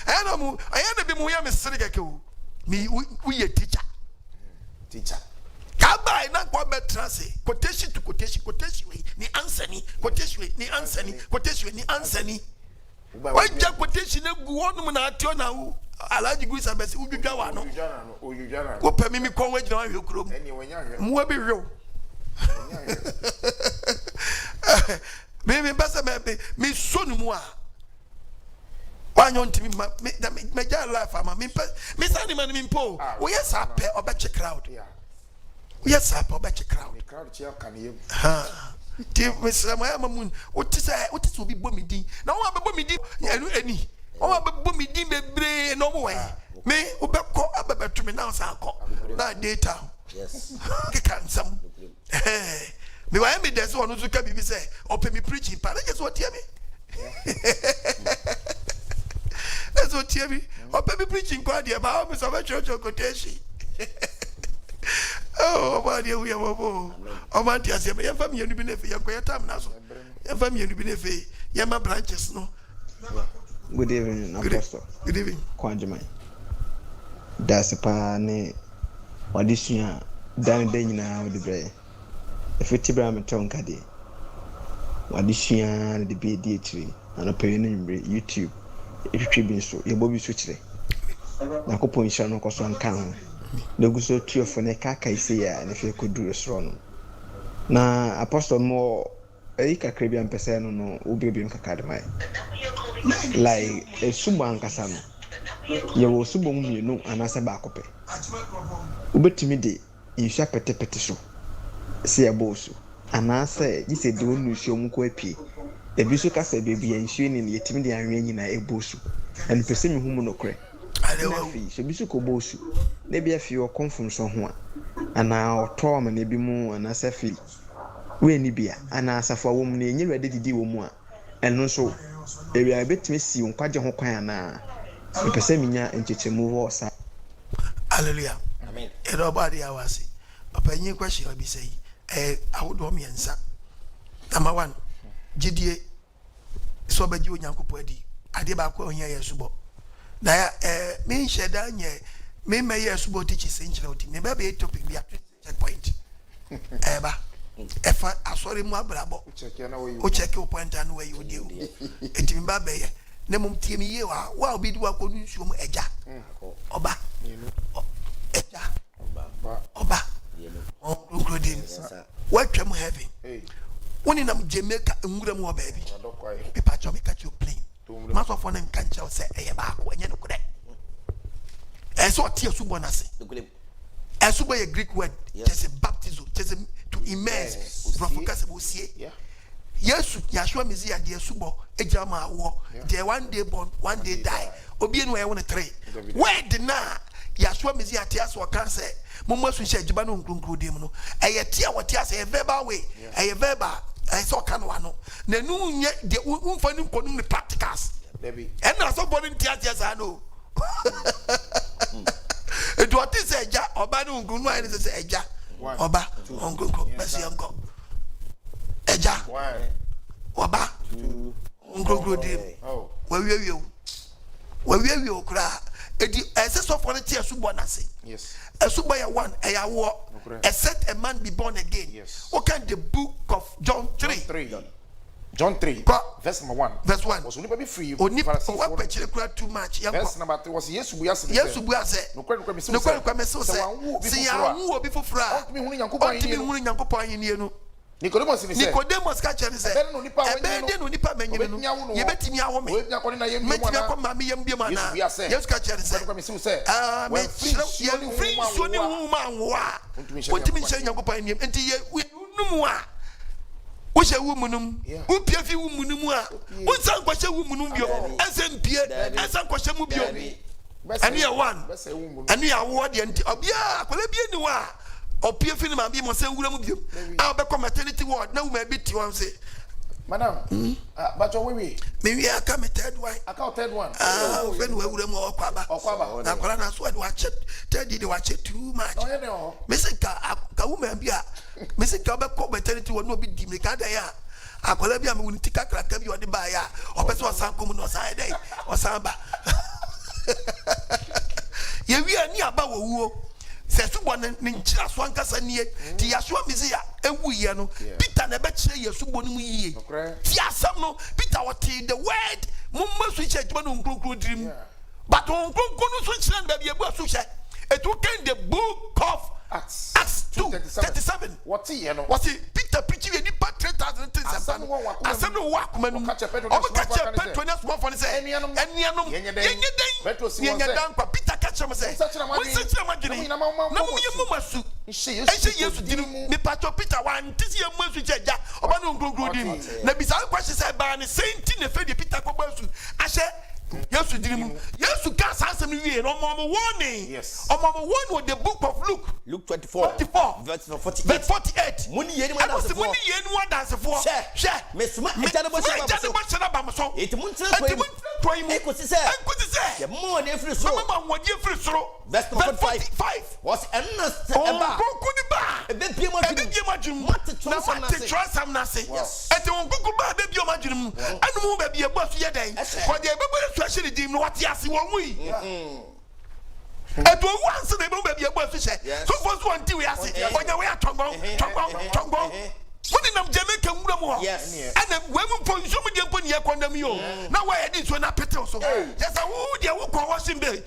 ayana bi mu ya mesere keke o mi we teacher kabai na kwa betrase quotation to quotation we ni answer ni quotation ni answer ni quotation ni answer ni wajja quotation egu wonu na atio na wu alaji gu sabesi udwudwa wa no wo pa mi kon wajina wa hwekuro mu wa bi hwew me basa me sonu mu a wanyo ntimi me ja life ama me sani man me po wo yes ape obeche crowd yes ape obeche crowd chia kan yem ti mesama ya mamun otisa obi bomidin na wo abebo midin enu eni wo abebo midin bebre no mo we me obekọ abebetu me na sa akọ na data yes ke kansam me wa me desi onu so ka bibi say ope me preaching pa na just what hear me that's what hear me ope me preaching kwa dia ba me so be church quotation oh body we abo o man tia se ya family nu bi na fe ya kwa tam na so ya family nu bi na fe ya ma branches no. Good evening, Apostle. Good evening. Kwanjumai. That's pa ne audition dan nyina wo de bre. Efetibra metonka de. Audition de be di etri. Ana pe no mbre YouTube. Etwetwe bi so, ye bobi so kire. Na kopon hia no koso nka ho. Na guso tuofo ne kaka ise ya ne fe koduru soro no. Na Apostle mo kakra bi ampese no obiebiem kaka de mai. Like a suban kasano. Ye wo subon mienu anase ba kope. Ubetimi de insha pete so. Se ebosu. Anase gise de onu hye omko apie. Ebi so kasa bebi enhye ni yetimi de anwe nyina ebosu. En pese mi humu no kre. Alewa so bi so ko bosu. Na bi afi o confirm so ho a. Ana oto ma na bi mu anase fi. We ni bia ana asafo wo mu na enye rede didi wo mu a. Eno so ebi abetime si nkwaje ho kwan ana pese minya enchechemu wo sa. Hallelujah. Amen. Edo body awasi. Papa nyi question obi say awodo miensa. Number 1. Gidie so baji onyankopɔ adi. Ade ba kwa ohia yesubo. Na me nhyeda nye me me yesubo teach senchira oti. Me ba be topic bi checkpoint. Eba efa asori mu abrabo o check your point and where you deal enti mba be ye na mum tie mi ye wa obi di wa ko nsuo mu eja oba eja oba o What am heavy? When in Jamaica, Nguram or baby. People tell me catch you plane. Most of one can't tell say, "Hey, back when you look at it." As what tears subonase. As a Greek word, just a baptism, just to immerse, profocus will see. Yes, Yashua Mizia, dear Subo, a Jama war, dear one day born, one day die, or being where I want to trade. Where deny Yashua Mizia tears or cancer, Mumma Susha Jabano Grunkudimno, a tear what tears a verbal way, a verbal, I saw Canuano. The noon yet the unfunding putting the practicals. And also putting tears, I know. It was this a ja, or Banu Grunwa is a ja, Oba, Uncle, Messi Uncle. Eja, Oba, Uncle Grudim, where were you cry? A sense of quality as Subonasi. Yes, a Subaya one, a war, except a man be born again. Yes, what can the book of John 3? John 3, verse number 1. Verse 1. Was only be free. Only too much. Verse number 3 was yes, we are saying. Yes, we are saying. No, Nicodemus catch and say, "I beg you, Nipa Menino, you bet me a woman. Yes, catch and say, free Sonny woman, what to me saying, Yankopanium, and we no which a woman, who Piafi woman, what's some question woman, as in Pierre, and some question will be and you are one, and you are what the Obia, Colabian. Or Piafin might be more say, I'll become maternity ward. No, maybe to one say, Madam, but your way, maybe I come a third one. I call third one. When we would more Quaba or Quaba. Now, Colonel Sword watch it. Tell you to watch it too much. Missing Kauma, Missing Kaba maternity will not be Dimicada. I call him when you take a crack of you on the buyer, or Pessoa Sankum or Side or Samba. Yeah, we are near Bawu. Says one ninja swan casania, Tiasua Mizia, and we are no Peter Nebeche, your suboni. Tiasamo, Peter, what the word, Mumma switch at one dream. But on Kuno switch and baby about Susha, it took in the book of Acts 2:37. What's he? What's it? Peter preaching any part 3,000 things. I said, no workman, catch a Petronas one for the same. And Peter catch him say, what's such a margin? No, you must. She used to do me, Peter one, this year, Monsieur, or one who grew in. The bizarre question said by the same thing, the Freddy Peter Cobosu. I said, yes, you didn't. Yes, you can't answer me. No more warning. Yes. On Mama 1 with the book of Luke 24, verse 48. Money, I was the money, and what does the four share. Miss It's more than every so. What you free throw. Verse 45 was endless. A bit imagine what to trust some Nasi. And don't go back, baby, imagine. And move baby a bus yesterday. For the especially didn't know what you see one week. And once they move baby a bus to say. So first one do we ask it. When you are Tongo. What in Jamaica? Yes. And then when we put so many upon your condemn you. Now why I did so not petrol so. Just a wood, you walk on washing bay.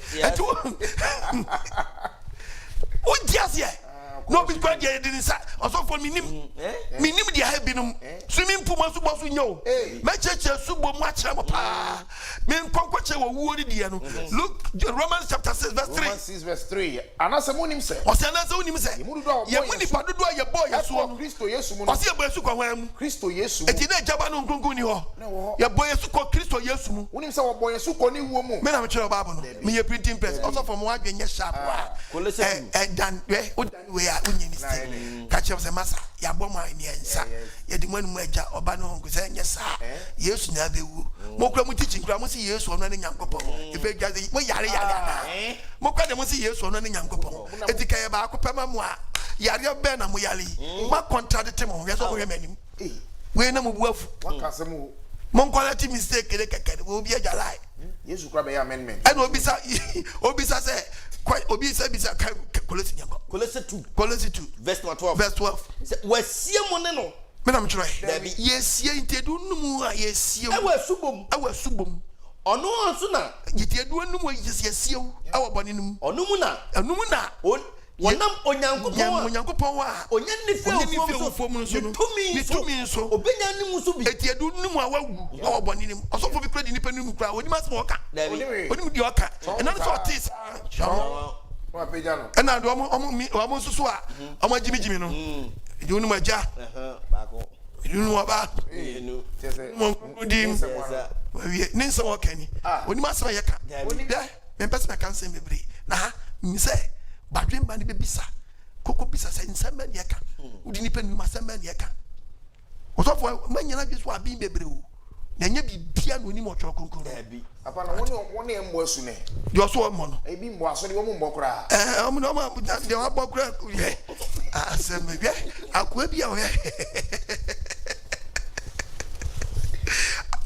What just yet? No, because you didn't say. Also for me, the have been swimming pool must was in you. My church subo much. Men conquer woody. Look, Romans chapter 6, verse 3. Romans 6, verse 3. And as a moon himself. What's another one himself? You money for your boy, as one Christo, yes, what's your boy Suka? Christo, yes, and in a Jabano Gunguni. Your boy Suka, Christo, yes, when himself boy Sukoni woman. Men I'm sure about me a printing press. Also from one being yes, sharp. And done where catch up the massa, Yaboma in the answer. Yet the one major or Bano Guzan, yes, sir. Yes, never will. Mokamu teaching Gramusi, yes, or running young couple. If they gather, Yari, Mokamusi, yes, or running young couple. Etika Bako Pamamwa, Yaria Benam Yali, what contract him on, yes, or remaining. We no wolf, one casamu. Monquality mistake, will be a lie. Yes, you grab a amendment. And Obisa say, quite Obisa Colossi 2, verse 12. Verse 12. Was Simoneno. Madame Troy. Yes, ye do no, yes, you were subum. Or no, sooner. You did one no, yes, you, our bonninum. Or numuna, Wonam onyankopɔn a onyan ne fe ofom nso no tumi nso obenya ne mu so bi eti edu nimu a wawu o bɔne nim osofo bi kura di nipa nimu kura onim asem oka onim di oka ɛna so otis ɛna do ɔmo nso so a ɔmo jimi no edu nimu agya edu nimu aba mo dim wie ne nso oka ni onim asem yɛ ka dɛ me pese me kan se mebre na ha mi se badwen ba ne bebisa koko bisa se nsɛmba ne ka udi nipa nimu asɛmba ne ka osofo manyana dweso abi bebre o na nya bibia no onim otworo konkoro abi apa na woni embo asu ne de oso mo no ebi mbo aso de wo mbo kora omo no ma de wa bo kora ye asɛmba bi akwa bi a o ye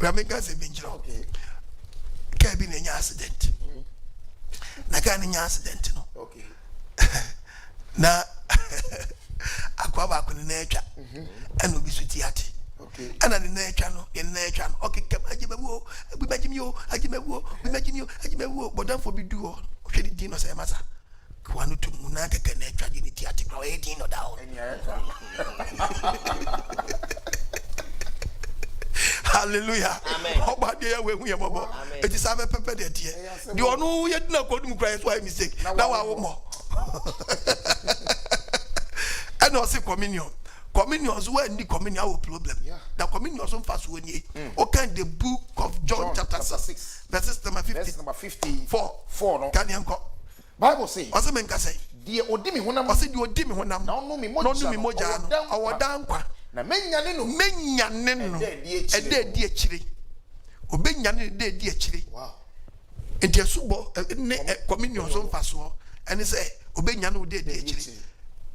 rameka se benjira okay ka bi na nya accident na ka nya accident no okay na akwa ba ko na etwa ana obi so tiate okay ana ne na etwa no okay kam ajimewo bi majimio bodanfo bi duo hwe di no say masa kwa no tum na kaka na etwa di tiate kwa e di no dawo hallelujah obade ya we hu ye bobo eti sa be pepe de tie di onu ye dina ko dum cry so I mistake na wa wo mo and also communion so when the communion our problem the communion so fast when you okay the book of John chapter 6 verse number 54 no can you Bible say also men ka say die odi mi honam also die odi mi honam na onu mi moja no awoda nkwa na menyane no ede di akire obenyane de di akire wow enti asubo ne communion so fast so and say obenyane de di akire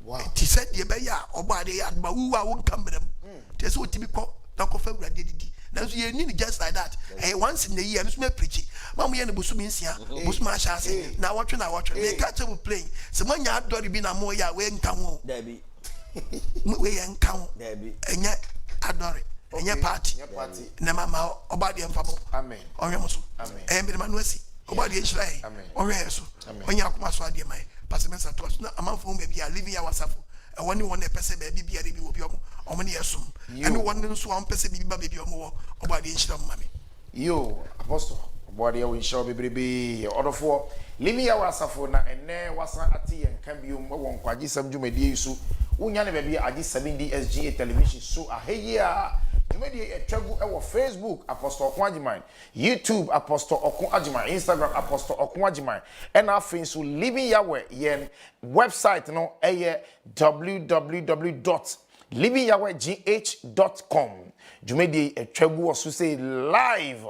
wow ti said ye be ya obade ya ba wu a won kambrem ti say otimi ko na ko fa wurade didi na so ye ni just like that once in the year no preach mamu ye ne bosumi nsia bosumi ahase na watwe me catch up playing se manya adori bi na mo ya we nka ho da bi we ye nka ho da bi enye adori enye party na mama obade mfabo amen onwe so amen be manu asi obade nhira onwe so onye akoma so ade mai pastor to na amanfo be bia living our safo e woni won e pese be bia de bi wo bi omo ne yesum ene won nso won pese bi ba be bi omo wo obade nhira mama me yo apostle obade ya wo nhira bebrebe odofo living our safo na ene wasa ati yen kan bi won kwagisam dwumadi yisu wonya ne be bia AGYEMANG SGA television so aheyia dwumadi etwagu e wo Facebook apostle OKOH, YouTube apostle OKOH, Instagram apostle OKOH, and afin so living yawe yen website no eye www.livingyawegh.com dwumadi etwagu so say live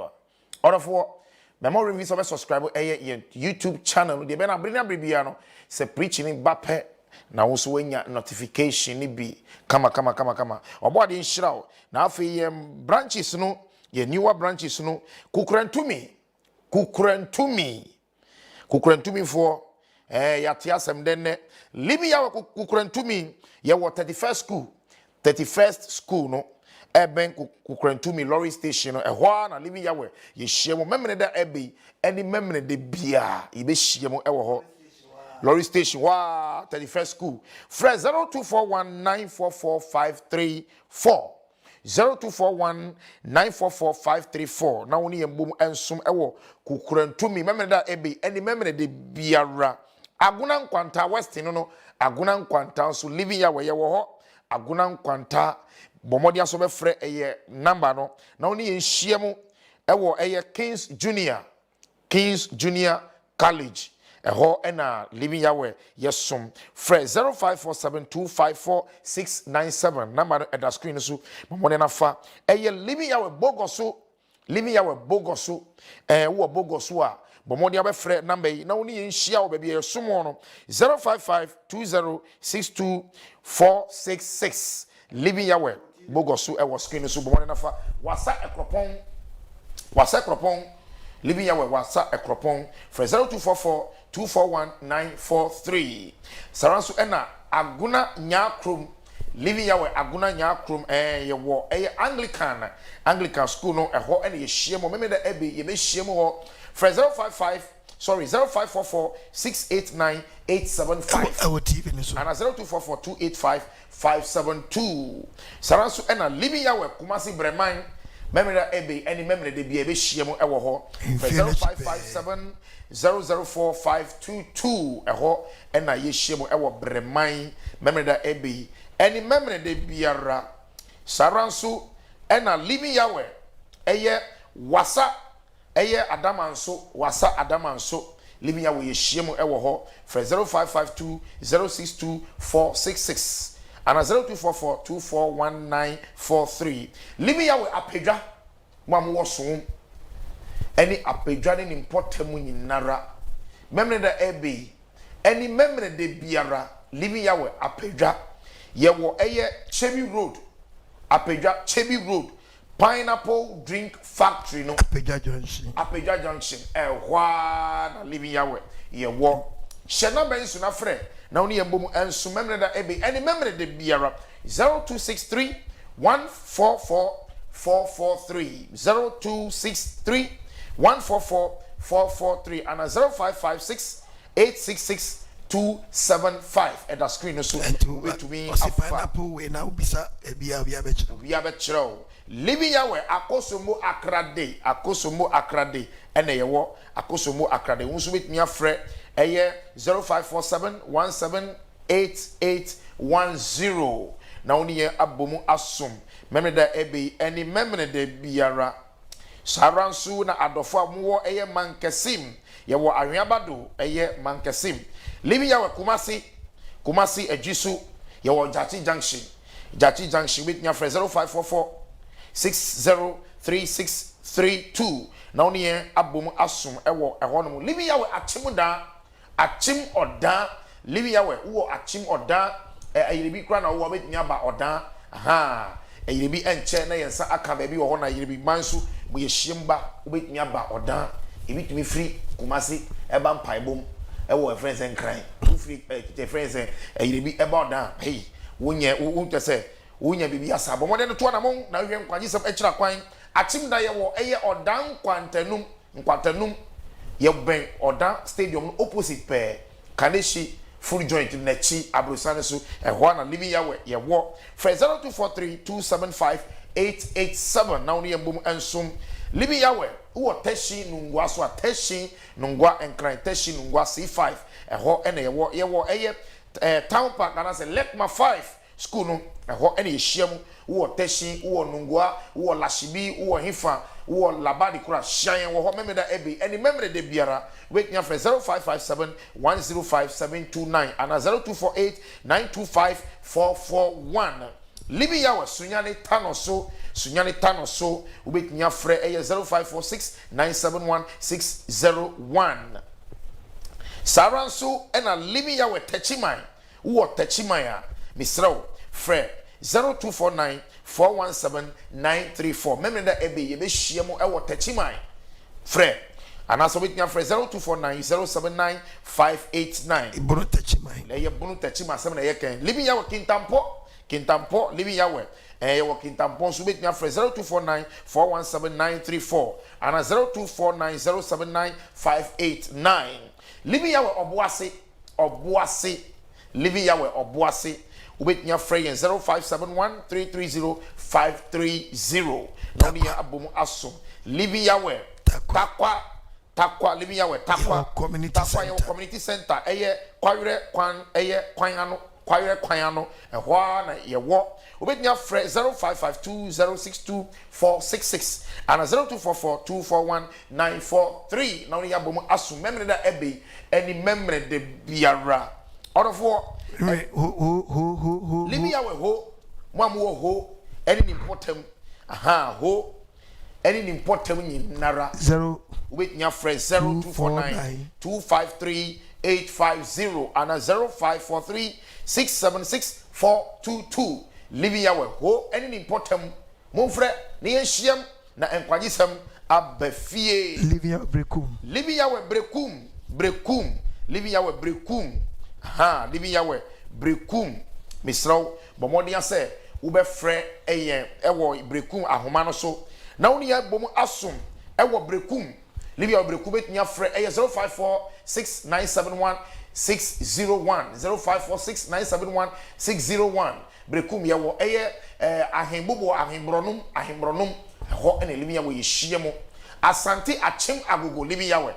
order for memory reviews of subscribe eye YouTube channel de be na bria no se preaching bape na wo so wanya notification ni bi kama obode nhira na afi branches no ye newer branches no kukurantumi for yate asem denne libi ya kukurantumi ye wo 31st school no eben kukurantumi lorry station no ehwa na libi ya we ye hie mo memene da ebe eni memene de bia ye be hie mo ewo ho lorry station wa 31st school fresh 0241944534 0241944534 na woni yembom ensum ewo kukurantumi memene da ebe eni memene de biara aguna nkwanta west no aguna nkwanta so living ya we ye wo ho aguna nkwanta bomodia so be frɛ eye number no na woni ye nhia mu ewo eye Kings Junior College eho ena living yawe yesum frɛ 0547254697 number at the screen so bomodia na fa eye living yawe bogoso wo bogoso a bomodia be frɛ number yi na woni ye nhia wo baabi yesum no 0552062466 living yawe bogosu e was screen so bomo na fa wasa ekropon living yawe wasa ekropon for 0244241943 saranso ena aguna nyakrom living yawe aguna nyakrom ye wo Anglican school no eho ena ye hie mo memeda ebe ye be hie mo ho for sorry 0544-689-875 and 0244-285-572 saranso ena living yawe kumasi breman memra ebe any memre de bia be hyiam ewo ho 0557-004-522 eho ena ye hyiam ewo breman memra ebe any memre de biara saranso ena living yawe eye wasa eye adamanso wasa adamanso living yawe ye hyiam ewo ho 0552-062-466 and 0244-241943 living yawe apedwa mwamu woso any apedwa ni importemu nyinara memre da ebe any memre de biara living yawe apedwa yewo eye Chebi Road apedwa Chebi Road Pineapple Drink Factory no Apedwa Junction ehwa na living yawe yewo shena bensu na frɛ na oni yembomu ensu memre da ebe any memre de biara 0263 144 443 0263 144 443 and 0556 866 275 at the screen so to me pineapple we now bisa ebia bechro living yawe akosomo akrade ene yewo akosomo akrade unso betimi afrɛ eye 0547178810 na oni ye abomu asom memre da ebe eni memre de biara saransu na adofo amuwo eye mankesim yewo anweabado eye mankesim living yawe kumasi ajisu yewo Jachi Junction with nya frɛ 0544-603632 na oni ye abomu asom ewo ehonom living yawe achim oda living yawe wo achim oda ayiribi kra na wo betnya ba oda aha ayiribi enche na yensa aka ba bi wo na ayiribi mansu bo ye hyiemba wo betnya ba oda ebitumi free kumasi eba mpaibom ewo friends and cry free the friends ayiribi eba oda hey wonye wo tese wonya bibi asabo mo de to na mo na hwe nkwagisem ekira kwan achim da ye wo eye oda nkwantanum ye ben oda stadium opposite pe kaneshi full joint nechi abrosane so ehwa na living yawe ye wo 0243-275-887 na oni yembum ensum living yawe wo teshi nungwa so teshi nungwa enkran teshi nungwa C5 ehwo ene ye wo eye town park na say Lekma 5 school no ehwo ene ye hyiam wo teshi wo nungwa wo lashibi wo hifa wo labadi kura hyan wo memeda ebe any memre de biara wait nya for 0557-105-729 and 0248-925-441 living yawe sunyane tano so wait nya for 0546-971-601 saranso ena living yawe techiman wo techiman misraw fre 0249-417-934 memenda ebe yebe hyiemo ewo techiman fre anaso betnya fre 0249-079-589 ibunu techiman le ye bunu techiman sem na ye kan living yawe kintampo living yawe wo kintampo so betnya fre 0249-417-934 ana 0249-079-589 living yawe obuase living yawe obuase ubetnya frey 0571-330-530 noniya abomu aso living yawe takwa living yawe takwa community center eye kwawre kwan ano ehwa na yewo ubetnya frey 0552-062-466 and 0244-241-943 noniya abomu aso memre da ebe any memre de biara orofo living yawe ho mwamu ho any important ho any important nyinara 0 with nya friend 0249-253-850 and 0543-676-422 living yawe ho any important mumfre ne yehyiam na NKWAGYESEM abafie living yawe brekum living yawe brekum aha living yawe brekum misraw bomodi ase wo be frɛ ewo brekum ahoma no so na woni ya bomu asom ewo brekum Libya Obrekubet nya frɛ 0546971601 0546971601 brekum ya wo ahembobo ahembronom ho ene Libya wo yehie mo asante achim agogo Libya we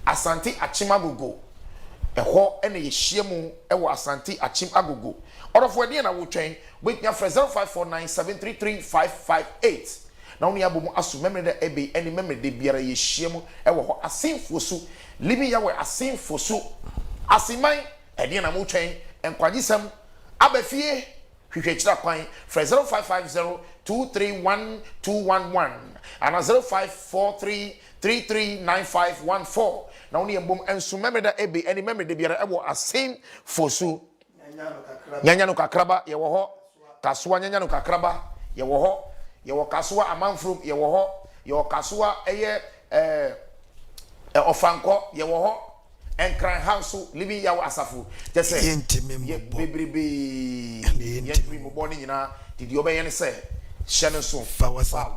asante achim agogo ho ene yehie mo wo asante achim agogo orofo ade na wo twɛn betnya frɛ 0549733558 na oni abomu asu memre de ebe eni memre de biara yehie mu ewo ho asenfo so libi ya we asenfo so asiman ede na mo twen enkwagisem abafie hwehwe kira kwan fra 0550231211 ana 0543339514 na oni embom ensu memre de ebe eni memre de biara ewo asenfo so nyanya no kakraba ye wo ho kaswa nyanya no kakraba ye wo ho ye wo kaswa amanfrum ye wo ho ye wo kaswa eye ofanko ye wo ho enkran house living yawo asafu je say bebrebe ye twi mo boni nyina didi obeye ne say hye so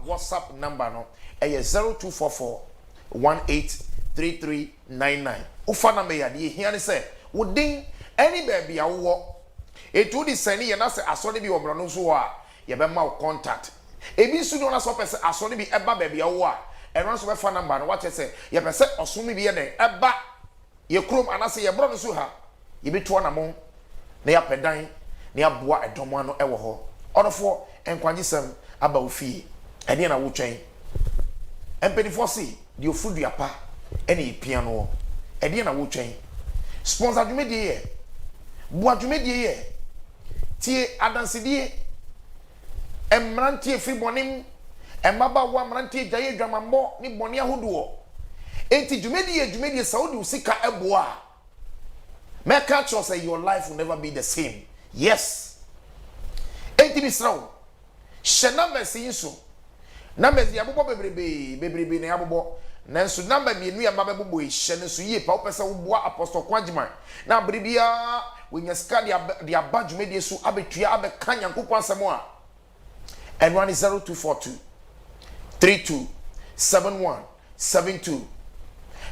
WhatsApp number no eye 0244183399 ufa na me ya de hia ne say wodin any baby ya wo etu di sani ye na say asode bi obro no so a ye be ma contact ebi su no na so pese asode bi eba baby ya wo a enro so be fa number no what say ye pese osumi bi ye den eba ye krom anase ye bro no so ha ye beto na mo na ya pedan na ya boa edomo ano ewo ho odofo enkwagisem aba ofie ene na wo twen empedifo si di ofudu apa ene ye piano ene na wo twen sponsor dwumedie ye boa dwumedie ye tie adansedie emrantie fi bonim emaba wa mrantie jaye dwamambo ni boni ahodo enti dwumedie saudi usika eboa make sure say your life will never be the same. Yes, enti bisrawo shena mesi inso na mesi abobo bebrebe na abobo nanso number mienu ya mababobo hye so yie pa opese wo boa apostle Kwagyeman na bribia wenya ska dia badwumedie so abetua abeka nyankopon asemo a and 0242 327172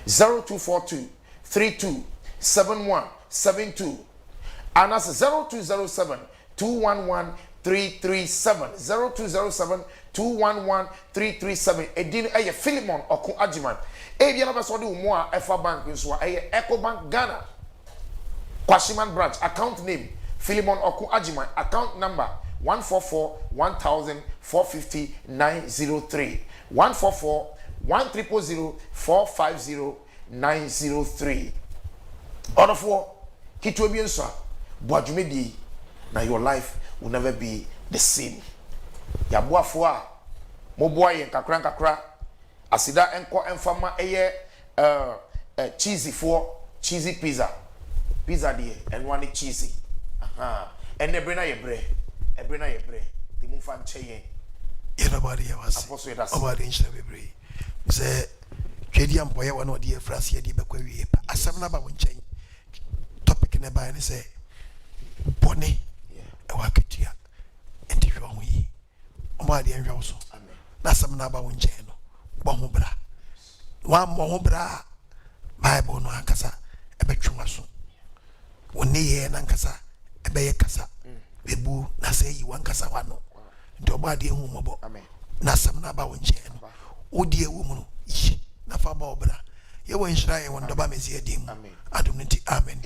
0242 327172 and that's 0207 211 337 0207 211 337 edin eye Philemon OKOH e bia na be so de umo a efa bank nso a eye Ecobank Ghana Kwashiman branch account name Philemon OKOH account number 144-1000-450-903 144-100-450-903 order for kitu ebi nso a boadwumedi na your life will never be the same. Ya boafo a mo boa yen kakra asida enko enfama eye cheesy pizza de enwa ne cheesy aha ene na ye bre the move and chain everybody was about inch bebre say twedi ampoye wona odi efrase ye di bekwa wie asem na ba won chain topic ne ba ne say bone e wa ketia enti hwe ho yi o ma de enhwe so na asem na ba won chain no bo ho bra wa mo ho bra bible no ankasa e betwa so woni ye na ankasa e be ye kasa bebu na say yi wankasa wano nti oba de hu mobo na asem na ba won chain no odi ewu mu no yi na fa ba obra ye won hira ye won doba mezi adim adum nti amen